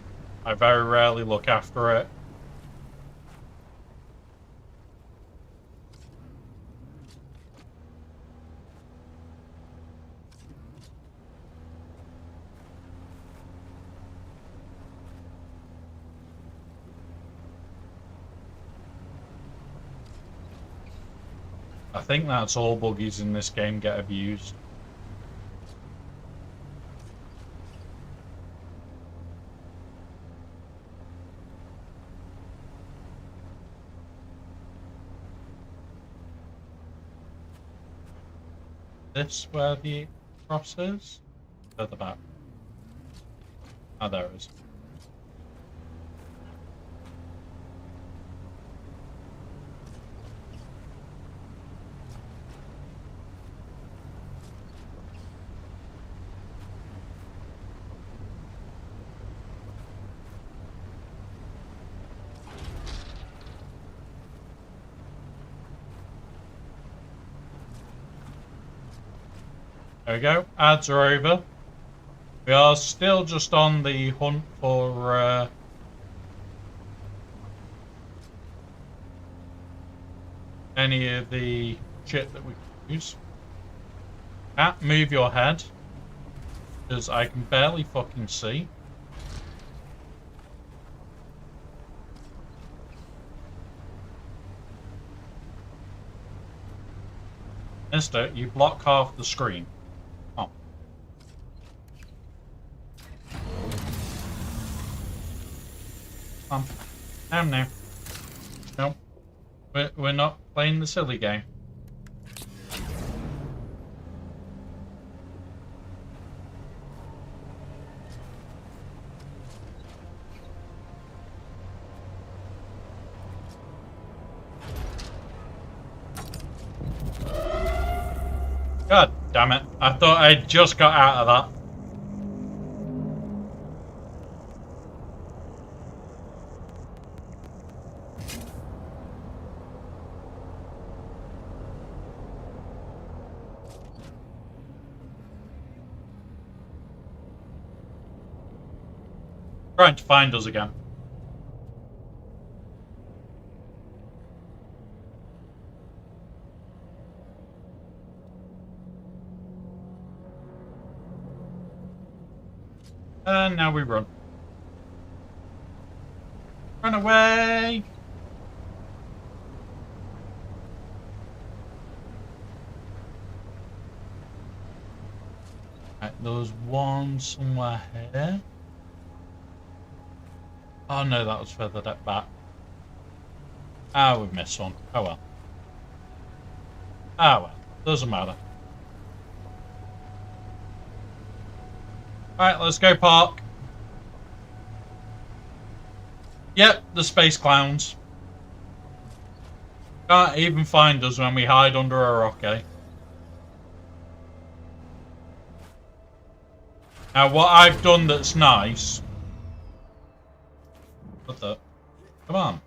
I very rarely look after it. I think that's all buggies in this game get abused. This where the cross is? Further back. Ah, there it is. There we go. Ads are over. We are still just on the hunt for any of the shit that we can use. Can't move your head because I can barely fucking see. Mister, you block half the screen. Oh. Down now. No. We're not playing the silly game. God damn it. I thought I just got out of that. Trying to find us again. And now we run. Run away! Right, there was one somewhere here. Oh no, that was further back. Ah, we've missed one. Oh well. Ah well, doesn't matter. Alright, let's go park. Yep, the space clowns. Can't even find us when we hide under a rock, eh? Now, what I've done that's nice... What the... Come on.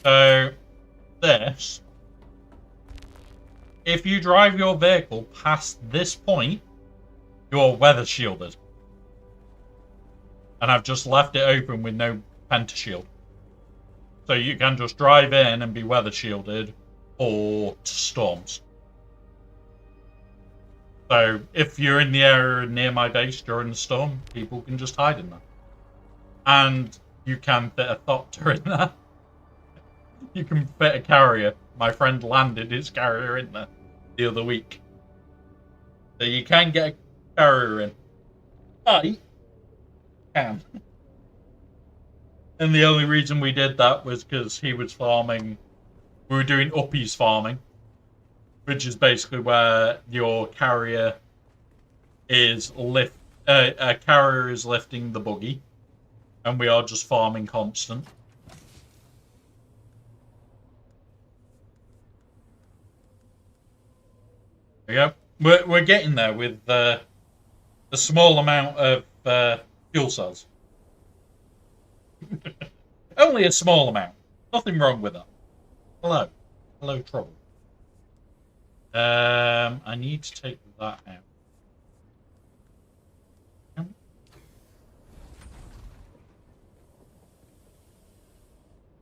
So, this... If you drive your vehicle past this point, you're weather shielded. And I've just left it open with no pentashield. So you can just drive in and be weather shielded for storms. So if you're in the area near my base during the storm, people can just hide in there. And you can fit a thopter in there. You can fit a carrier. My friend landed his carrier in there the other week. So you can get a carrier in. I can. And the only reason we did that was because he was farming. We were doing uppies farming, which is basically where your carrier is a carrier is lifting the buggy, and we are just farming constant. There we go. We're getting there with a small amount of fuel cells. Only a small amount. Nothing wrong with that. Hello. Hello, trouble. I need to take that out.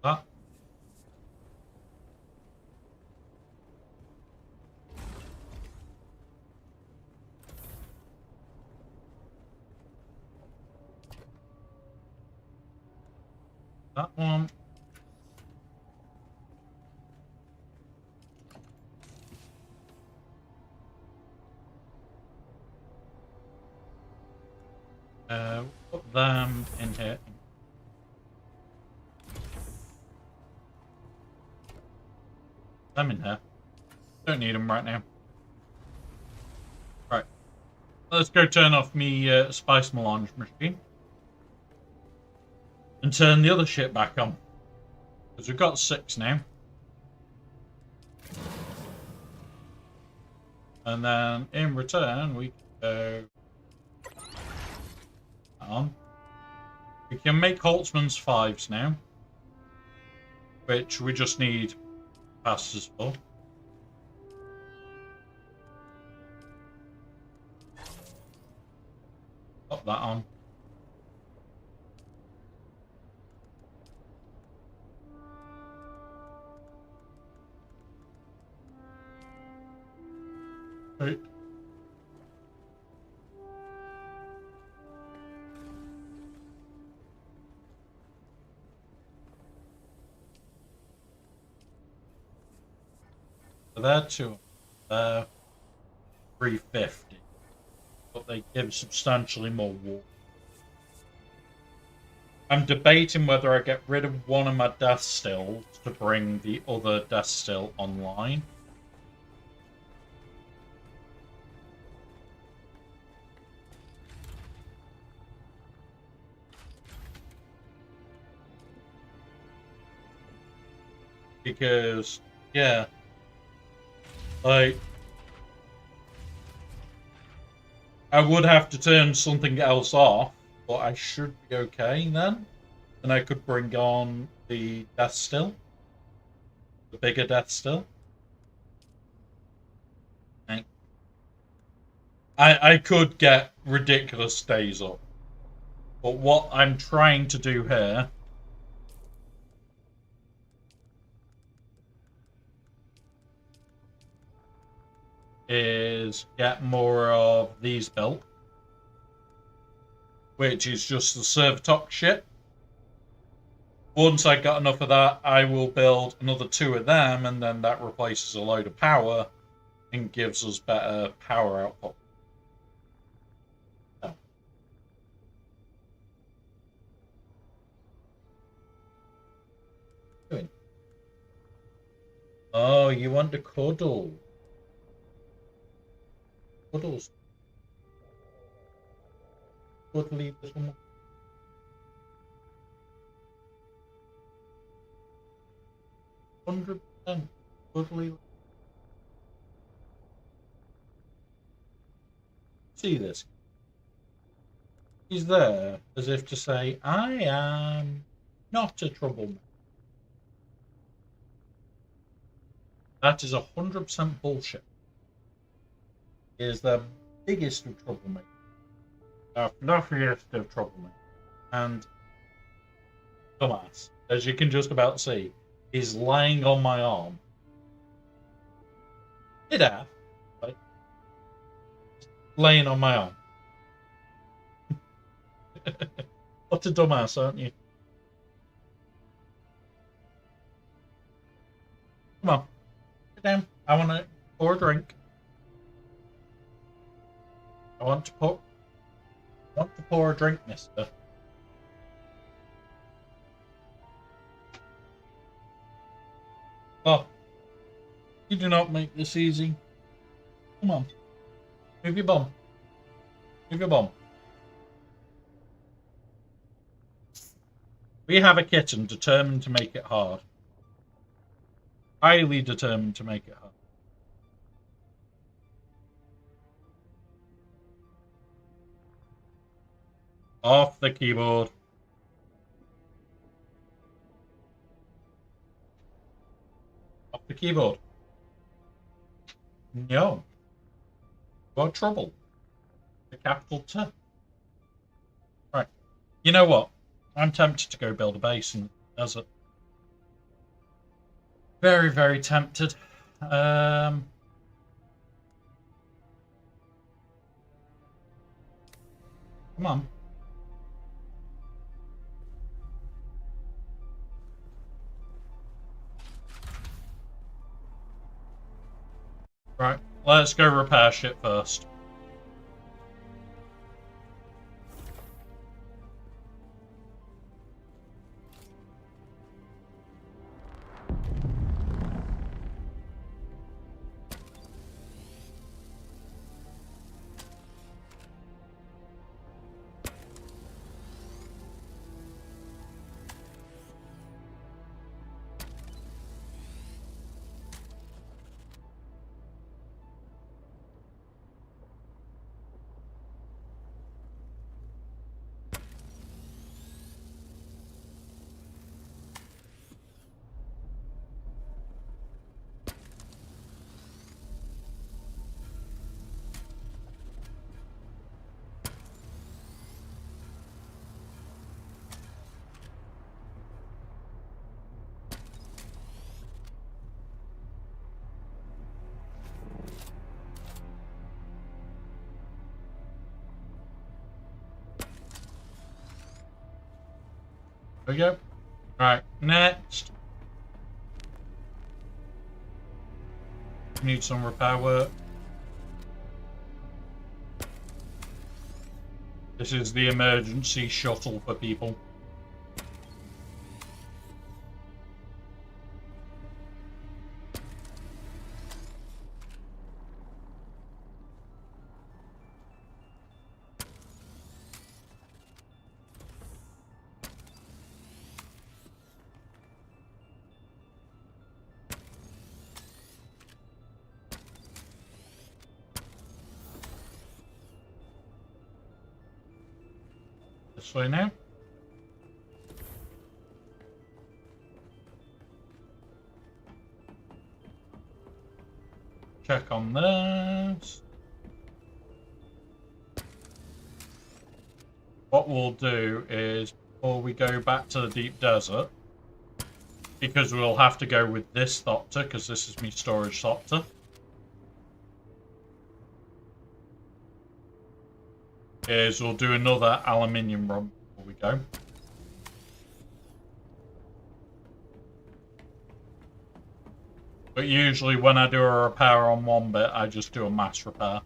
That. That one. Put them in here. Them in here. Don't need them right now. Right. Let's go turn off me spice melange machine. And turn the other shit back on. Because we've got 6 now. And then in return we can go on. We can make Holtzman's 5s now. Which we just need passes for. Pop that on. Right. So they're 350, but they give substantially more water. I'm debating whether I get rid of one of my death stills to bring the other death still online. Because, yeah, like, I would have to turn something else off, but I should be okay then. And I could bring on the death still, the bigger death still. I could get ridiculous days up, but what I'm trying to do here is get more of these built, which is just the server-top shit. Once I got enough of that, I will build another 2 of them, and then that replaces a load of power and gives us better power output. Oh, you want to cuddle? Cuddles. Cuddly little. 100% cuddly. See this? He's there as if to say, I am not a troublemaker. That is 100% bullshit. He is the biggest of troublemakers. The fluffiest of troublemakers. And dumbass, as you can just about see, is lying on my arm. Did I? Right? Laying on my arm. What a dumbass, aren't you? Come on. Sit down. I want to pour a drink. I want to pour a drink, mister. Oh, you do not make this easy. Come on. Move your bum. Move your bum. We have a kitten determined to make it hard. Highly determined to make it hard. Off the keyboard. Off the keyboard. No. Got trouble. The capital T. Right. You know what? I'm tempted to go build a base in the desert. Very, very tempted. Come on. Right, let's go repair shit first. There we go. Right, next. Need some repair work. This is the emergency shuttle for people. This way now. Check on this. What we'll do is, before we go back to the deep desert, because we'll have to go with this thopter, because this is me storage thopter. Is we'll do another aluminium run before we go. But usually when I do a repair on one bit, I just do a mass repair.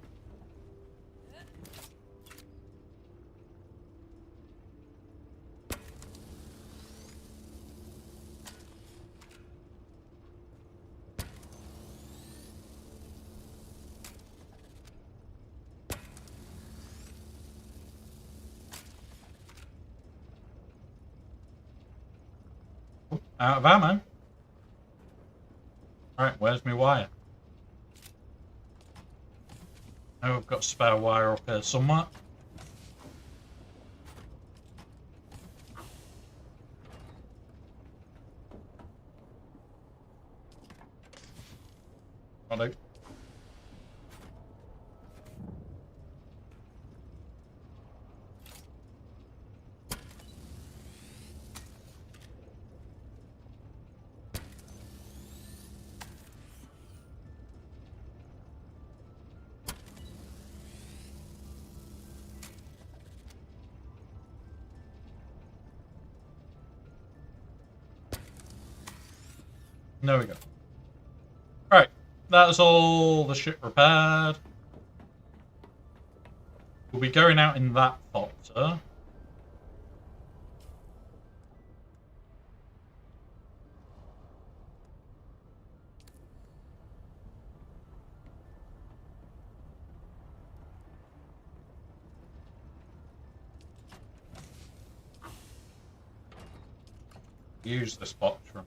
Out of ammo. Right, where's my wire? Oh, I've got spare wire up here somewhere. Hello. There we go. Right, that's all the shit repaired. We'll be going out in that thopter. use this box from.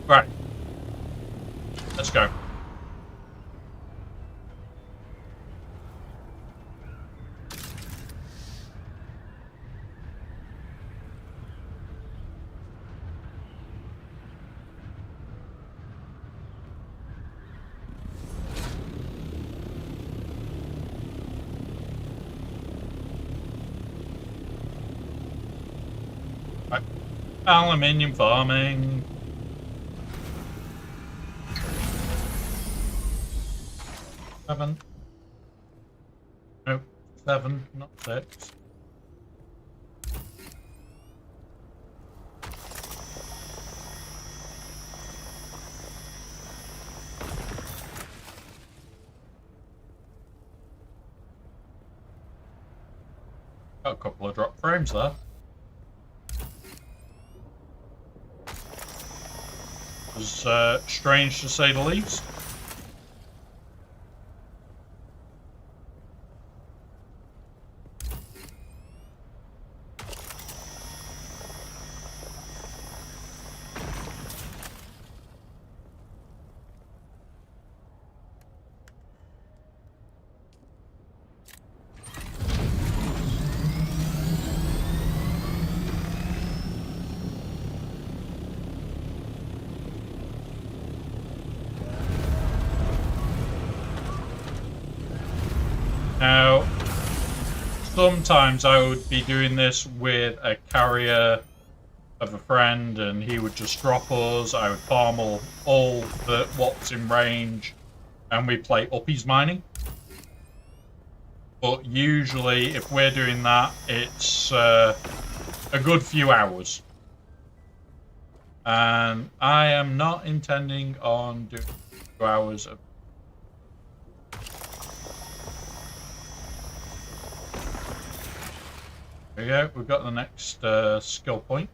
Right. Let's go. Right. Aluminium farming. Seven. Nope. 7, not 6. Got a couple of drop frames there. It was strange to say the least. Now, sometimes I would be doing this with a carrier of a friend and he would just drop us. I would farm all the what's in range and we play uppies mining. But usually if we're doing that, it's a good few hours. And I am not intending on doing 2 hours of. There we go, we've got the next skill point.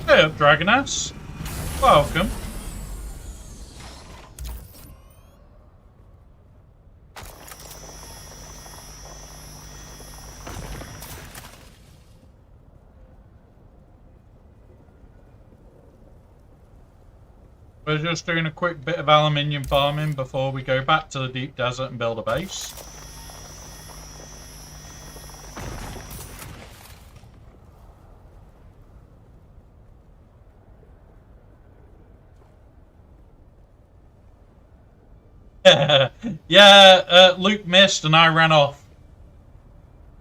Hey up, Dragonass. Welcome. We're just doing a quick bit of aluminium farming before we go back to the deep desert and build a base. Yeah, Luke missed and I ran off.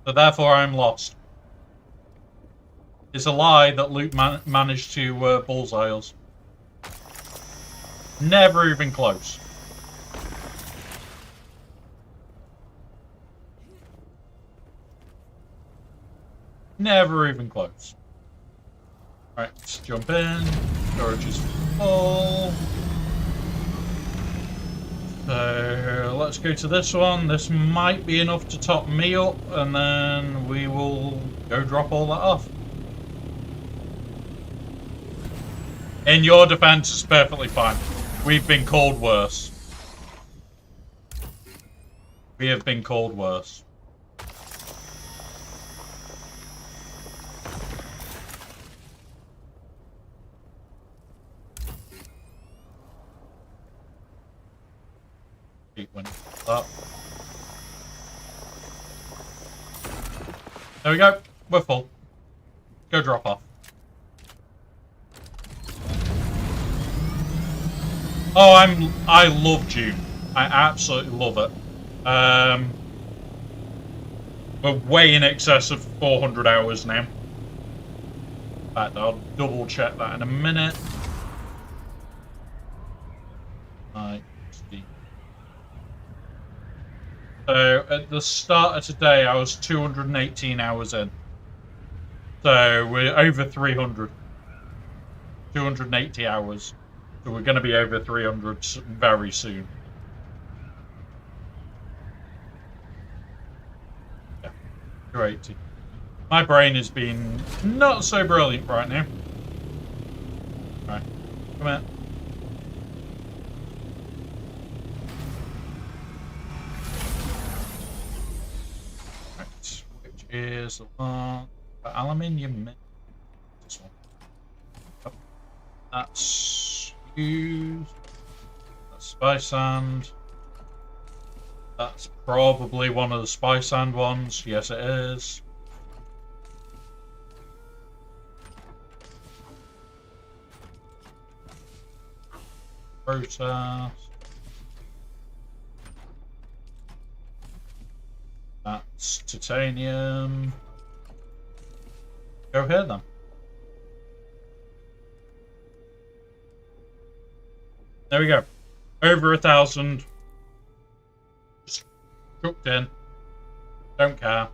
So therefore I'm lost. It's a lie that Luke managed to bullseye us. Never even close. Never even close. Right, let's jump in. Storage is full. So let's go to this one. This might be enough to top me up, and then we will go drop all that off. In your defense, it's perfectly fine. We've been called worse. We have been called worse. When up. There we go. We're full. Go drop off. Oh, I love June. I absolutely love it. We're way in excess of 400 hours now. In fact, I'll double check that in a minute. So at the start of today, I was 218 hours in. So we're over 300. 280 hours. So we're going to be over 300 very soon. Yeah, 280. My brain has been not so brilliant right now. Right, come here. Is the one for aluminium. This one. Oh, that's used. That's spy sand. That's probably one of the spy sand ones. Yes, it is. Process. That's titanium. Go ahead then. There we go. Over 1,000. Just cooked in. Don't care.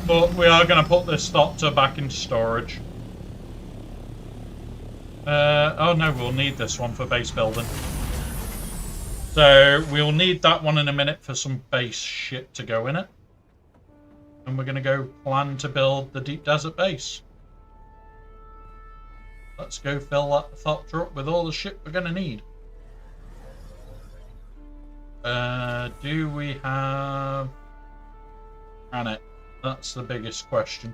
But we are going to put this Thopter back into storage. Oh no, we'll need this one for base building. So we'll need that one in a minute for some base shit to go in it. And we're going to go plan to build the deep desert base. Let's go fill that Thopter up with all the shit we're going to need. Do we have granite? That's the biggest question.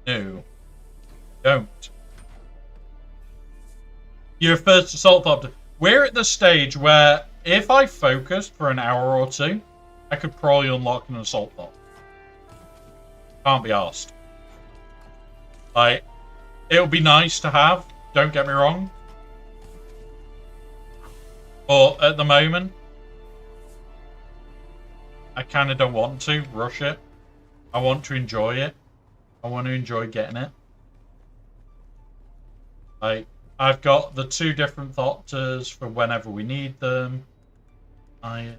No. Don't. Your first assault Thopter. We're at the stage where if I focused for an hour or two, I could probably unlock an assault Thopter. Can't be arsed. Like, it would be nice to have, don't get me wrong. But at the moment, I kind of don't want to rush it. I want to enjoy it. I want to enjoy getting it. Like, I've got the 2 different Thopters for whenever we need them. I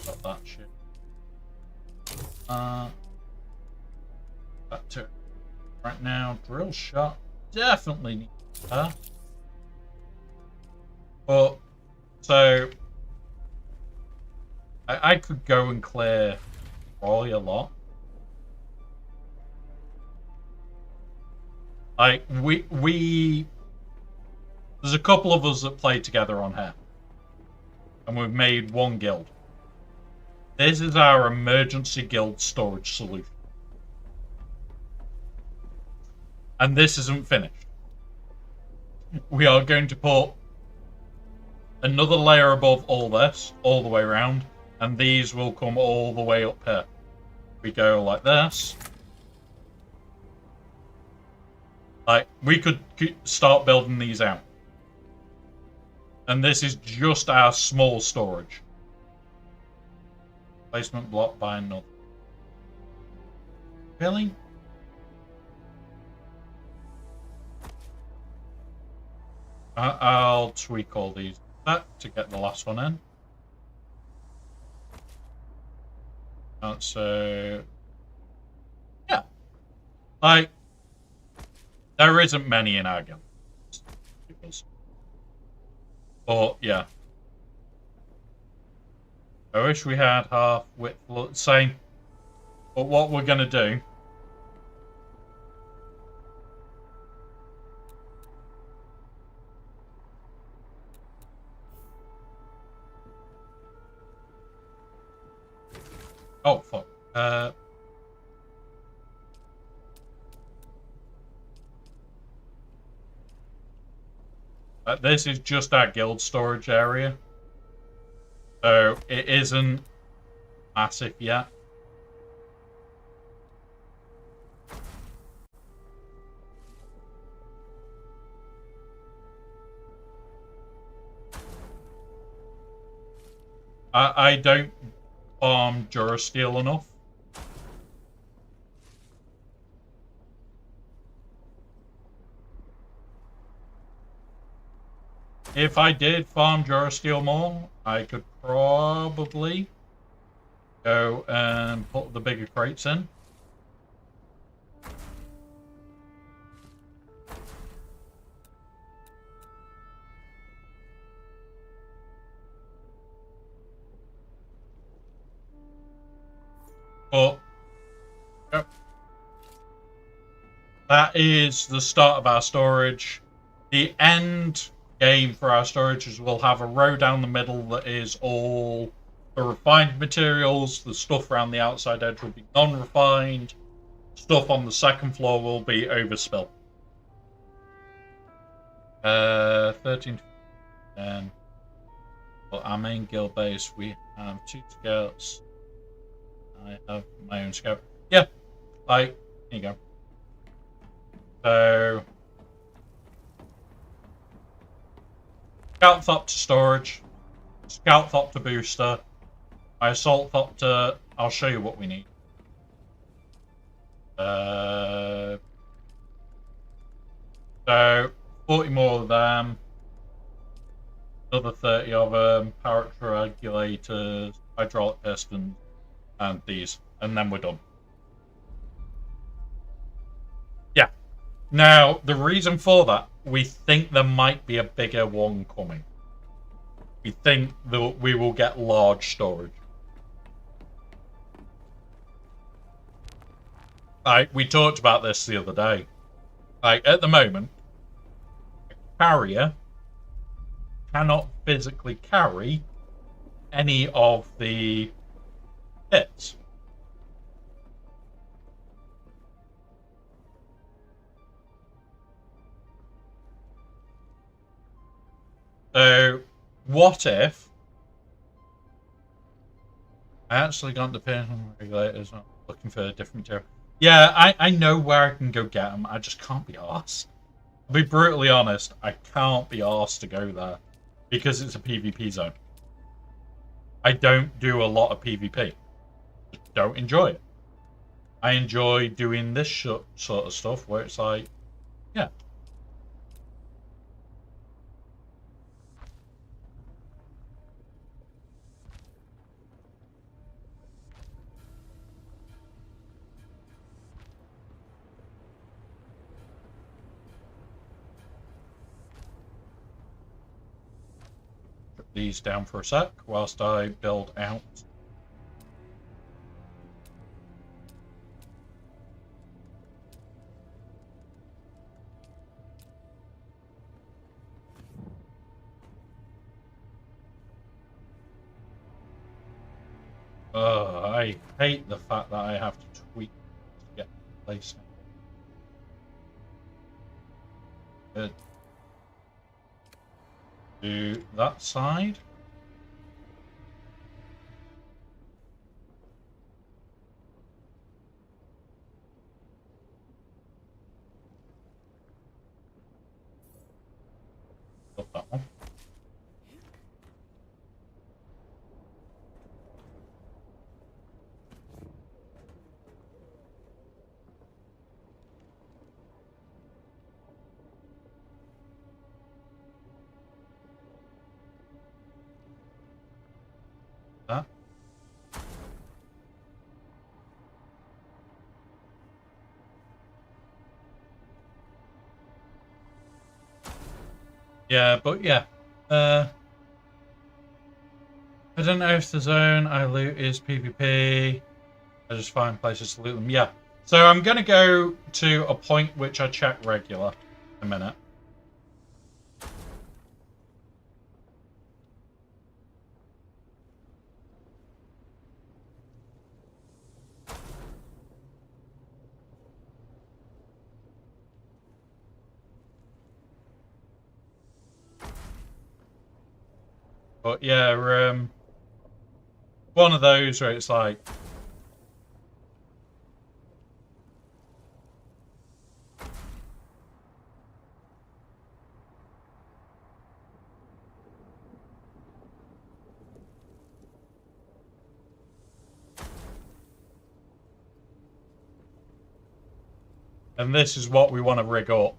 got that shit. Back to it. Right now, drill shot definitely needs that. But so I could go and clear probably a lot. Like we there's a couple of us that play together on here. And we've made one guild. This is our emergency guild storage solution. And this isn't finished. We are going to put another layer above all this, all the way around, And these will come all the way up here. We go like this. Like, we could start building these out. And this is just our small storage. Placement block by another. Really? I'll tweak all these to get the last one in. So, yeah. Like, there isn't many in our guild. But, yeah. I wish we had half width, same. But what we're going to do... Oh, fuck. This is just our guild storage area. So it isn't massive yet. I don't farm Durasteel enough. If I did farm Durasteel more, I could probably go and put the bigger crates in. But yep. That is the start of our storage. The end game for our storage is we'll have a row down the middle that is all the refined materials. The stuff around the outside edge will be non-refined. Stuff on the second floor will be overspill. 13 to 10. For our main guild base, we have 2 scouts. I have my own scout. Yeah, like, here you go. So, Scout Thop to storage, Scout Thop to booster, my Assault Thop to... I'll show you what we need. So, 40 more of them, another 30 of them, power regulators, hydraulic pistons, and these, and then we're done. Yeah. Now, the reason for that, we think there might be a bigger one coming. We think that we will get large storage. We talked about this the other day. At the moment, a carrier cannot physically carry any of the hits. So, what if I actually got the pin regulators? I'm looking for a different material. Yeah, I know where I can go get them. I just can't be arsed. I'll be brutally honest. I can't be arsed to go there because it's a PvP zone. I don't do a lot of PvP. Just don't enjoy it. I enjoy doing this sort of stuff where it's like, yeah. Put these down for a sec whilst I build out. I hate the fact that I have to tweak to get placed. Good. Do that side. Yeah, but yeah. I don't know if the zone I loot is PvP. I just find places to loot them. Yeah. So I'm going to go to a point which I check regular in a minute. But yeah, one of those where it's like, and this is what we want to rig up.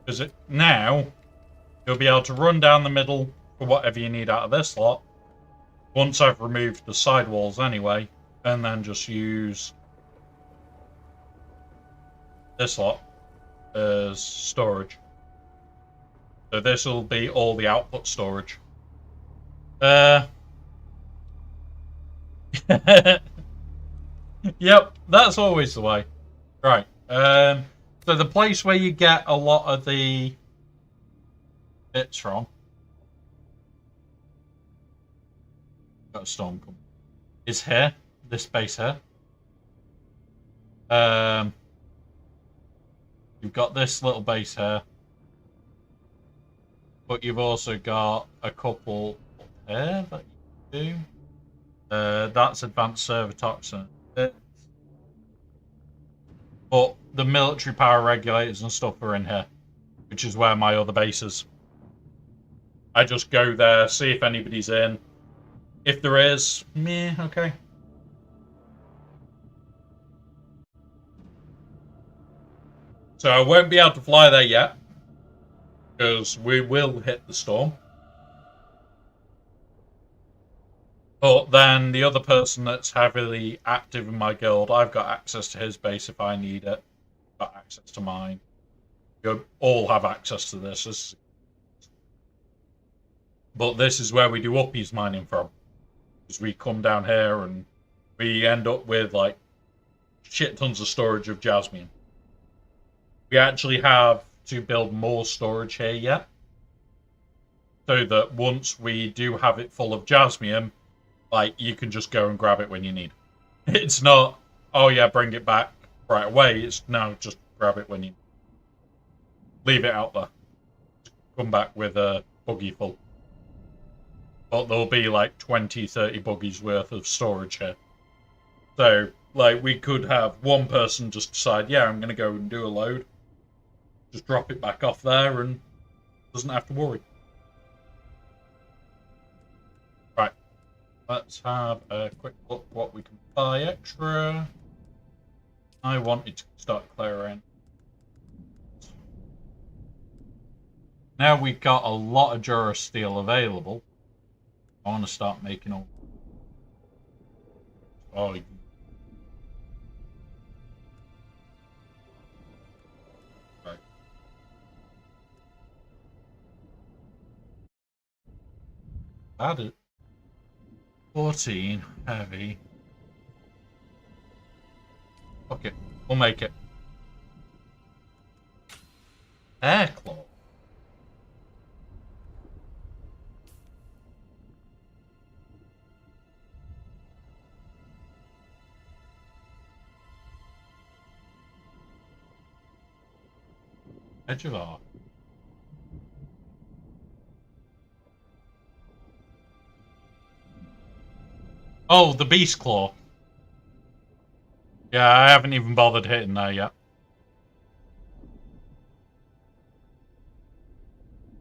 Because now you'll be able to run down the middle for whatever you need out of this lot. Once I've removed the sidewalls anyway, and then just use this lot as storage. So this will be all the output storage. Yep, that's always the way. Right. So the place where you get a lot of the bits from. Got a storm coming. Is here. This base here. You've got this little base here. But you've also got a couple up here that you do. That's advanced server toxin. But the military power regulators and stuff are in here, which is where my other base is. I just go there, see if anybody's in. If there is, meh, okay. So I won't be able to fly there yet, because we will hit the storm. But then the other person that's heavily active in my guild, I've got access to his base if I need it. Got access to mine. You all have access to this. But this is where we do uppies mining from. Because we come down here and we end up with like shit tons of storage of jasmine. We actually have to build more storage here yet. So that once we do have it full of jasmine, like, you can just go and grab it when you need. It's not, oh yeah, bring it back right away. It's no, just grab it when you leave it out there. Come back with a buggy full. But there'll be like 20, 30 buggies worth of storage here. So, like, we could have one person just decide, yeah, I'm going to go and do a load. Just drop it back off there and doesn't have to worry. Right. Let's have a quick look what we can buy extra. I wanted to start clearing. Now we've got a lot of Jura steel available. I want to start making all. Oh, right. Added 14 heavy. Okay, we'll make it. Hair claw. Edge of art. Oh, the beast claw. Yeah, I haven't even bothered hitting there yet.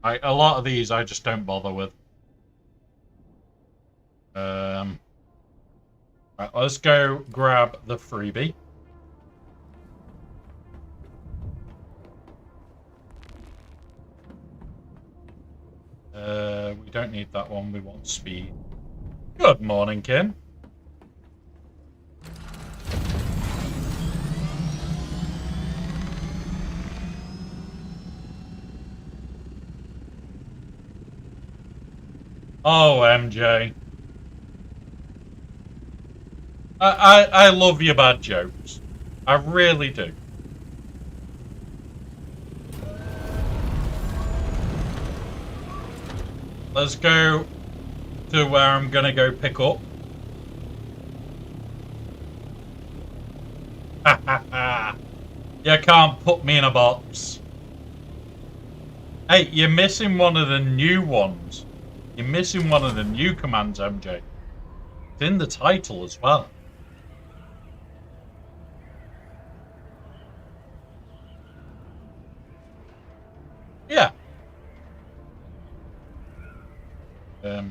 A lot of these I just don't bother with. Right, let's go grab the freebie. We don't need that one. We want speed. Good morning, Kin. Oh, MJ. I love your bad jokes. I really do. Let's go to where I'm gonna go pick up. Ha ha ha. You can't put me in a box. Hey, you're missing one of the new ones. You're missing one of the new commands, MJ. It's in the title as well. Yeah. Yeah.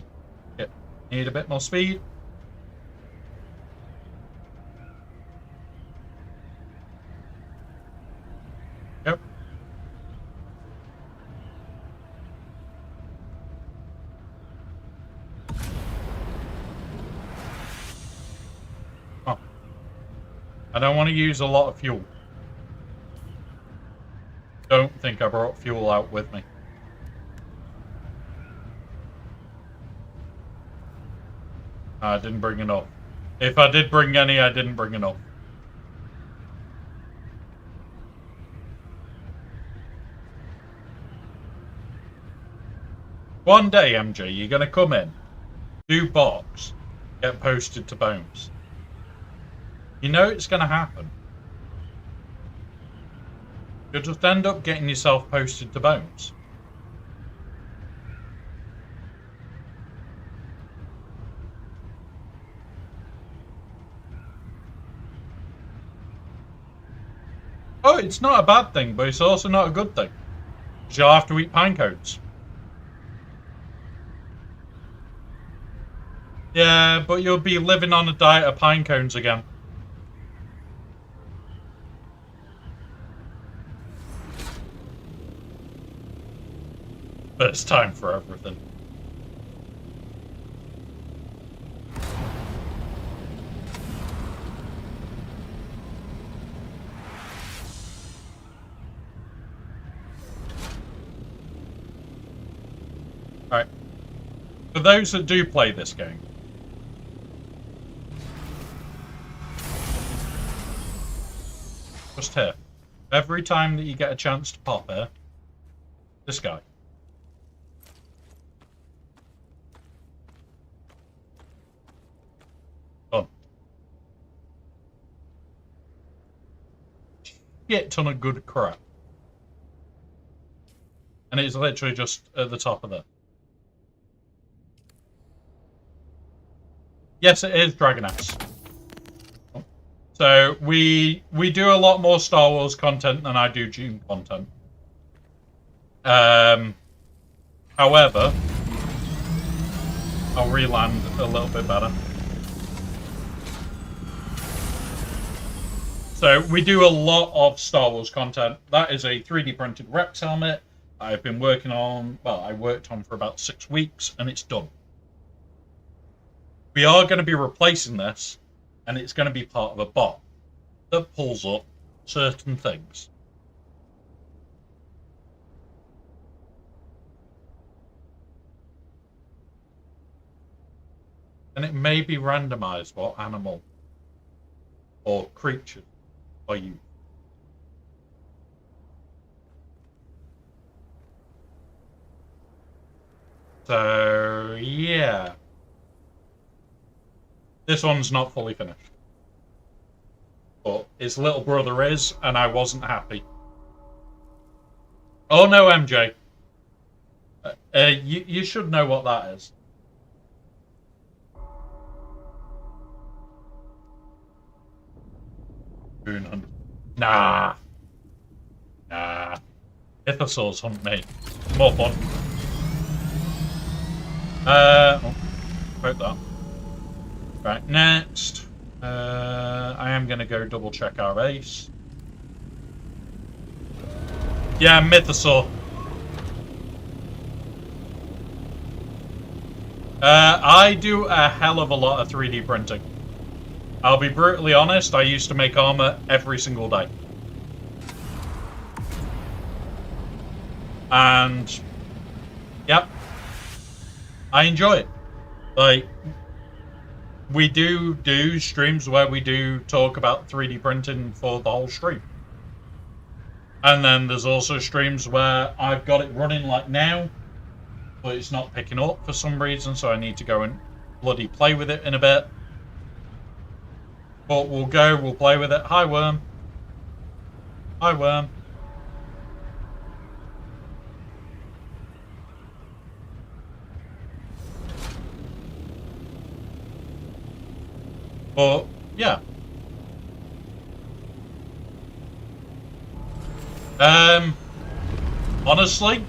Need a bit more speed. Yep. Oh. I don't want to use a lot of fuel. Don't think I brought fuel out with me. I didn't bring enough. If I did bring any, I didn't bring enough. One day, MJ, you're going to come in, do box, get posted to Bones. You know it's going to happen. You'll just end up getting yourself posted to Bones. Oh, it's not a bad thing, but it's also not a good thing. You'll have to eat pine cones. Yeah, but you'll be living on a diet of pine cones again. But it's time for everything. Alright. For those that do play this game, just here. Every time that you get a chance to pop here, this guy. Done. Shit ton of good crap. And it's literally just at the top of it. Yes, it is Dragoness. So we do a lot more Star Wars content than I do Dune content. However, I'll re-land a little bit better. So we do a lot of Star Wars content. That is a 3D printed Rex helmet I've been working on. Well, I worked on for about 6 weeks, and it's done. We are going to be replacing this, and it's going to be part of a bot that pulls up certain things. And it may be randomized what animal or creature are you. So, yeah. This one's not fully finished. But his little brother is, and I wasn't happy. Oh no, MJ. You should know what that is. Nah. Nah. Mythosaurs hunt me. More fun. Quote that. Right, next. I am going to go double check our base. Yeah, Mythosaur. I do a hell of a lot of 3D printing. I'll be brutally honest, I used to make armor every single day. And, yep, I enjoy it. Like, we do streams where we do talk about 3D printing for the whole stream. And then there's also streams where I've got it running like now, but it's not picking up for some reason, so I need to go and bloody play with it in a bit. But we'll play with it. Hi, Worm. Hi, Worm. But, yeah. Honestly,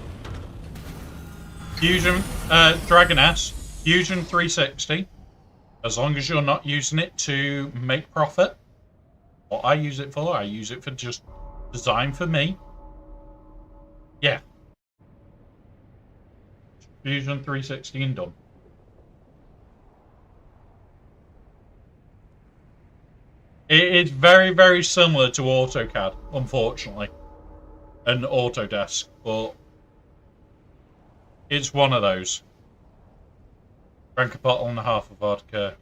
Fusion, Dragon S, Fusion 360, as long as you're not using it to make profit, what I use it for just design for me. Yeah. Fusion 360 and done. It is very, very similar to AutoCAD, unfortunately, and Autodesk, but it's one of those. Drank a bottle and a half of vodka,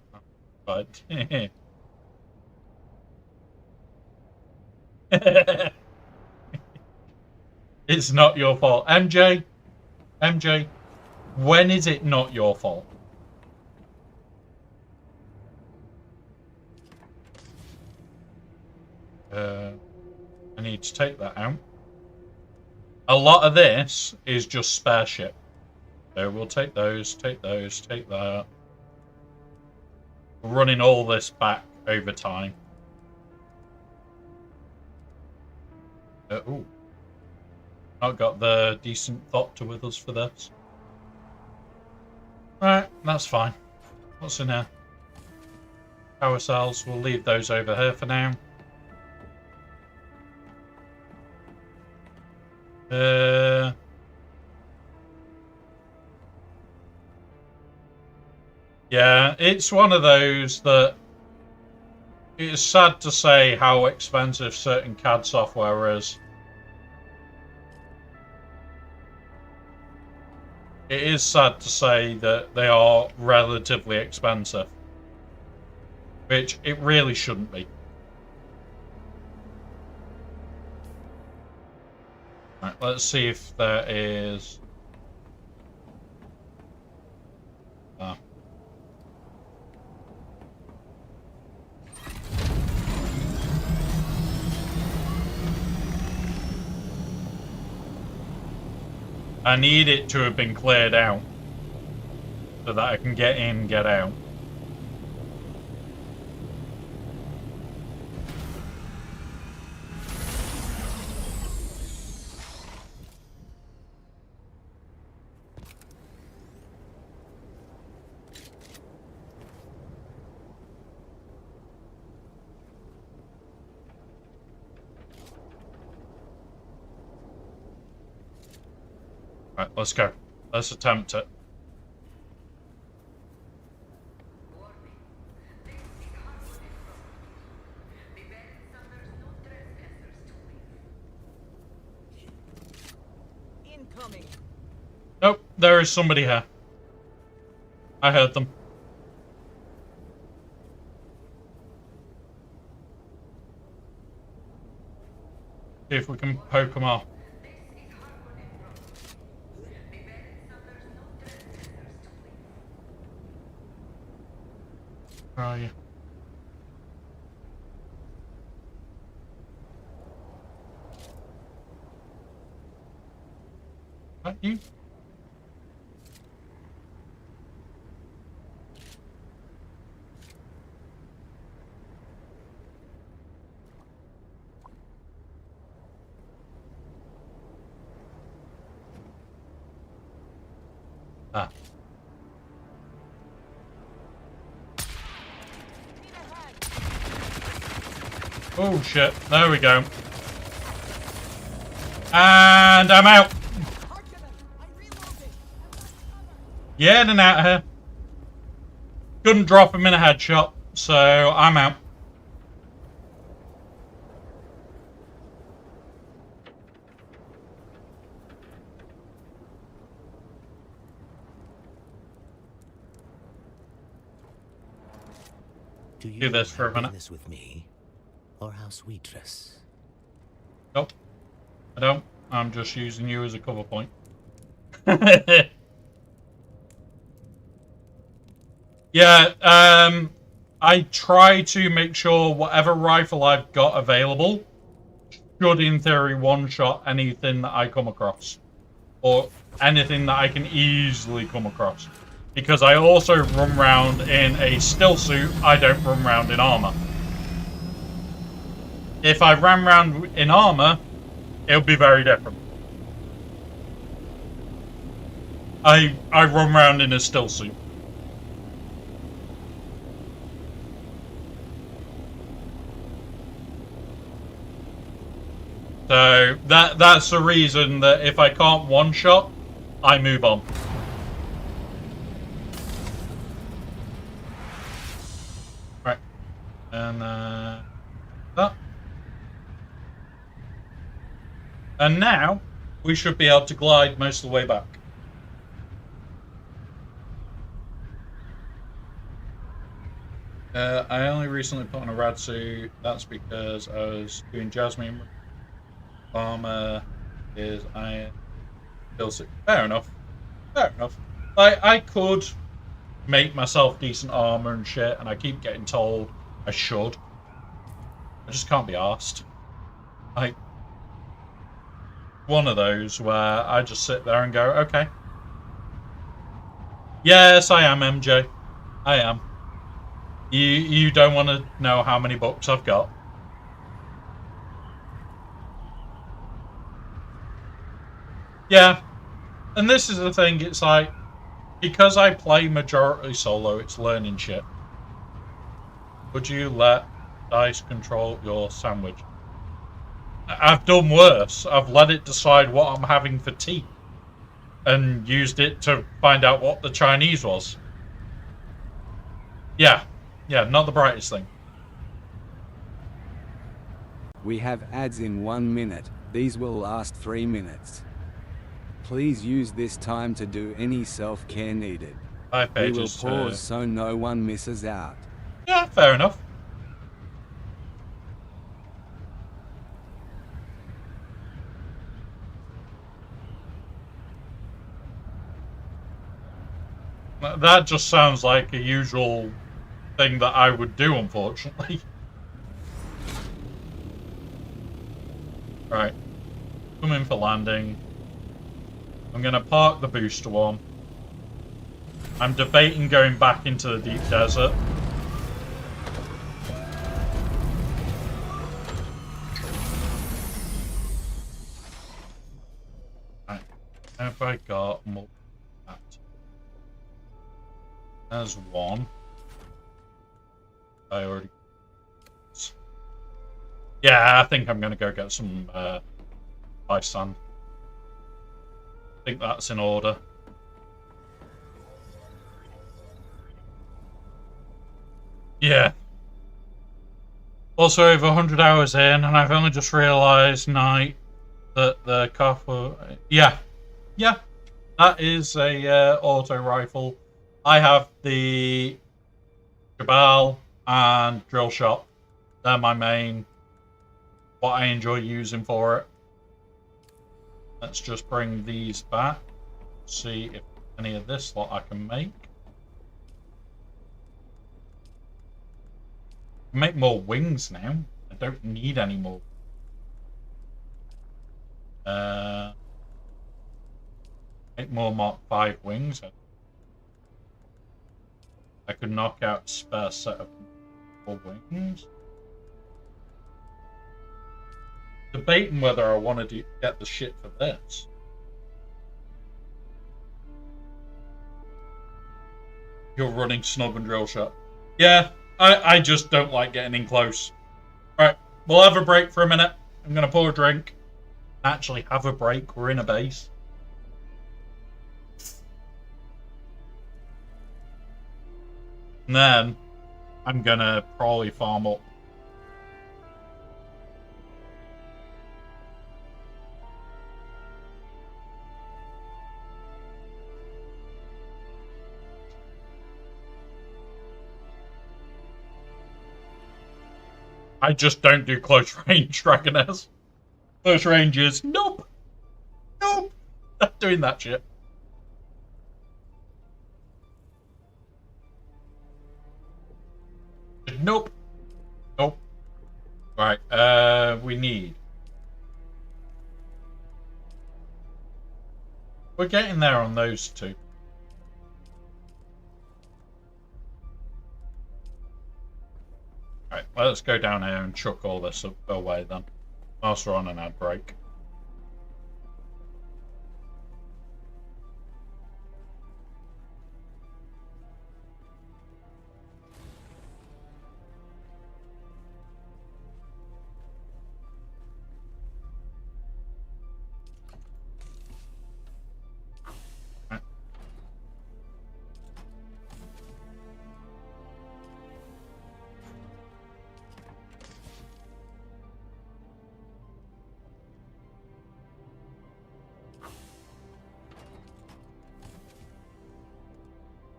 but it's not your fault. MJ, when is it not your fault? I need to take that out. A lot of this is just spare shit. So we'll take those, take that. We're running all this back over time. Ooh. Not got the decent doctor with us for this. Alright, that's fine. What's in here? Power cells, we'll leave those over here for now. Yeah, it's one of those that it's sad to say how expensive certain CAD software is. It is sad to say that they are relatively expensive, which it really shouldn't be. Right, let's see if there is... I need it to have been cleared out so that I can get in, get out. Right, let's go. Let's attempt it. Incoming. Nope, there is somebody here. I heard them. See if we can poke them off. Where are you? That you? Ah. Oh shit, there we go. And I'm out. Yeah, in and out of here. Couldn't drop him in a headshot, so I'm out. Do you Do this for a have minute. business with me, or how sweetress? Nope, I don't. I'm just using you as a cover point. Yeah, I try to make sure whatever rifle I've got available should, in theory, one-shot anything that I come across. Or anything that I can easily come across. Because I also run round in a still suit, I don't run round in armor. If I ran round in armor, it would be very different. I run round in a still suit. So that's the reason that if I can't one-shot, I move on. Right. And that. And now we should be able to glide most of the way back. I only recently put on a rad suit. That's because I was doing Jasmine. Armor is iron. Fair enough. Fair enough. I could make myself decent armor and shit, and I keep getting told I should. I just can't be arsed. Like, one of those where I just sit there and go, okay. Yes, I am, MJ. I am. You don't want to know how many books I've got. Yeah. And this is the thing, it's like, because I play majority solo, it's learning shit. Would you let dice control your sandwich? I've done worse. I've let it decide what I'm having for tea. And used it to find out what the Chinese was. Yeah. Yeah, not the brightest thing. We have ads in 1 minute. These will last 3 minutes. Please use this time to do any self-care needed. 5 We will pages. pause so no one misses out. Yeah, fair enough. That just sounds like a usual thing that I would do, unfortunately. Right. Come in for landing. I'm going to park the booster one. I'm debating going back into the deep desert. Right. Have I got more? There's one. I already... Yeah, I think I'm going to go get some ice sand. I think that's in order. Yeah. Also over 100 hours in, and I've only just realised night that the car for... Yeah. Yeah. That is a auto rifle. I have the Cabal and Drill Shot. They're my main, what I enjoy using for it. Let's just bring these back. See if any of this lot I can make. Make more wings now. I don't need any more. Make more Mark 5 wings. I could knock out a spare set of more wings. Debating whether I want to get the shit for this. You're running snub and drill shot. Yeah, I just don't like getting in close. Right, we'll have a break for a minute. I'm going to pour a drink. Actually have a break. We're in a base. And then I'm gonna probably farm up. I just don't do close range Dragoness. Close range is nope. Nope. Not doing that shit. Nope. Nope. Right, we need. We're getting there on those two. Right, let's go down here and chuck all this away then. Whilst we're on an ad break.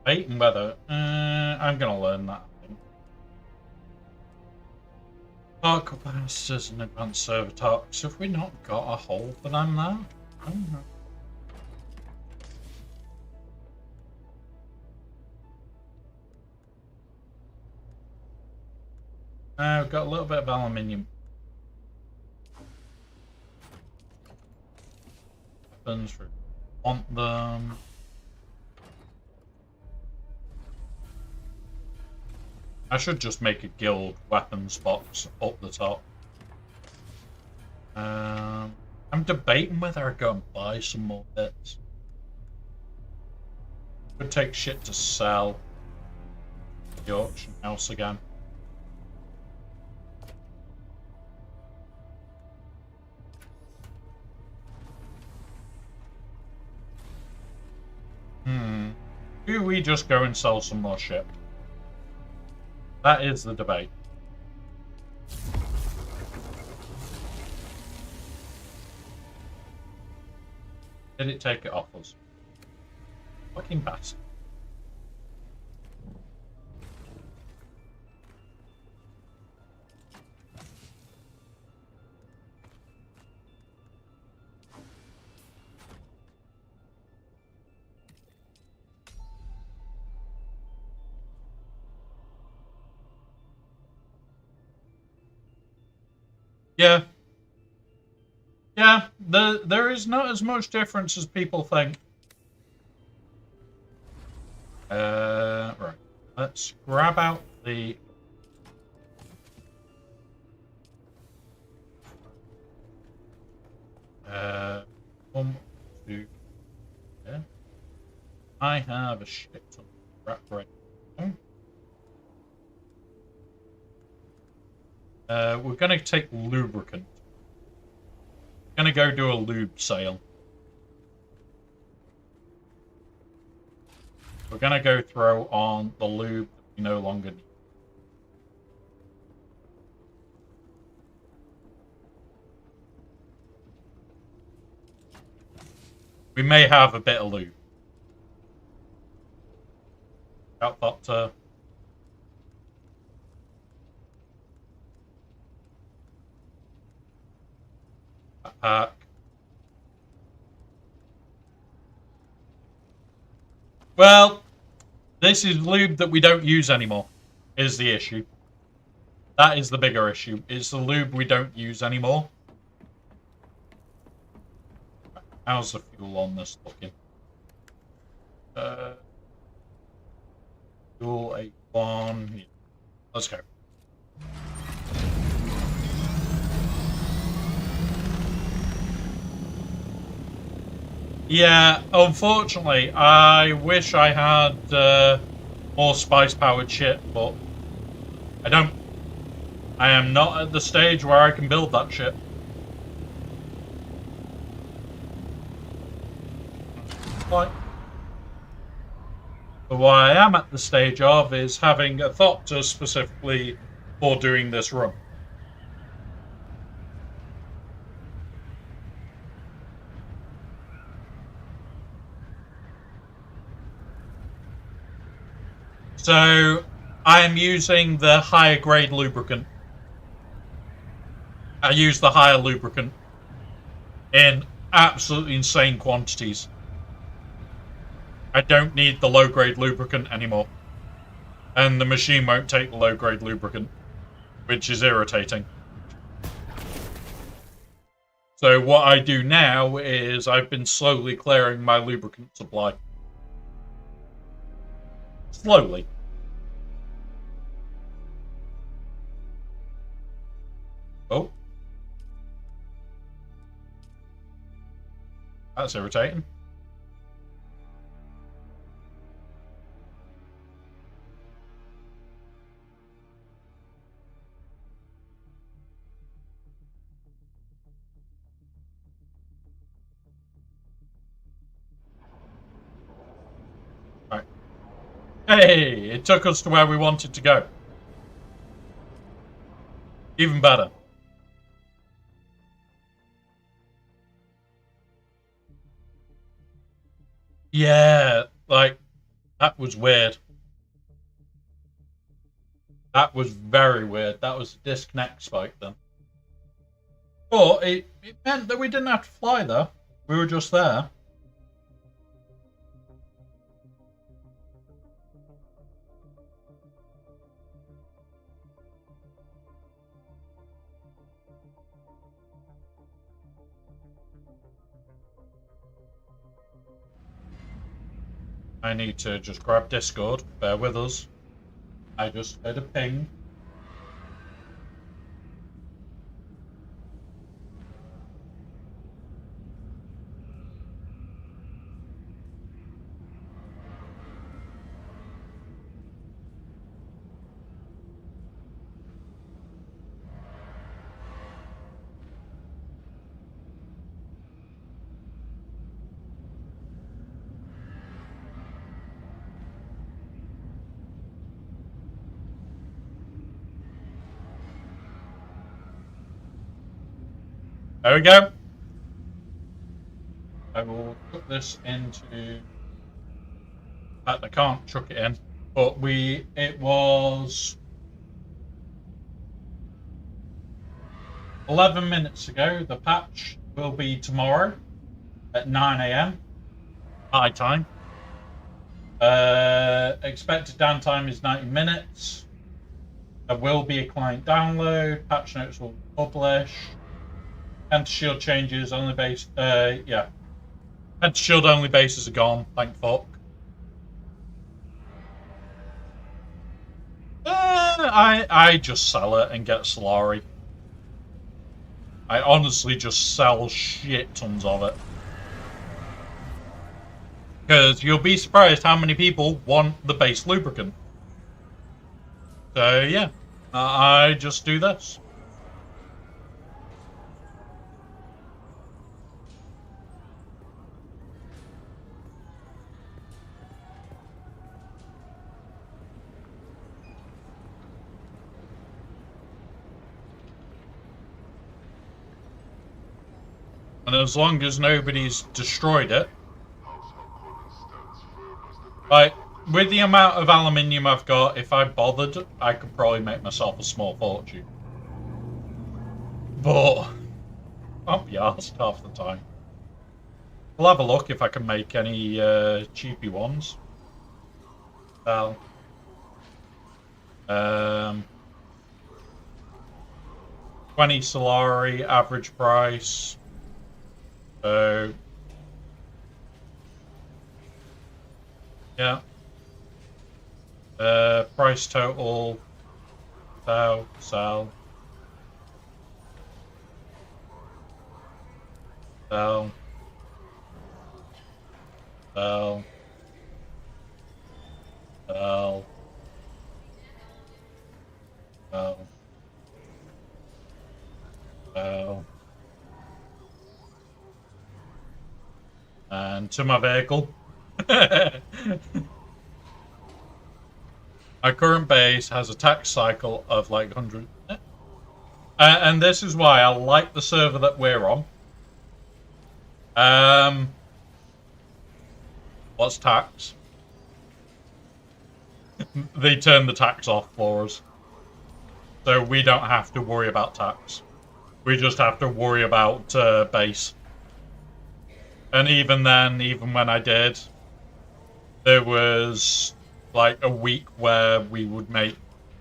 Fate and weather. I'm gonna learn that. I think. Dark capacitors and advanced server talks. Have we not got a hole for them now? I don't know. We've got a little bit of aluminium. Weapons for want them. I should just make a guild weapons box up the top. I'm debating whether I go and buy some more bits. Could take shit to sell. The auction house again. Do we just go and sell some more shit? That is the debate. Did it take it off us? Fucking bastard. Yeah. Yeah, there is not as much difference as people think. Right. Let's grab out the... one, two... Yeah. I have a shit ton of crap right now. We're going to take lubricant. We're going to go do a lube sale. We're going to go throw on the lube that we no longer need. We may have a bit of lube. Out that... well, this is lube that we don't use anymore, is the issue. That is the bigger issue. It's the lube we don't use anymore. How's the fuel on this looking? Fuel 8.1. Yeah. Let's go. Yeah, unfortunately, I wish I had more spice-powered shit, but I don't. I am not at the stage where I can build that shit. Right. But what I am at the stage of is having a Thopter specifically for doing this run. So I am using the higher grade lubricant. I use the higher lubricant in absolutely insane quantities. I don't need the low grade lubricant anymore. And the machine won't take the low grade lubricant, which is irritating. So what I do now is I've been slowly clearing my lubricant supply. Slowly. Oh. That's irritating. Right. Hey, it took us to where we wanted to go. Even better. Yeah, like, that was weird. That was very weird. That was a disconnect spike then. But it meant that we didn't have to fly there. We were just there. I need to just grab Discord. Bear with us. I just heard a ping. There we go. I will put this into... In fact, I can't chuck it in. But it was 11 minutes ago. The patch will be tomorrow at 9 AM high time. Expected downtime is 90 minutes. There will be a client download. Patch notes will publish. Anti-shield changes only base. Yeah. Anti-shield only bases are gone. Thank fuck. I just sell it and get Solari. I honestly just sell shit tons of it. Because you'll be surprised how many people want the base lubricant. So yeah, I just do this. And as long as nobody's destroyed it, like, with the amount of aluminium I've got, if I bothered, I could probably make myself a small fortune. But I'll be arsed half the time. I'll have a look if I can make any cheapy ones. Well, 20 Solari, average price. So, yeah. Price total. Sell. Sell. Sell. Sell. Sell. Sell. Sell. And to my vehicle. My current base has a tax cycle of like 100. And this is why I like the server that we're on. What's tax? They turn the tax off for us. So we don't have to worry about tax. We just have to worry about base. And even then, even when I did, there was like a week where we would make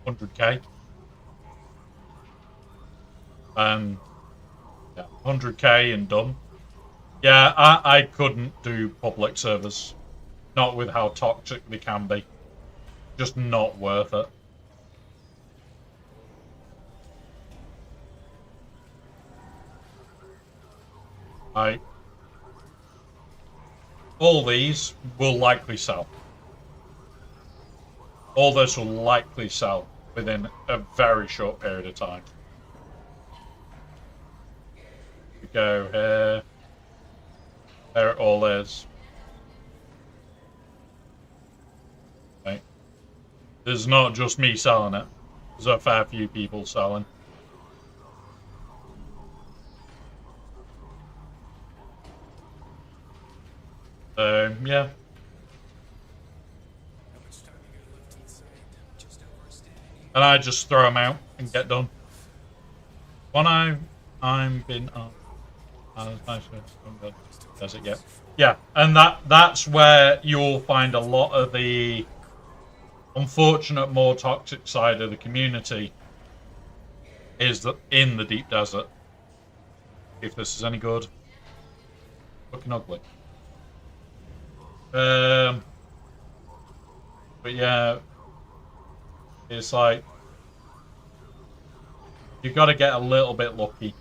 100k. And yeah, 100k and done. Yeah, I couldn't do public servers. Not with how toxic they can be. Just not worth it. All these will likely sell. All this will likely sell within a very short period of time. We go here. There it all is. Okay. There's not just me selling it. There's a fair few people selling. So, yeah. And I just throw them out and get done. When I'm been up. Does it get? Yeah, and that's where you'll find a lot of the unfortunate, more toxic side of the community is that in the deep desert. If this is any good, looking ugly. But yeah, it's like you've got to get a little bit lucky.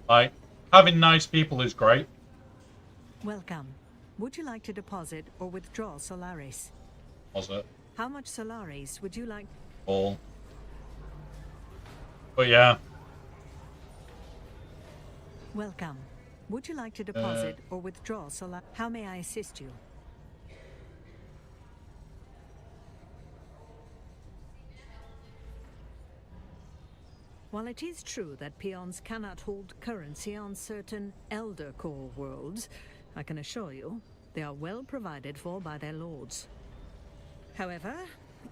Like, having nice people is great. Welcome. Would you like to deposit or withdraw Solaris? Deposit. How much Solaris would you like? All. But yeah. Welcome. Would you like to deposit or withdraw Solaris? How may I assist you? While it is true that peons cannot hold currency on certain Elder Core worlds, I can assure you they are well provided for by their lords. However,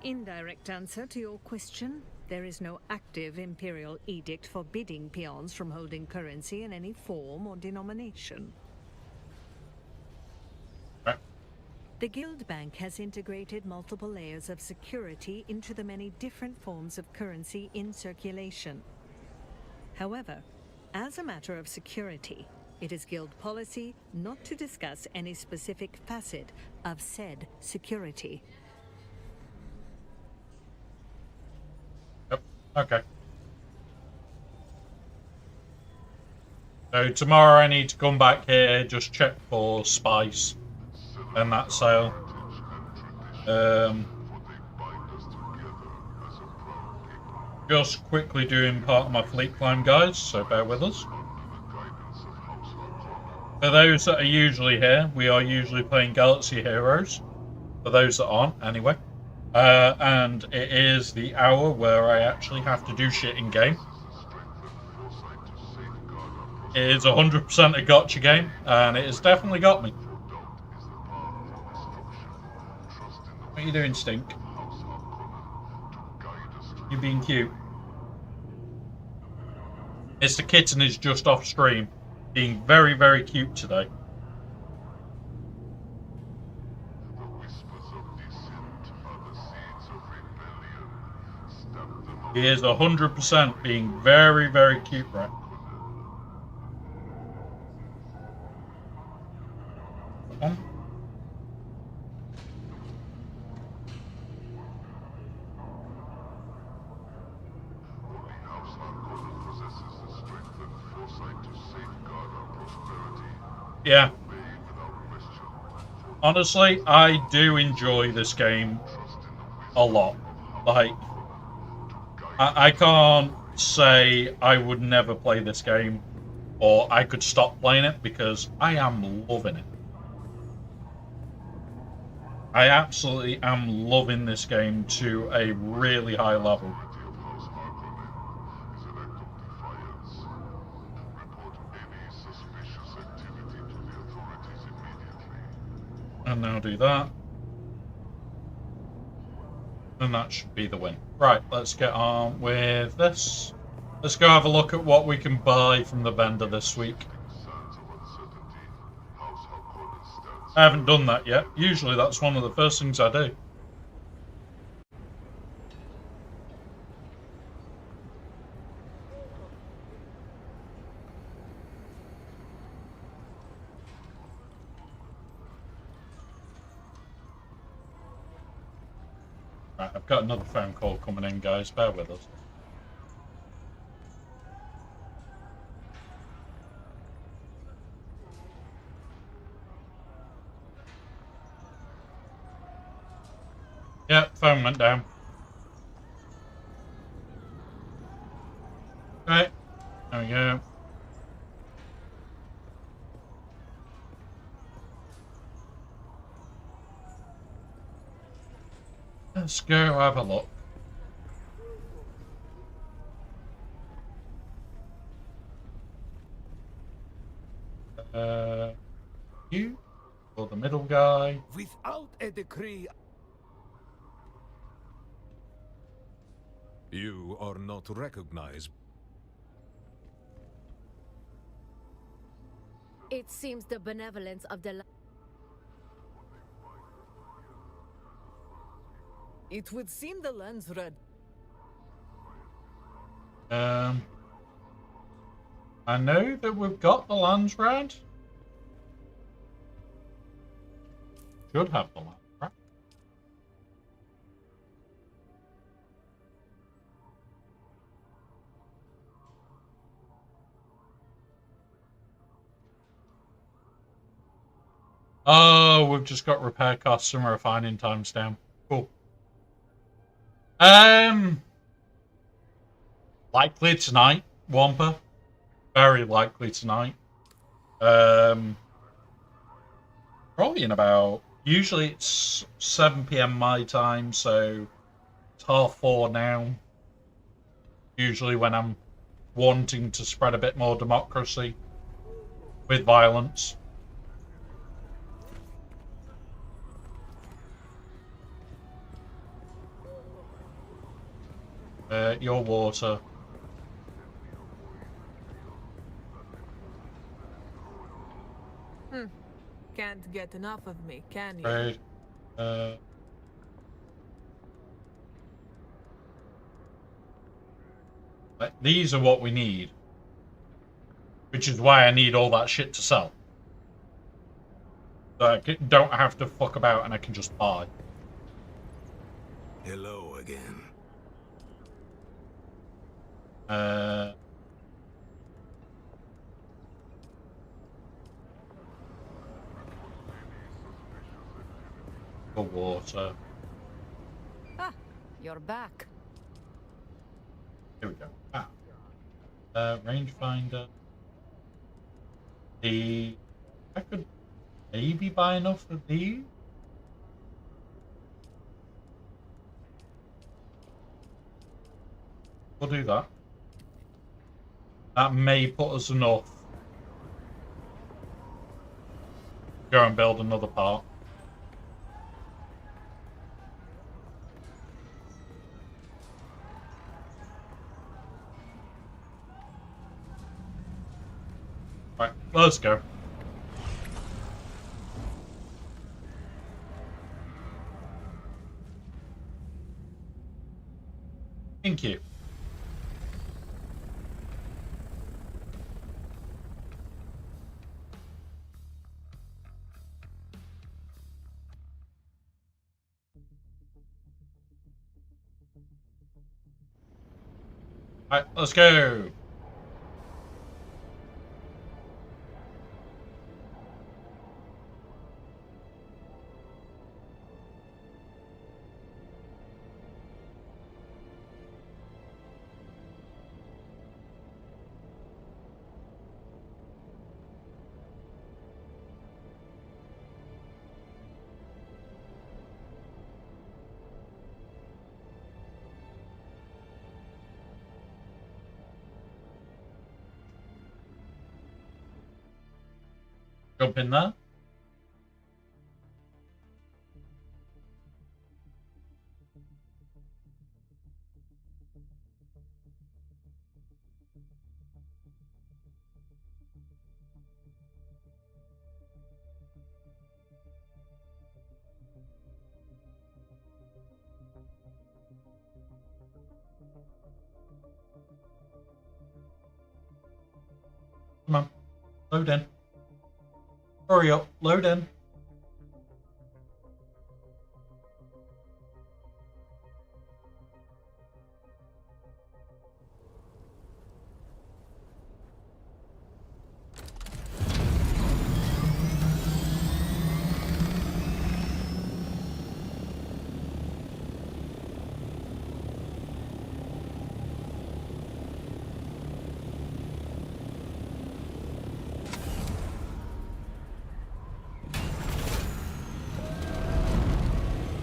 indirect answer to your question, there is no active imperial edict forbidding peons from holding currency in any form or denomination. The Guild Bank has integrated multiple layers of security into the many different forms of currency in circulation. However, as a matter of security, it is Guild policy not to discuss any specific facet of said security. Yep. Okay. So tomorrow I need to come back here, just check for spice and that sale. Just quickly doing part of my fleet climb, guys, so bear with us. For those that are usually here, we are usually playing Galaxy Heroes. For those that aren't, anyway. And it is the hour where I actually have to do shit in game. It is 100% a gotcha game, and it has definitely got me. What are you doing, Stink? You being cute. Mr. Kitten is just off stream, being very, very cute today. He is 100% being very, very cute, right? Come on. Yeah. Honestly, I do enjoy this game a lot. Like, I can't say I would never play this game or I could stop playing it because I am loving it. I absolutely am loving this game to a really high level. And now do that. And that should be the win. Right, let's get on with this. Let's go have a look at what we can buy from the vendor this week. I haven't done that yet. Usually that's one of the first things I do. Right, I've got another phone call coming in, guys. Bear with us. Yeah, phone went down. Right, there we go. Let's go have a look. You or the middle guy. Without a decree, You are not recognized. It seems the benevolence of the it would seem the land's red. I know that we've got the lands red. Should have the lands red. Oh, we've just got repair costs and refining times down. Cool. Likely tonight, Wampa. Very likely tonight. Probably in about. Usually it's 7 p.m. my time, so it's 4:30 now. Usually when I'm wanting to spread a bit more democracy with violence. Your water. Can't get enough of me, can you? Trade. These are what we need. Which is why I need all that shit to sell. So I don't have to fuck about and I can just buy. Hello again. For water. Ah, you're back. Here we go. Rangefinder. I could maybe buy enough of these. We'll do that. That may put us enough. Go and build another part. Right, let's go. Thank you. Alright, let's go. Jump in there. Come on, load in. Hurry up, load in.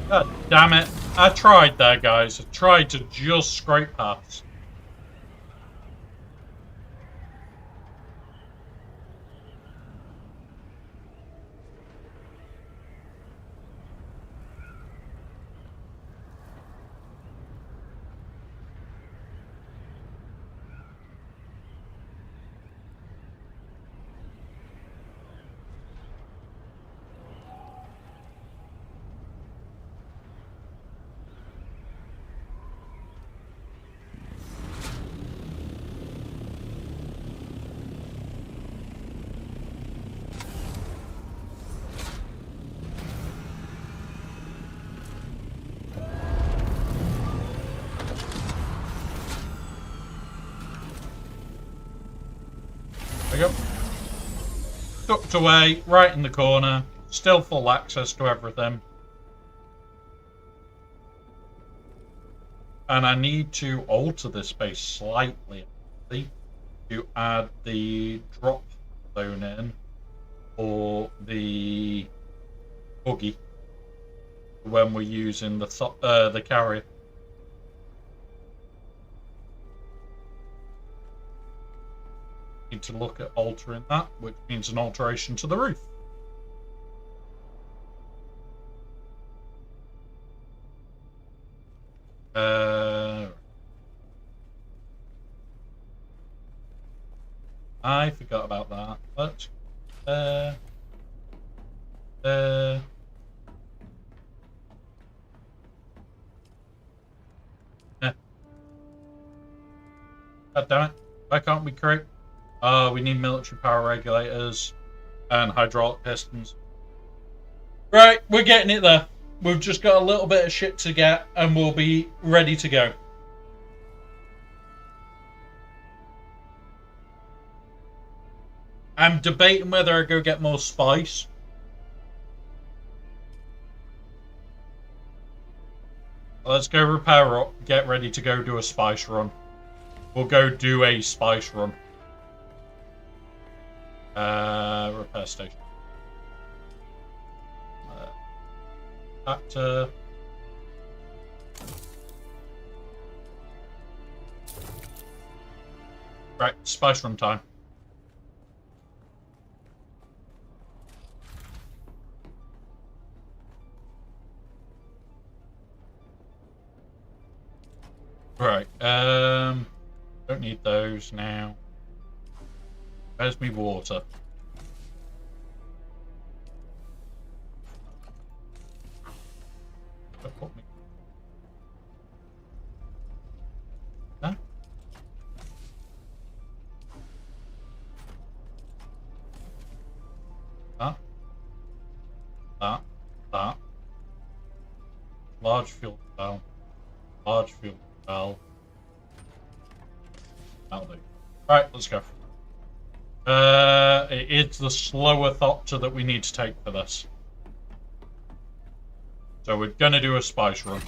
God damn it. I tried there, guys. I tried to just scrape past. There we go. Tucked away, right in the corner. Still full access to everything. And I need to alter this space slightly to add the drop zone in for the buggy when we're using the carrier. Need to look at altering that, which means an alteration to the roof. I forgot about that. Let's yeah. God damn it. Why can't we create? We need military power regulators and hydraulic pistons. Right, we're getting it there. We've just got a little bit of shit to get and we'll be ready to go. I'm debating whether I go get more spice. Let's go repair up, get ready to go do a spice run. We'll go do a spice run. Repair station. Actor. Right, spice run time. Right, don't need those now. Where's me water? Huh? That. Large fuel cell. Large fuel cell. That'll do. Alright, let's go. It's the slower thopter that we need to take for this. So we're gonna do a spice run.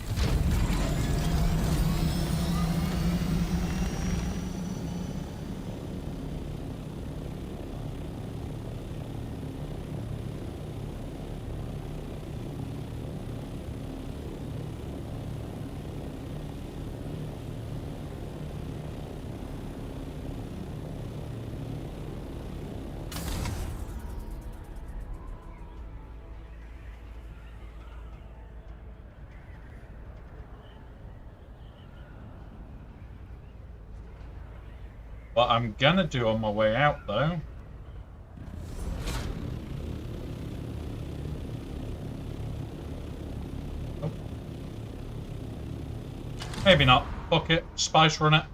What I'm gonna do on my way out, though, oh. Maybe not. Fuck it. Spice run it.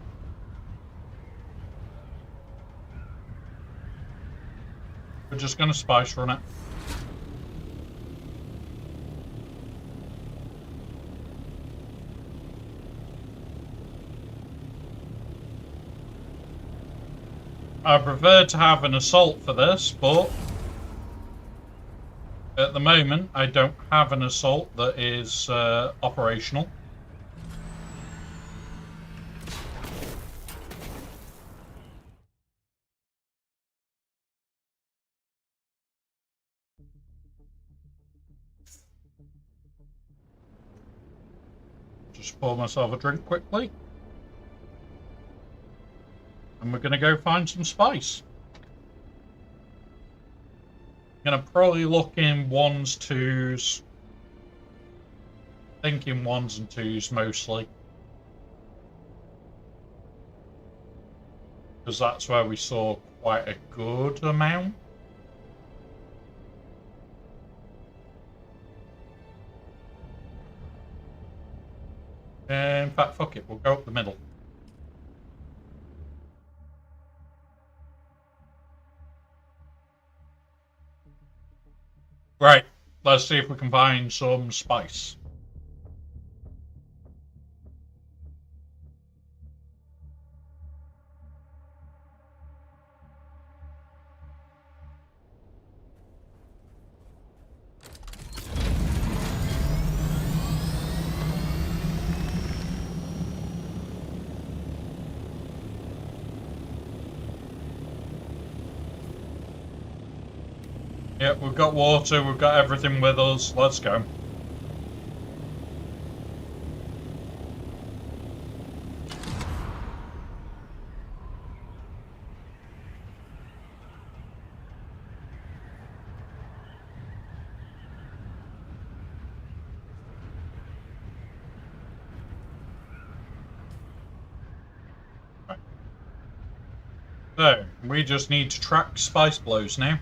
We're just gonna spice run it. I prefer to have an assault for this, but at the moment I don't have an assault that is operational. Just pour myself a drink quickly. And we're going to go find some spice. I'm going to probably look in ones, twos. Thinking ones and twos mostly. Because that's where we saw quite a good amount. In fact, fuck it, we'll go up the middle. Right, let's see if we can find some spice. Yep, we've got water, we've got everything with us. Let's go. Right. So, we just need to track spice blows now.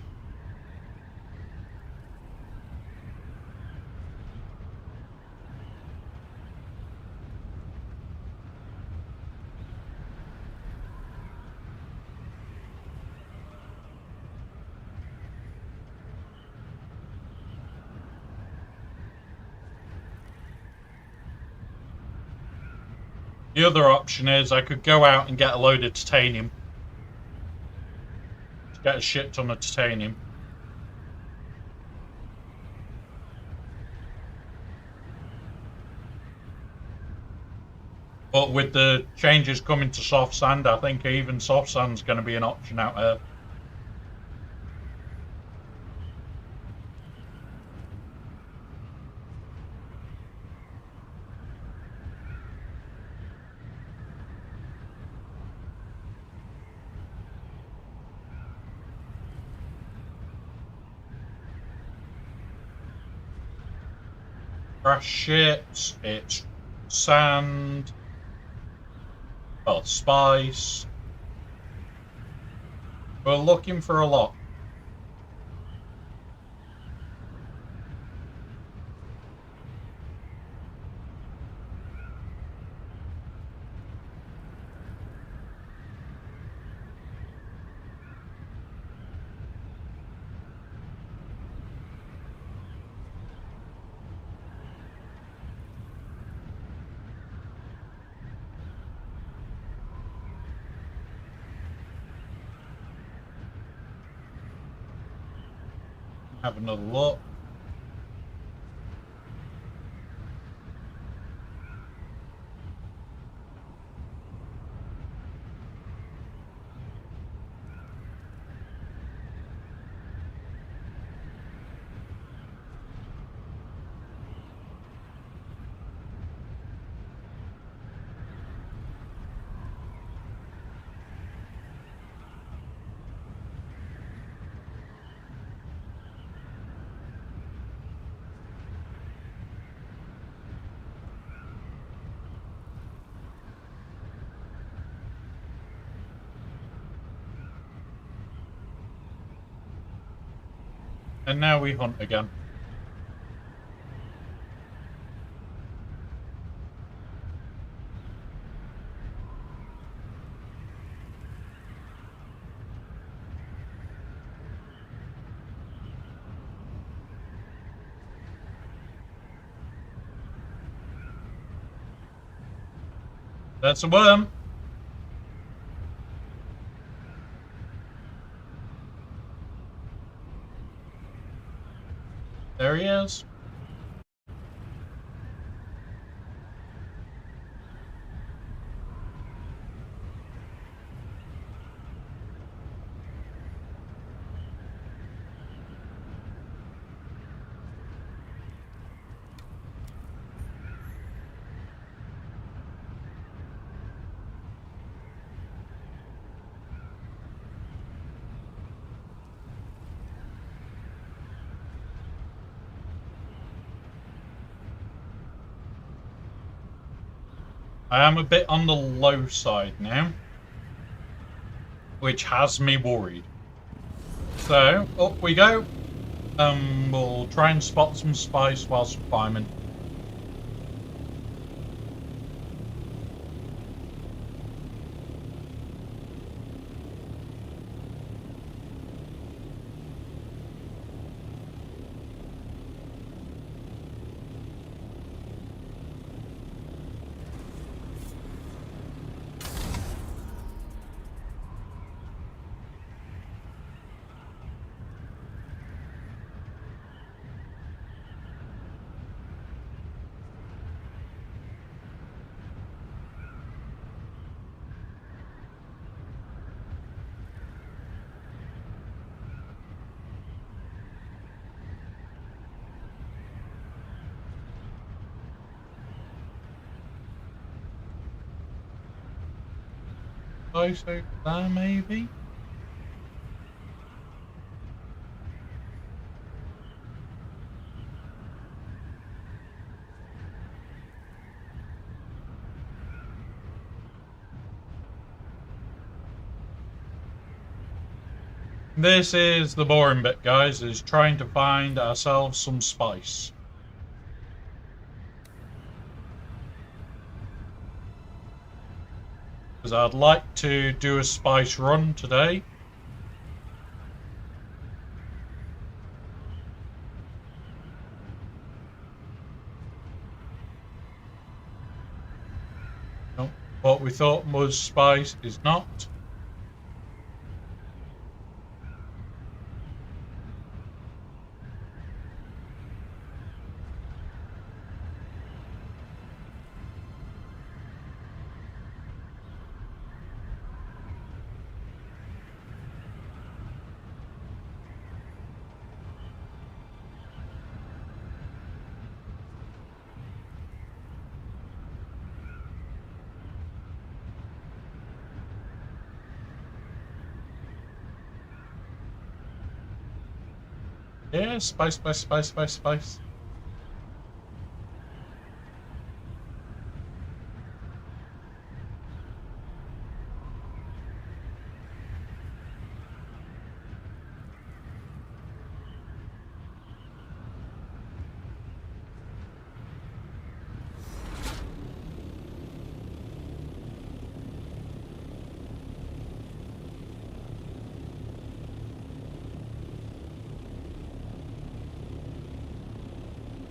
The other option is I could go out and get a load of titanium. Get a shit ton of titanium. But with the changes coming to soft sand, I think even soft sand's going to be an option out there. Crash shit, it's sand, well, spice. We're looking for a lot. Have another look. And now we hunt again. That's a worm. There he is. I am a bit on the low side now, which has me worried. So, up we go. We'll try and spot some spice whilst climbing. Spice over there, maybe? This is the boring bit, guys, is trying to find ourselves some spice. Because I'd like to do a spice run today. No, what we thought was spice is not. Yeah, spice, spice, spice, spice, spice.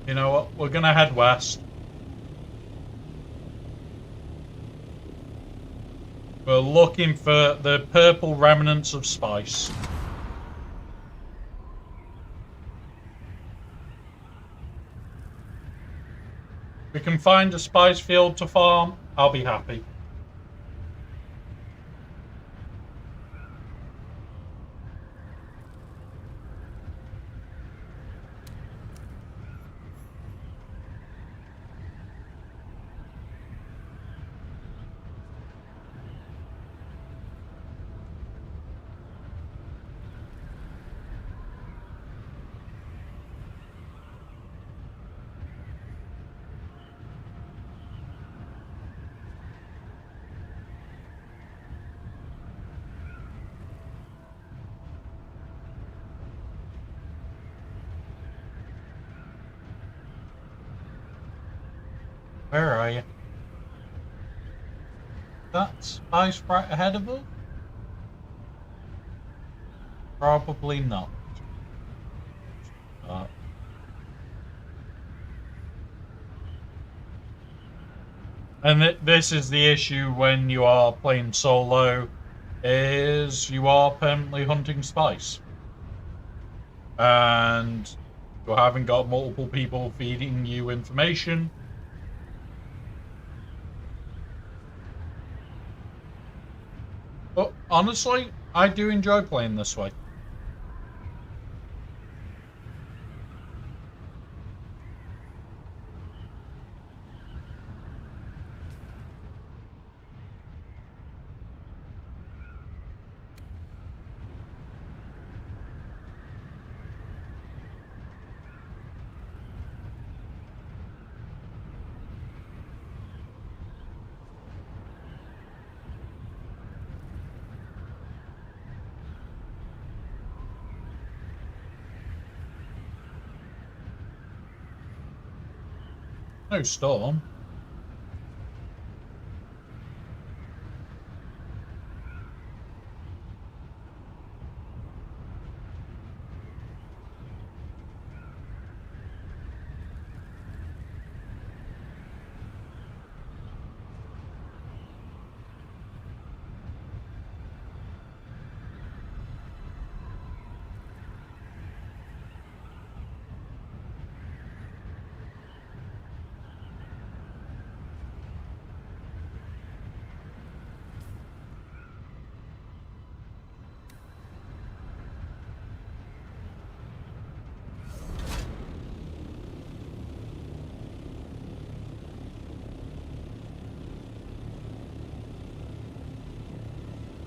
You know what? We're gonna head west. We're looking for the purple remnants of spice. If we can find a spice field to farm, I'll be happy. Where are you? That spice right ahead of us? Probably not. And this is the issue when you are playing solo, is you are permanently hunting spice. And you haven't got multiple people feeding you information. But honestly, I do enjoy playing this way. No storm.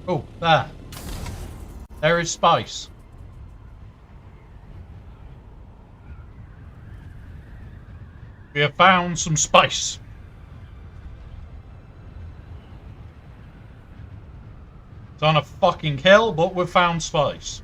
Oh, there. There is spice. We have found some spice. It's on a fucking hill, but we've found spice.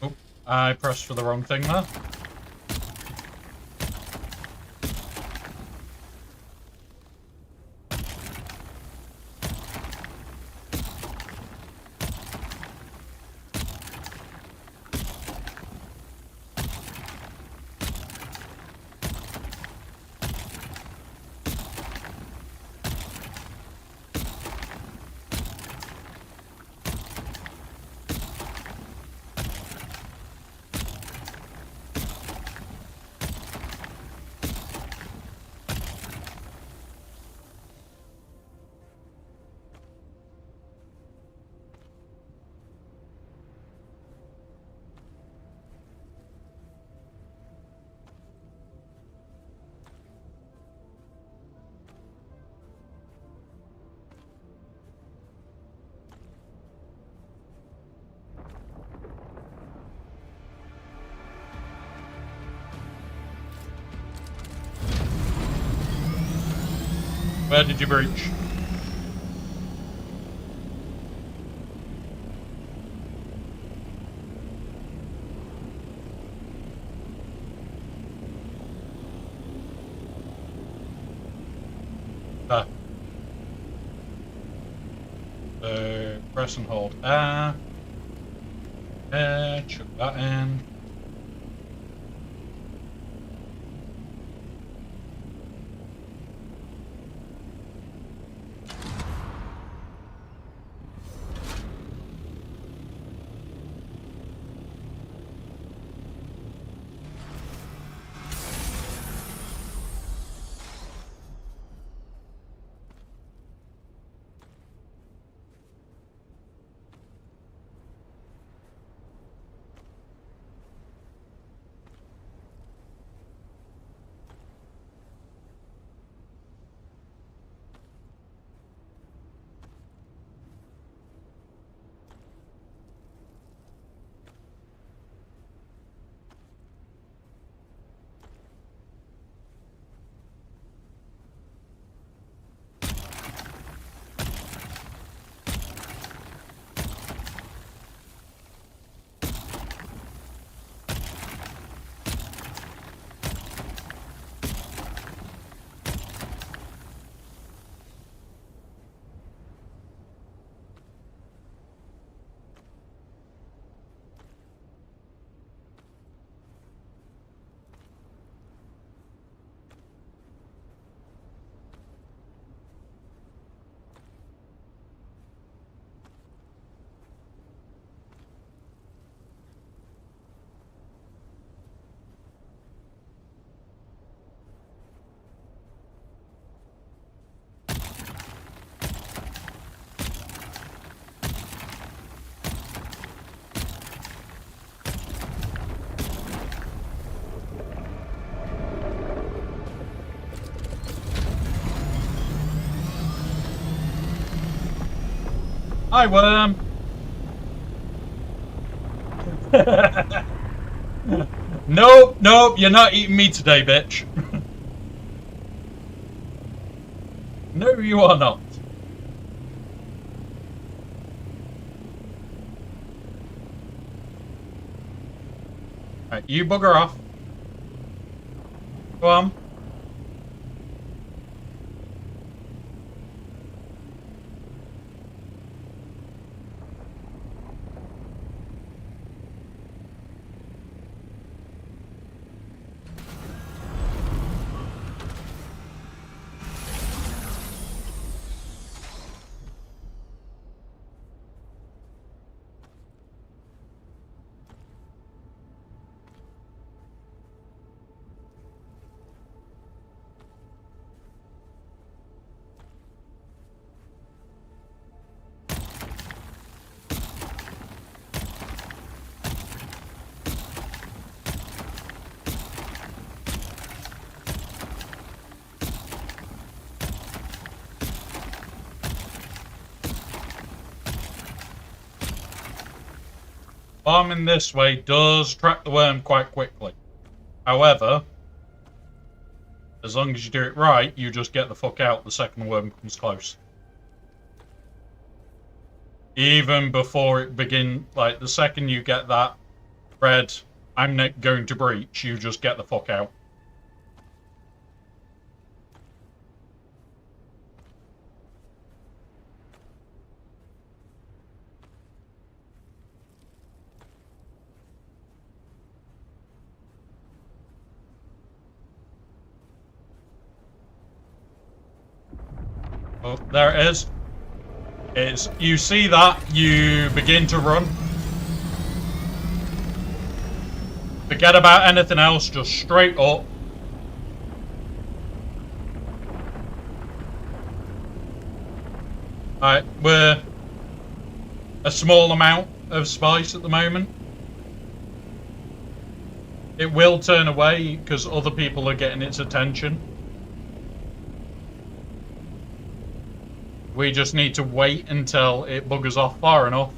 Oh, I pressed for the wrong thing there. Where did you breach? Ah. So, press and hold R. Chuck that in. Hi, worm. Nope, nope, you're not eating me today, bitch. No, you are not. Right, you bugger off. Go on. Farming this way does track the worm quite quickly. However, as long as you do it right, you just get the fuck out the second the worm comes close. Even before it begins, like the second you get that red, I'm not going to breach, you just get the fuck out. Oh, there it is. You see that, you begin to run. Forget about anything else, just straight up. Alright, we're a small amount of spice at the moment. It will turn away because other people are getting its attention. We just need to wait until it buggers off far enough.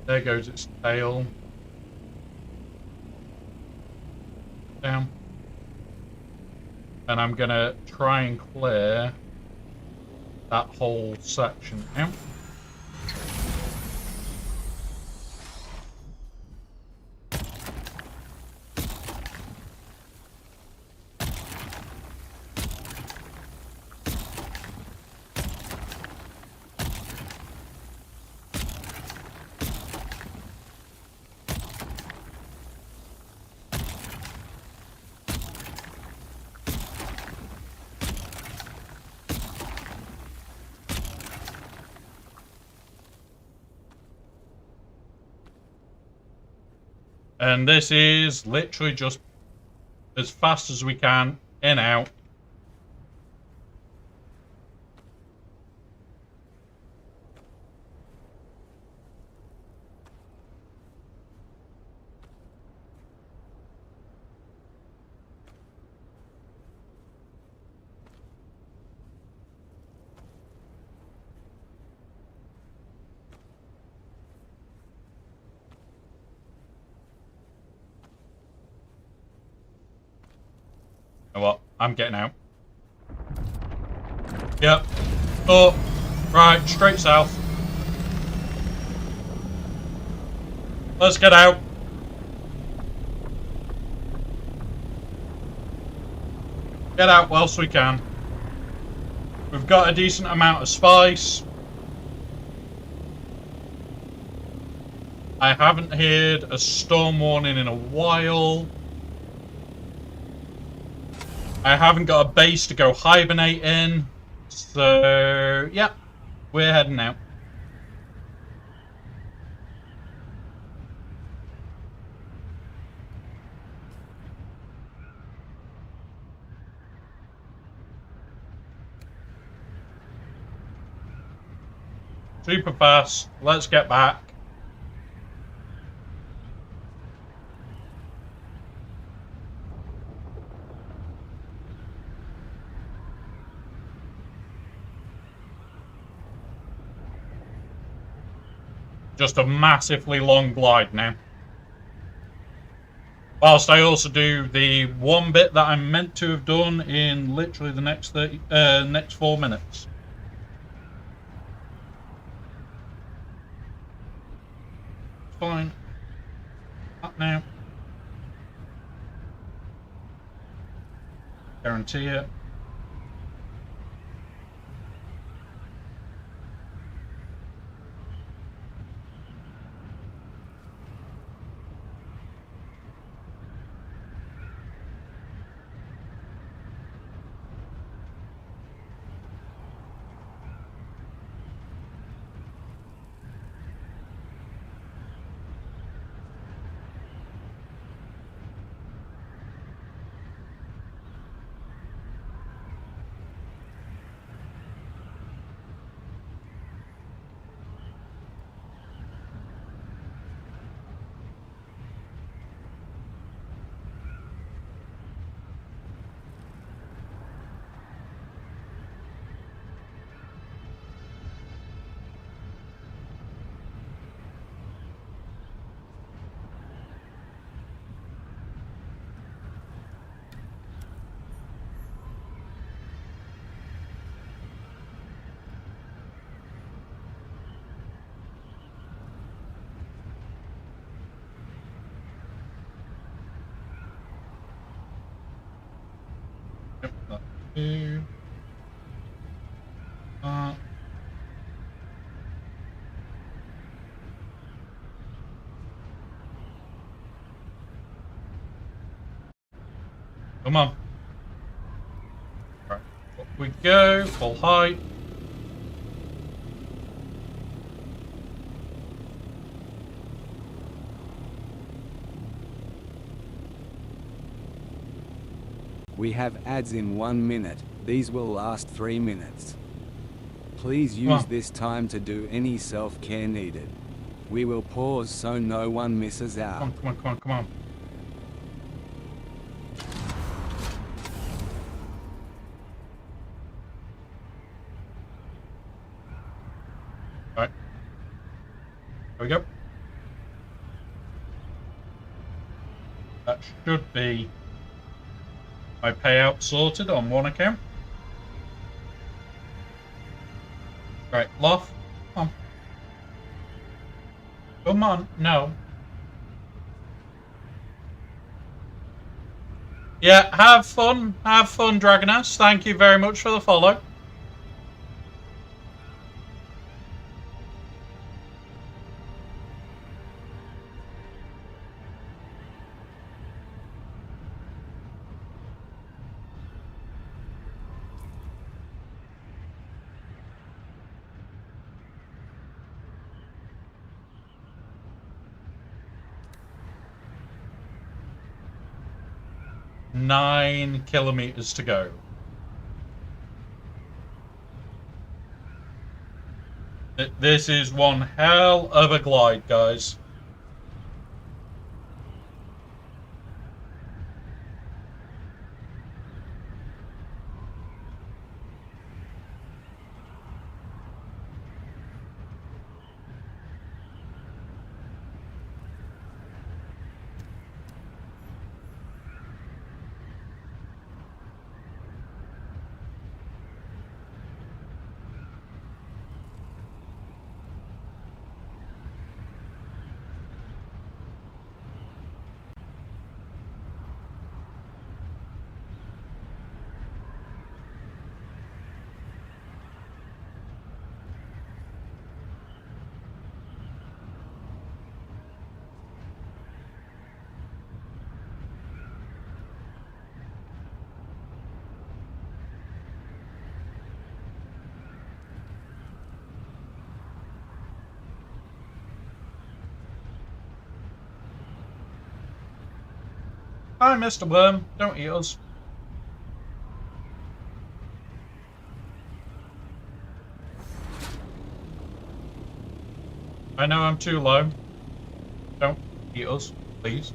There goes its tail. Down. And I'm gonna try and clear that whole section out. And this is literally just as fast as we can, in, out. You know what? I'm getting out. Yep. Oh, right, straight south. Let's get out. Get out whilst we can. We've got a decent amount of spice. I haven't heard a storm warning in a while. I haven't got a base to go hibernate in. So, yeah, we're heading out. Super fast. Let's get back. just a massively long glide now. Whilst I also do the one bit that I'm meant to have done in literally the next 4 minutes. Fine. Up now. Guarantee it. Yep, that's 2. Come on. Right, up we go, full height. We have ads in 1 minute. These will last 3 minutes. Please use this time to do any self-care needed. We will pause so no one misses out. Come on, come on, come on. Alright. There we go. That should be my payout sorted on one account. Right, Loth, come on. Come on, no. Yeah, have fun, Dragoness. Thank you very much for the follow. Nine kilometers to go. This is one hell of a glide, guys. Hi, Mr. Worm. Don't eat us. I know I'm too low. Don't eat us, please.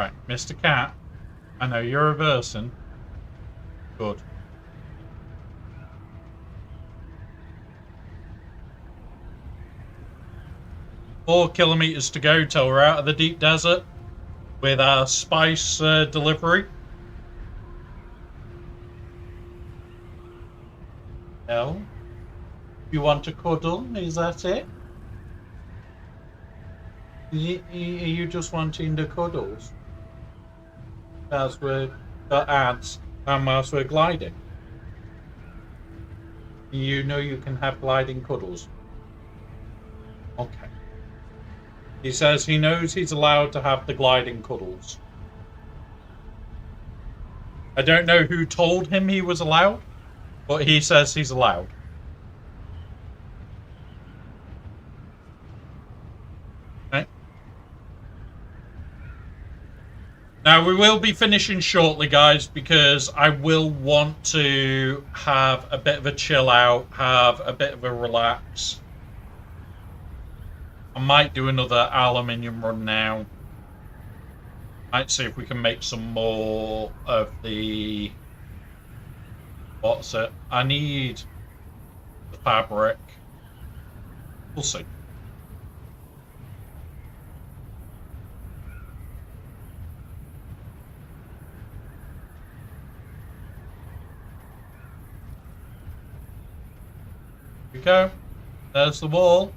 Right, Mr. Cat, I know you're reversing. Good. Four kilometers to go till we're out of the deep desert with our spice delivery. Well, you want a cuddle? Is that it? Are you just wanting the cuddles? As we're the ads and whilst we're gliding. You know you can have gliding cuddles. Okay. He says he knows he's allowed to have the gliding cuddles. I don't know who told him he was allowed, but he says he's allowed. Okay. Now, we will be finishing shortly, guys, because I will want to have a bit of a chill out, have a bit of a relax. I might do another aluminium run now. Might see if we can make some more of the... What's it? I need the fabric. We'll see. Here we go. There's the wall.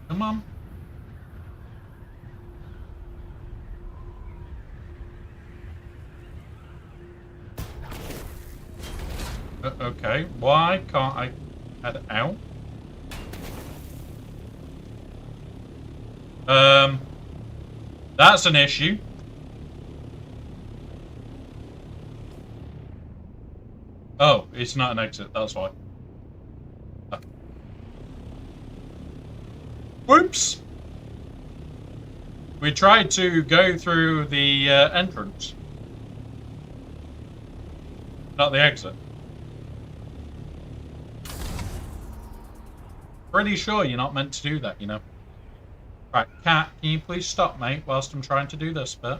Come on. Okay, why can't I head out? That's an issue. Oh, it's not an exit, that's why. Whoops! We tried to go through the entrance. Not the exit. Pretty sure you're not meant to do that, you know. Right, Cat, can you please stop, mate, whilst I'm trying to do this bit?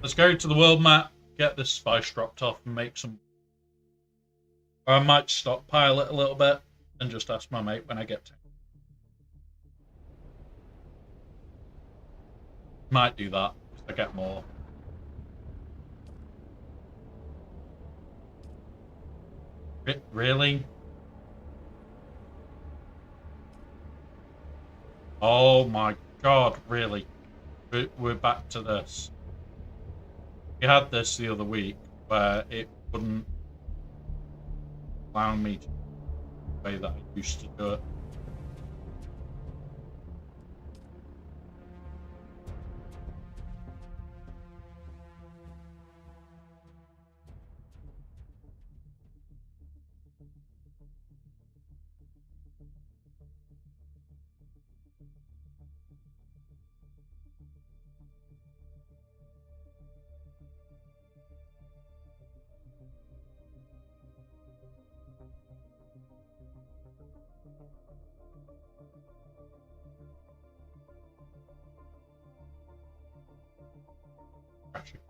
Let's go to the world map, get this spice dropped off and make some... Or I might stockpile it a little bit and just ask my mate when I get to it. Might do that if I get more. Really? Oh my god, really? We're back to this. We had this the other week where it wouldn't allow me to do the way that I used to do it.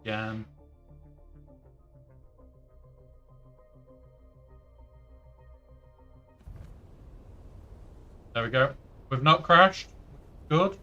again. There we go. We've not crashed. Good.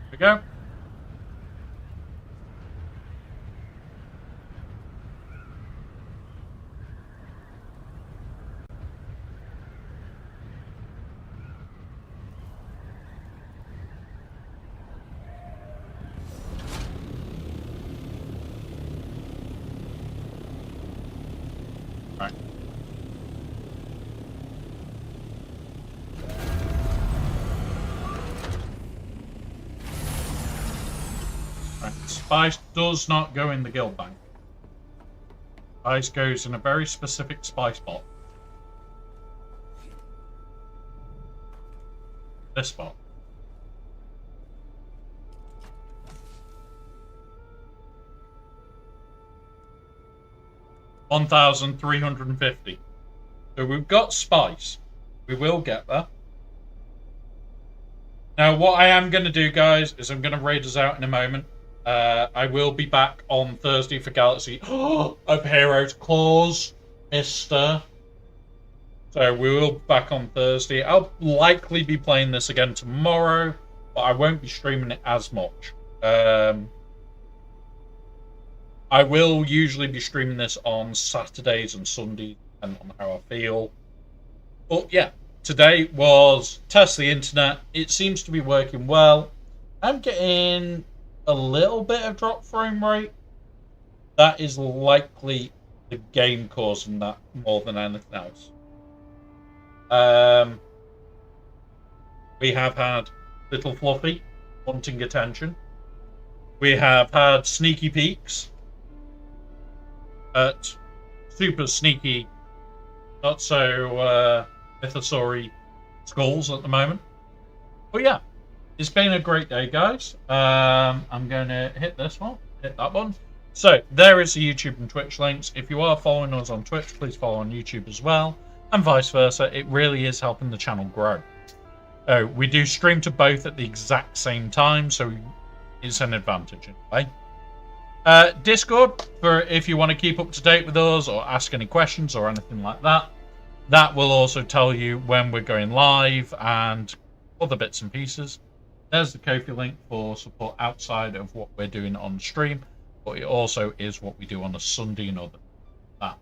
We go. Right. Spice does not go in the guild bank. Spice goes in a very specific spice box. This spot. $1,350. So we've got spice. We will get there. Now, what I am going to do, guys, is I'm going to raid us out in a moment. I will be back on Thursday for Galaxy of Heroes Claws, Mister. So we will be back on Thursday. I'll likely be playing this again tomorrow, but I won't be streaming it as much. I will usually be streaming this on Saturdays and Sundays, depending on how I feel. But yeah, today was test the internet. It seems to be working well. I'm getting a little bit of drop frame rate. That is likely the game causing that more than anything else. We have had Little Fluffy wanting attention. We have had Sneaky Peeks at super sneaky, not so mythosauri skulls at the moment. But yeah, it's been a great day, guys. I'm going to hit this one, hit that one. So there is the YouTube and Twitch links. If you are following us on Twitch, please follow on YouTube as well, and vice versa. It really is helping the channel grow. We do stream to both at the exact same time, so it's an advantage anyway. Discord, for if you want to keep up to date with us or ask any questions or anything like that. That will also tell you when we're going live and other bits and pieces. There's the Ko-fi link for support outside of what we're doing on stream, but it also is what we do on a Sunday and other that.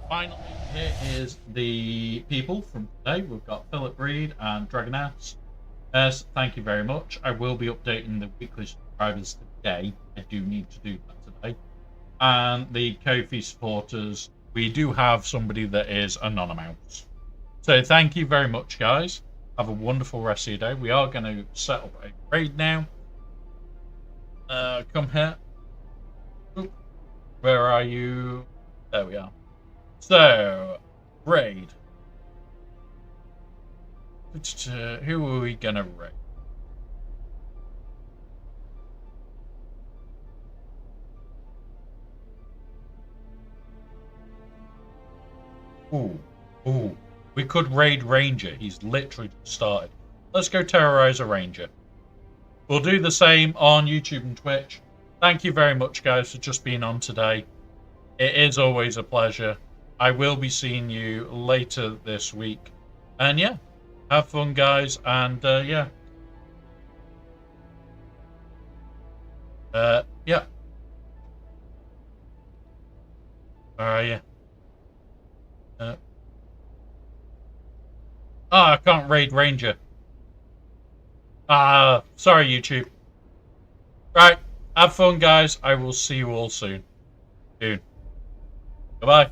Finally, here is the people from today. We've got Philip Reed and Dragonass. Yes, thank you very much. I will be updating the weekly subscribers today. I do need to do that today. And the Ko-fi supporters, we do have somebody that is anonymous. So thank you very much, guys. Have a wonderful rest of your day. We are going to set up a raid now. Come here. Oop. Where are you? There we are. So, raid. Who are we going to raid? Ooh. We could raid Ranger. He's literally started. Let's go terrorize a Ranger. We'll do the same on YouTube and Twitch. Thank you very much, guys, for just being on today. It is always a pleasure. I will be seeing you later this week. And yeah, have fun, guys. And yeah. Yeah. Where are you? I can't raid Ranger. Sorry, YouTube. Right, have fun, guys. I will see you all soon. Goodbye.